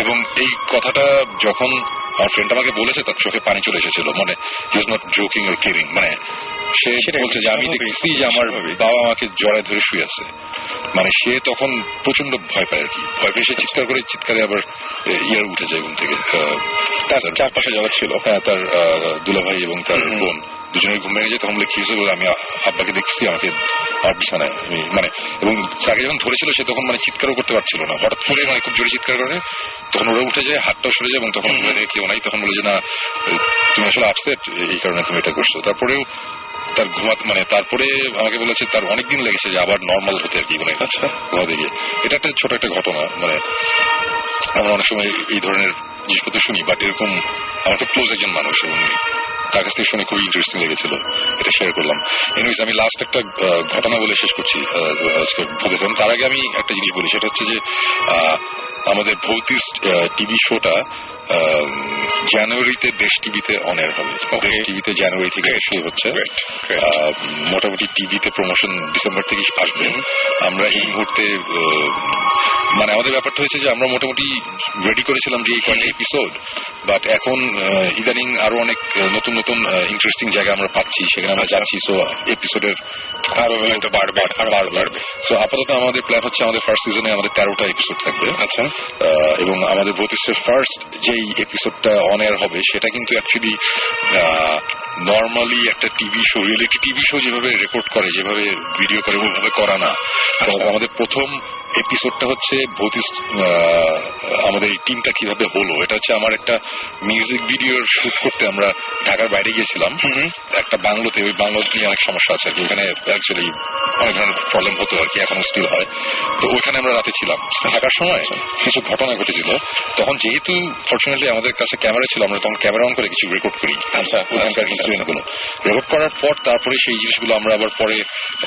এবং এই কথাটা যখন আমার ফ্রেন্ড আমাকে বলেছে তার চোখে পানি চলে এসেছিল, মানে he was not joking or kidding, মানে সে বলছে যে আমি দেখছি যে আমার বাবা আমাকে জড়ায় ধরে শুয়ে আছে। মানে সে তখন প্রচন্ড ভয় পায় আর কি, ভয় পেয়ে সে চিৎকার করে, চিৎকারে আবার ইয়ার উঠে যায় ঘুম থেকে। তার চারপাশে যাওয়া ছিল, হ্যাঁ, তার দুলাভাই এবং তার বোন দুজনে ঘুম ভেঙে যায়। তখন বলে কি হয়েছে বলে আমি আব্বাকে দেখছি আমাকে আমার বিছানায়, মানে এবং তাকে যখন ধরেছিল সে তখন মানে চিৎকারও করতে পারছিল না, হঠাৎ করে মানে খুব জোরে চিৎকার করে, তখন ওরা উঠে যায়, হাতটাও সরে যায় এবং তখন কেউ নাই, তখন বলে যে না তুমি আসলে আপসেট এই কারণে তুমি এটা করছো। তারপরেও তার ঘুমাতে, মানে তারপরে আমাকে বলেছে তার অনেকদিন লেগেছে যে আবার নর্মাল হতে আর কি, মানে ঘুমাতে গিয়ে। এটা একটা ছোট একটা ঘটনা, মানে আমরা অনেক সময় এই ধরনের জিনিসপত্র শুনি, বাট এরকম আমার খুব ক্লোজ একজন মানুষ এবং তার কাছ থেকে শুনে খুবই ইন্টারেস্টিং লেগেছিল, এটা শেয়ার করলাম। এনিওয়েজ আমি লাস্ট একটা ঘটনা বলে শেষ করছি আজকে ভূতের। তার আগে আমি একটা জিনিস বলি, সেটা হচ্ছে যে আমাদের ভৌতিক টিভি শোটা জানুয়ারিতে দেশ টিভিতে অন এয়ার হবে। টিভিতে জানুয়ারি থেকে শুরু হচ্ছে, মোটামুটি টিভিতে প্রমোশন ডিসেম্বর থেকে আসবে। আমরা এই মুহূর্তে মানে আমাদের ব্যাপারটা হয়েছে যে আমরা মোটামুটি রেডি করেছিলাম যে এই কয়েকটা এপিসোড, বাট এখন ইদানিং আরো অনেক নতুন নতুন ইন্টারেস্টিং জায়গা আমরা পাচ্ছি, সেখানে আমরা যাচ্ছি। সো এপিসোডের আরো বাড়বে। সো আপাতত আমাদের প্ল্যান হচ্ছে আমাদের ফার্স্ট সিজনে আমাদের 13টা এপিসোড থাকবে। আচ্ছা, এবং আমাদের ভৌতিকের ফার্স্ট যেই এপিসোডটা অন এয়ার হবে সেটা কিন্তু অ্যাকচুয়ালি নর্মালি একটা TV show, reality TV show যেভাবে রেকর্ড করে, যেভাবে ভিডিও করে, ওইভাবে করা না। আমাদের প্রথম এপিসোডটা হচ্ছে ভৌতিক, আমাদের এই টিমটা কিভাবে হলো, এটা হচ্ছে আমার একটা মিউজিক ভিডিওর শুট করতে আমরা ঢাকার বাইরে গিয়েছিলাম একটা বাংলোতে। ওই বাংলোতে নিয়ে অনেক সমস্যা আছে আর কি, ওখানে অ্যাকচুয়ালি অনেক ধরনের প্রবলেম হতো আর কি, এখনো স্টিল হয়। তো ওইখানে আমরা রাতে ছিলাম, থাকার সময় কিছু ঘটনা ঘটেছিল। তখন যেহেতু ফর্চুনেটলি আমাদের কাছে ক্যামেরা ছিল, আমরা তখন ক্যামেরা অন করে কিছু রেকর্ড করি। আচ্ছা, ওখানকার ইনসিডেন্টগুলো রেকর্ড করার পর তারপরে সেই জিনিসগুলো আমরা আবার পরে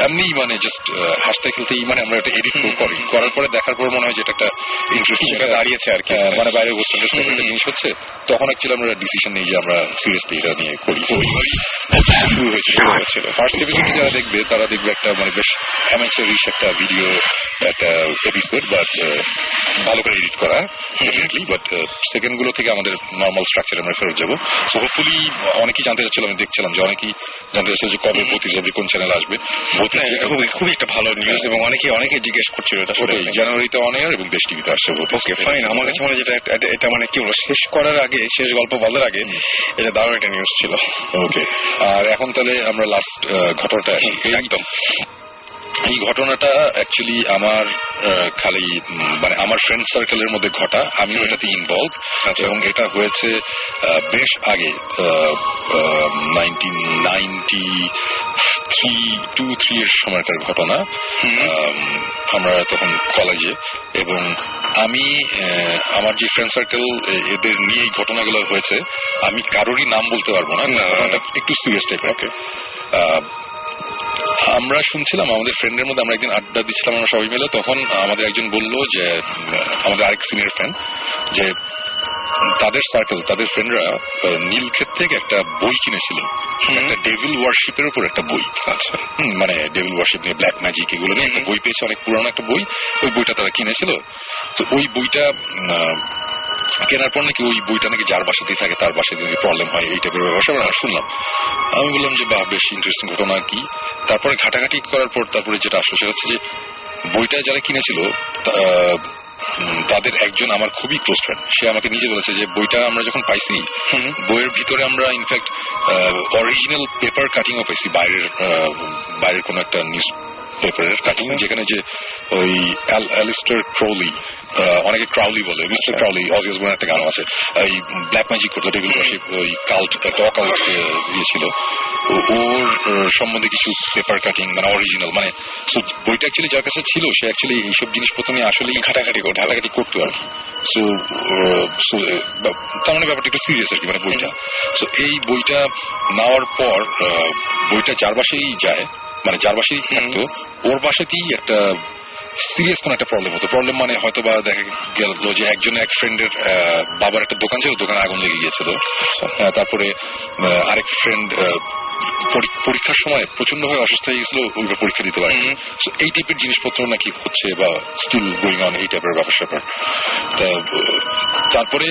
এমনি মানে জাস্ট হাসতে খেলতেই মানে আমরা এটা এডিট করি, করার পরে দেখার পর মনে হয় যে এটা একটা ইন্টারেস্টিং দাঁড়িয়েছে আর কি, মানে বাইরে ওয়েস্টার্ন একটা জিনিস হচ্ছে। তখন অ্যাকচুয়ালি আমরা ডিসিশন নিই যে আমরা সিরিয়াসলি এটা নিয়ে করি। শুরু হয়েছিল ফার্স্ট এপিসোডে, যারা দেখবে তারা দেখবে একটা মানে বেশ অ্যামেচারিশ একটা ভিডিও, একটা এপিসোড, বাট ভালো করে এডিট করা ডেফিনেটলি। বাট সেকেন্ড গুলো থেকে আমাদের নর্মাল স্ট্রাকচারে আমরা ফেরত যাবো। সো হোপফুলি অনেকেই জানতে চাচ্ছিল, আমি দেখছিলাম যে অনেকেই জানতে চাচ্ছিল যে কবে ভৌতিক যাবে, কোন চ্যানেল আসবে। খুবই একটা ভালো নিউজ এবং অনেকে জিজ্ঞেস করছিল এটা। জানুয়ারিতে অন এয়ার এবং দেশ টিভিতে আসছে। ওকে ফাইন, আমার কাছে মনে হয় যেটা এটা মানে কি বলবো, শেষ করার আগে, শেষ গল্প বলার আগে এটা দারুণ একটা নিউজ ছিল। ওকে, আর এখন তাহলে আমরা লাস্ট ঘটনাটা, একদম এই ঘটনাটা অ্যাকচুয়ালি আমার খালি মানে আমার ফ্রেন্ড সার্কেলের মধ্যে ঘটা, আমিও এটাতে ইনভলভ। এবং এটা হয়েছে বেশ আগে, 1993 এর সময়কার ঘটনা। আমরা তখন কলেজে, এবং আমি আমার যে ফ্রেন্ড সার্কেল এদের নিয়ে এই ঘটনাগুলো হয়েছে, আমি কারোরই নাম বলতে পারবো না, ঘটনাটা একটু সিরিয়াস টাইপের। আমরা শুনছিলাম আমাদের ফ্রেন্ডের মধ্যে, আমরা একদিন আড্ডা দিচ্ছিলাম আমরা সবাই মিলে, তখন আমাদের একজন বলল যে আমাদের আরেক সিনিয়র ফ্রেন্ড, যে তাদের সার্কেল, তাদের ফ্রেন্ডরা নীলক্ষেত থেকে একটা বই কিনেছিল, একটা ডেভিল ওয়ার্শিপের উপর একটা বই। আচ্ছা, মানে ডেভিল ওয়ার্শিপ নিয়ে, ব্ল্যাক ম্যাজিক এগুলো নিয়ে একটা বই পেয়েছে, অনেক পুরানো একটা বই। ওই বইটা তারা কিনেছিল। তো ওই বইটা কেনার পর নাকি ওই বইটা নাকি যার বাসাতেই থাকে তার বাসায় যদি প্রবলেম হয়, এই টাইপের ব্যবসা আমরা শুনলাম। আমি বললাম যে বাহ, বেশ ইন্টারেস্টিং ঘটনা কি। তারপরে ঘাটাঘাটি করার পর তারপরে যেটা আসলে সেটা হচ্ছে যে বইটা যারা কিনেছিল তাদের একজন আমার খুবই ক্লোজ ফ্রেন্ড, সে আমাকে নিজে বলেছে যে বইটা আমরা যখন পাইছি বইয়ের ভিতরে আমরা ইনফ্যাক্ট অরিজিনাল পেপার কাটিংও পাইছি বাইরের কোন একটা নিউজ পেপারের কাটিং, যেখানে যে ওই অ্যালিস্টার ক্রাউলি, অনেকে ক্রাউলি বলে, মিস্টার ক্রাউলি, অজি অসবর্নের একটা গান আছে, এই ব্ল্যাক ম্যাজিক করতো, টেবিল ওয়ার্শিপ, ওই কাল্ট অকাল্ট দিয়েছিল, ওর সম্বন্ধে কিছু পেপার কাটিং মানে অরিজিনাল, মানে বইটা অ্যাকচুয়ালি যার কাছে ছিল সে অ্যাকচুয়ালি এইসব জিনিসপত্র নিয়ে আসলেই ঘাটাঘাটি করতো আর কি। সো তার মানে ব্যাপারটা একটু সিরিয়াস আর কি, মানে বইটা। সো এই বইটা নেওয়ার পর বইটা যার বাসায় যায়, মানে যার বাসায় থাকতো ওর বাসাতেই একটা সিরিয়াস কোন একটা প্রবলেম হতো। প্রবলেম মানে হয়তো বা দেখা গেল যে এক ফ্রেন্ডের বাবার একটা দোকান ছিল, দোকানে আগুন লেগে গিয়েছিল। তারপরে আরেক ফ্রেন্ড পরীক্ষার সময় প্রচন্ড ভাবে অসুস্থ হয়ে গেছিল, ওইভাবে পরীক্ষা দিতে পারে। এই টাইপের জিনিসপত্র নাকি হচ্ছে বা স্টিল গোয়িং অন, এই টাইপের ব্যাপার। তারপরে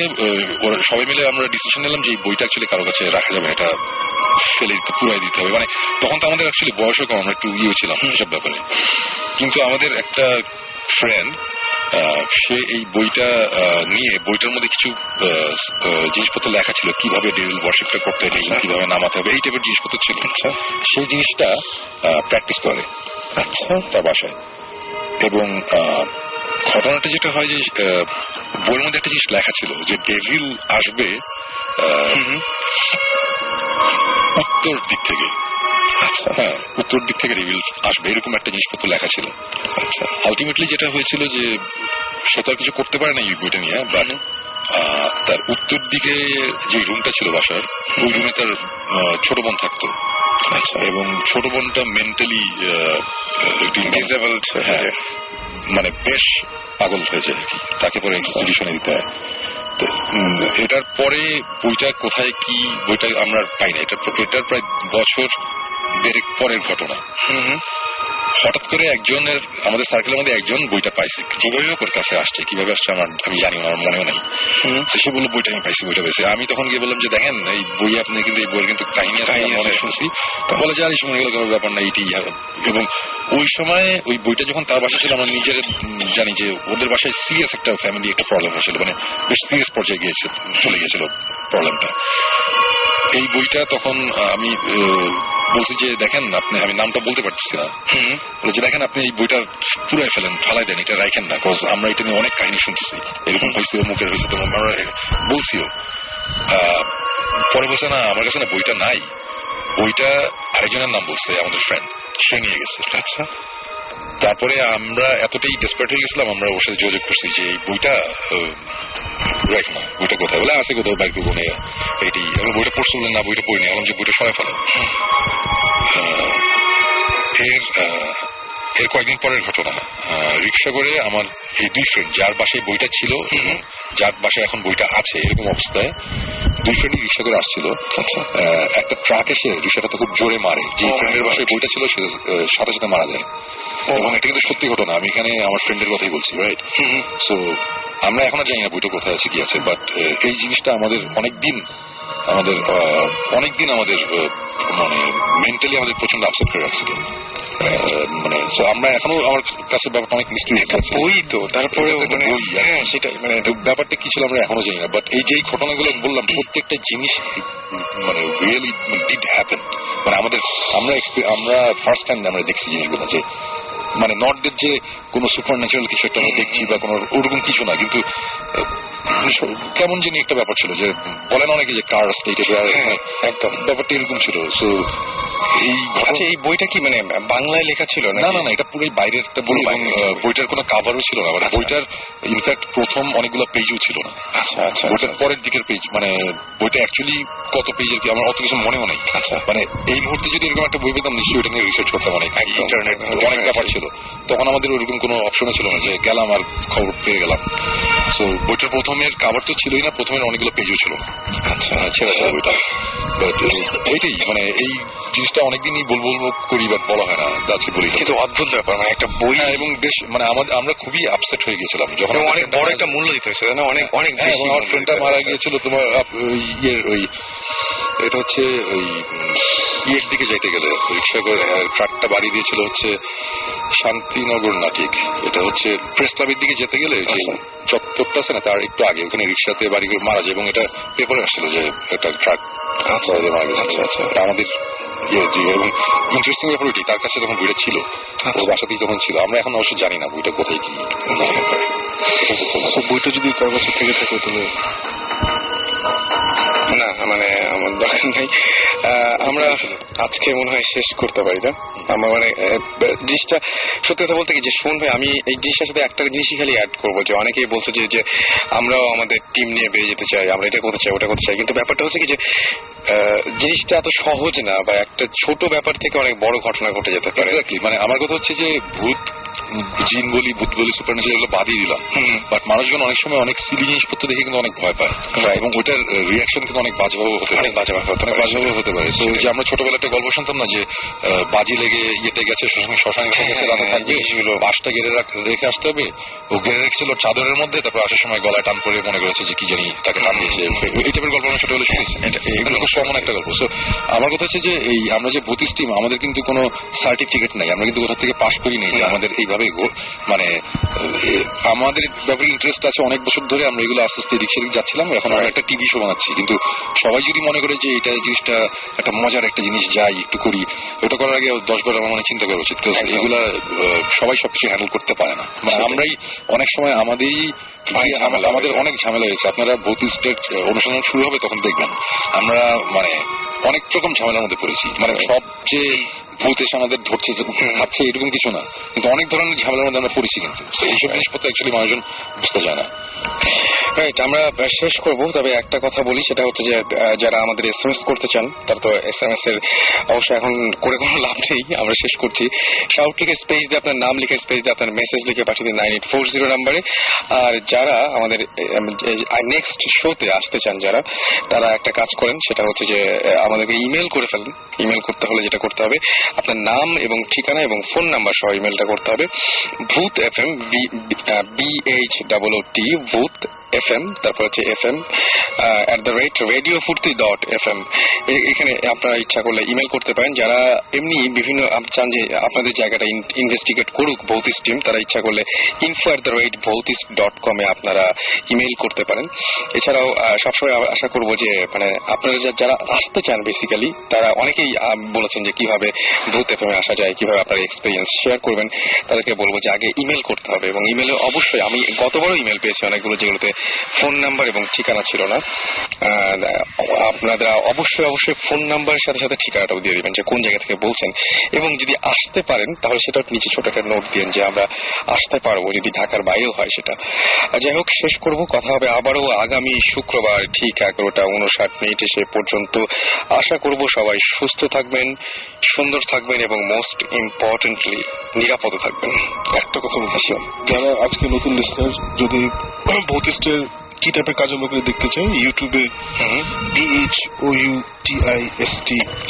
সবাই মিলে আমরা ডিসিশন নিলাম যে এই বইটা অ্যাকচুয়ালি কারো কাছে রাখা যাবে, এটা ফেলে দিতে, পুরাই দিতে হবে। মানে তখন তো আমাদের অ্যাকচুয়ালি বয়সও কম, আমরা একটু ছিলাম এসব ব্যাপারে। কিন্তু আমাদের একটা ফ্রেন্ড সে এই বইটা নিয়ে, বইটার মধ্যে কিছু জিনিসপত্র লেখা ছিল, কিভাবে ডেভিল ওয়ার্শিপটা করতে হবে, কিভাবে নামাতে হবে, এই টাইপের জিনিসপত্র ছিল। সেই জিনিসটা প্র্যাকটিস করে তার বাসায়। এবং ঘটনাটা যেটা হয় যে বইয়ের মধ্যে একটা জিনিস লেখা ছিল যে ডেভিল আসবে উত্তর দিক থেকে। হ্যাঁ, উত্তর দিক থেকে ডেভিল আসবে, এরকম একটা জিনিসপত্র লেখা ছিল। আলটিমেটলি যেটা হয়েছিল যে সে তো আর কিছু করতে পারে না এই বইটা নিয়ে, বাট তার উত্তর দিকে যে রুমটা ছিল বাসার, ওই রুমে তার ছোট বোন থাকতো। এবং ছোট বোনটা মেন্টালি ডিসেবলড, মানে বেশ পাগল হয়েছে, তাকে পরে এক্সিকিউশনে দিতে হয়। এটার পরে বইটা কোথায় কি, বইটা আমরা পাই না। এটার প্রায় বছর দেড়েক পরের ঘটনা। হঠাৎ করে একজনের, আমাদের সার্কেলের মধ্যে একজন বইটা পাইছে, যেভাবে ওর কাছে আসছে, কিভাবে আসছে আমি জানি না, আমার মনেও নেই। সে বললো বইটা আমি পাইছি, বইটা পাইছি। আমি তখন গিয়ে বললাম যে দেখেন এই বই, আপনি কিন্তু এই বইয়ের কিন্তু কাহিনী আছে শুনছি। বলে যে আরে মনে গেল কোনো ব্যাপার না, এইটাই। এবং ওই সময় ওই বইটা যখন তার বাসায় ছিল, আমরা নিজের জানি যে ওদের বাসায় সিরিয়াস একটা ফ্যামিলি একটা প্রবলেম হয়েছিল, মানে বেশ সিরিয়াস পর্যায়ে চলে গিয়েছিল প্রবলেমটা। এই বইটা তখন আমি বলছি যে দেখেন আপনি, আমি নামটা বলতে পারছি না, যে দেখেন আপনি এই বইটা পুরাই ফেলেন, ফালাই দেন, এটা রাখেন না, কজ আমরা এটা নিয়ে অনেক কাহিনী শুনতেছি, এরকম হয়েছে, মুখের হয়েছে, তো আমরা বলছিও। পরে বলছে না, আমার কাছে না বইটা নাই, বইটা আরেকজনের নাম বলছে, আমাদের ফ্রেন্ড, সে নিয়ে গেছে। আচ্ছা। তারপরে আমরা এতটাই ডেসপারেট হয়ে গেছিলাম, আমরা ওর সাথে যোগাযোগ করছি যে এই বইটা রাখ না, বইটা কোথায়, বলে আছে কোথাও বাইক কোনে এইটি। আমি বইটা পড়ছি, বললেন না বইটা পড়িনি, বললাম যে বইটা সরাই ফেলো। এর কয়েকদিন পরের ঘটনা, রিক্সা করে আমার এই দুই ফ্রেন্ড, যার বাসায় বইটা ছিল যার বাসায় এখন বইটা আছে, এরকম অবস্থায় দুই ফ্রেন্ডই রিক্সা করে আসছিল। একটা ট্রাক এসে রিক্সাটা খুব জোরে মারে, যে ফ্রেন্ডের বাসায় বইটা ছিল সে সাথে সাথে মারা যায়। এবং এটা কিন্তু সত্যি ঘটনা, আমি এখানে আমার ফ্রেন্ডের কথাই বলছি, রাইট? সো আমরা এখনো জানি না বইটা কোথায় আছে, কি আছে, বাট এই জিনিসটা আমাদের অনেকদিন আমাদের মানে মেন্টালি আমাদের প্রচন্ড আপসেট করে রাখছিল। মানে আমরা এখনো, আমার কাছে ব্যাপারটা অনেক মিস্ট্রি। বই তো তারপরে সেটাই, মানে ব্যাপারটা কি ছিল আমরা এখনো জানি না। বাট এই যে ঘটনাগুলো বললাম, প্রত্যেকটা জিনিস মানে রিয়েলি ডিড হ্যাপেন। মানে আমরা ফার্স্ট টাইম আমরা দেখছি জিনিসগুলো, যে মানে নট দ্যাট যে কোনো সুপার ন্যাচারাল কিছু একটা আমরা দেখছি বা কোনো ওরকম কিছু না, কিন্তু কেমন জানি একটা ব্যাপার ছিল, যে বলেন অনেকে যে কার স্টেট, একদম ব্যাপারটা এরকম ছিল। সো এই বইটা কি মানে বাংলায় লেখা ছিল? না না না, এটা পুরোই বাইরের একটা বই, এবং বইটার কোনো কাভারও ছিল না। মানে বইটার ইনফ্যাক্ট প্রথম অনেকগুলো পেজও ছিল না। আচ্ছা, বইটার পরের দিকের পেজ, মানে বইটা অ্যাকচুয়ালি কত পেজের কি আমার অত কিছু মনেও নেই। আচ্ছা, মানে এই মুহূর্তে যদি এরকম একটা বই পেতাম নিশ্চয়ই ওটা নিয়ে রিসার্চ করতাম, অনেক ইন্টারনেট অনেক ব্যাপার ছিল। তখন আমাদের ওইরকম কোনো অপশনও ছিল না যে গেলাম আর খবর পেয়ে গেলাম। সো বইটার প্রথমের কাভার তো ছিলই না, প্রথমের অনেকগুলো পেজও ছিল না। আচ্ছা, ছেড়া ছিল বইটা। এইটাই মানে এই জিনিসটা অনেকদিনই বলবো করি, বাট বলা হয় না, যাচ্ছি বলি। কিন্তু অদ্ভুত ব্যাপার, মানে একটা বই, এবং বেশ মানে আমরা খুবই আপসেট হয়ে গেছিলাম যখন অনেক বড় একটা মূল্য দিতে হয়েছে না, অনেক অনেক। আমার ফ্রেন্ডটা মারা গিয়েছিল তোমার ইয়ের ওই, এটা হচ্ছে ওই ইয়ের দিকে যাইতে গেলে রিক্সা করে ট্রাকটা বাড়ি দিয়েছিল হচ্ছে শান্তিনগর না ঠিক, এটা হচ্ছে প্রেস ক্লাবের দিকে যেতে গেলে যে চত্বরটা আছে না তার একটু আগে ওখানে রিক্সাতে বাড়ি করে মারা যায় এবং এটা পেপারে আসছিল যে একটা ট্রাক মারা গেছে। এটা আমাদের এবং ইন্টারেস্টিং ব্যাপার ওইটি তার কাছে তখন বইটা ছিল, ওর বাসাতেই যখন ছিল। আমরা এখন অবশ্য জানি না বইটা কোথায় কি বইটা যদি কার কাছে থেকে থাকে তবে না মানে আমার দরকার নেই, আমরা আজকে মনে হয় শেষ করতে পারি না। আমার মানে জিনিসটা সত্যি কথা বলতে কি যে শোন ভাই, আমি এই জিনিসটার সাথে একটা জিনিসই খালি অ্যাড করবো যে অনেকেই বলছে যে আমরাও আমাদের টিম নিয়ে বেরিয়ে যেতে চাই, আমরা এটা করতে চাই ওটা করতে চাই, কিন্তু ব্যাপারটা হচ্ছে কি যে জিনিসটা এত সহজ না, বা একটা ছোট ব্যাপার থেকে অনেক বড় ঘটনা ঘটে যেতে পারে। মানে আমার কথা হচ্ছে যে ভূত জিন বলি ভূত বলি সুপারন্যাচুরাল এগুলো বাদই দিলাম, বাট মানুষজন অনেক সময় অনেক সিলি জিনিসপত্র দেখে কিন্তু অনেক ভয় পায় এবং ওইটার রিয়াকশন কিন্তু অনেক বাজেভাবে হতে পারে, বাজেভাবে হতে পারে। তো যে আমরা ছোটবেলা একটা গল্প শুনতাম না যে বাজি লেগে ইয়েতে গেছে শ্মশানে গেছে রান্না থাকবে, সেগুলো বাসটা গেড়ে রেখে আসতে হবে, ও গেড়ে রেখেছিল চাদরের মধ্যে, তারপর আসার সময় গলায় টান পরে মনে করেছে যে কি জানি তাকে টান দিয়েছে, এই টাইপের গল্প আমরা ছোটবেলা শুনেছি। এটা খুব কমন একটা গল্প। সো আমার কথা হচ্ছে যে এই আমরা যে ভূতিস টিম আমাদের কিন্তু কোনো সার্টিফিকেট নাই, আমরা কিন্তু কোথা থেকে পাশ করি নাই যে আমাদের এইভাবে মানে আমাদের ব্যাপারে ইন্টারেস্ট আছে অনেক বছর ধরে, আমরা এগুলো আস্তে আস্তে এদিক সেদিক যাচ্ছিলাম, এখন আমরা একটা টিভি শো বানাচ্ছি। কিন্তু সবাই যদি মনে করে যে এটা জিনিসটা একটা মজার একটা জিনিস যাই একটু করি, ওটা করার আগে 10 বার আমার মনে চিন্তা করা উচিত। এগুলা সবাই সবকিছু হ্যান্ডেল করতে পারে না, মানে আমরাই অনেক সময় আমাদের অনেক ঝামেলা হয়েছে। আপনারা ভৌতিস্টের অনুসন্ধান শুরু হবে তখন দেখবেন আমরা মানে অনেক রকম ঝামেলার মধ্যে পড়েছি, মানে সবচেয়ে ভূত এসে আমাদের ধরছে খাচ্ছে এরকম কিছু না, কিন্তু অনেক ধরনের ঝামেলার মধ্যে আমরা পড়েছি। কিন্তু এইসব জিনিসপত্র অ্যাকচুয়ালি মানুষজন বুঝতে যায় না। রাইট, আমরা শেষ করব, তবে একটা কথা বলি, সেটা হচ্ছে যে যারা আমাদের SMS করতে চান তারা তো SMS এর অবশ্য এখন করে কোনো লাভ নেই, আমরা শেষ করছি। শাউট লিখে স্পেস দিয়ে আপনার নাম লিখে স্পেস দিয়ে আপনার মেসেজ লিখে পাঠিয়ে দিন 9840 নাম্বারে। আর যারা আমাদের নেক্সট শোতে আসতে চান যারা, তারা একটা কাজ করেন, সেটা হচ্ছে যে আমাদেরকে ইমেল করে ফেলেন। ইমেল করতে হলে যেটা করতে হবে, আপনার নাম এবং ঠিকানা এবং ফোন নাম্বার সহ ইমেলটা করতে হবে ভূত FM BHOOT ভূত FM, তারপর হচ্ছে FM@radiofurti.fm। এখানে আপনারা ইচ্ছা করলে ইমেল করতে পারেন। যারা এমনি বিভিন্ন চান যে আপনাদের জায়গাটা ইনভেস্টিগেট করুক ভৌতিস টিম, তারা ইচ্ছা করলে info@bhautis.com আপনারা ইমেল করতে পারেন। এছাড়াও সবসময় আশা করব যে মানে আপনারা যারা আসতে চান বেসিক্যালি, তারা অনেকেই বলেছেন যে কিভাবে ভূত FM আসা যায়, কিভাবে আপনার এক্সপিরিয়েন্স শেয়ার করবেন, তাদেরকে বলবো যে আগে ইমেল করতে হবে। এবং ইমেলে অবশ্যই আমি গতবারও ইমেল পেয়েছি অনেকগুলো, যেগুলোতে ফোন নাম্বার এবং ঠিকানা ছিল না। আপনারা অবশ্যই ফোন নাম্বারের সাথে সাথে ঠিকানাটাও দিয়ে দিবেন যে কোন জায়গা থেকে বলছেন, এবং যদি আসতে পারেন তাহলে সেটা নিচে ছোট একটা নোট দিন যে আমরা আসতে পারবো, যদি ঢাকার বাইরেও হয় সেটা। যাই হোক, শেষ করব, কথা হবে আবারও আগামী শুক্রবার ঠিক 11:59। সে পর্যন্ত আশা করব সবাই সুস্থ থাকবেন, সুন্দর থাকবেন এবং মোস্ট ইম্পর্টেন্টলি নিরাপদ থাকবেন। একটা কথা বলতেছিলাম, যারা আজকে নতুন লিসনার যদি ভৌতিস্টের কি টাইপের কাজগুলো দেখতে চাই, ইউটিউবে BHOUTIST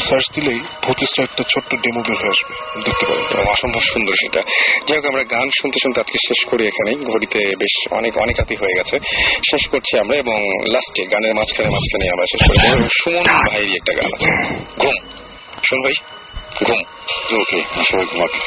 সার্চ দিলেই ভৌতিস্টের একটা ছোট্ট ডেমো বের হয়ে আসবে, দেখতে পারেন। অসম্ভব সুন্দর সেটা। যাই হোক, আমরা গান শুনতে শুনতে আজকে শেষ করি এখানেই, ঘড়িতে বেশ অনেক রাতি হয়ে গেছে, শেষ করছি আমরা। এবং লাস্টে গানের মাঝখানে আমরা শেষ করি সুমন ভাইয়ের একটা গান আছে, ঘুম। শোন ভাই, ঘুম। ওকে, সবাই ঘুমাতে।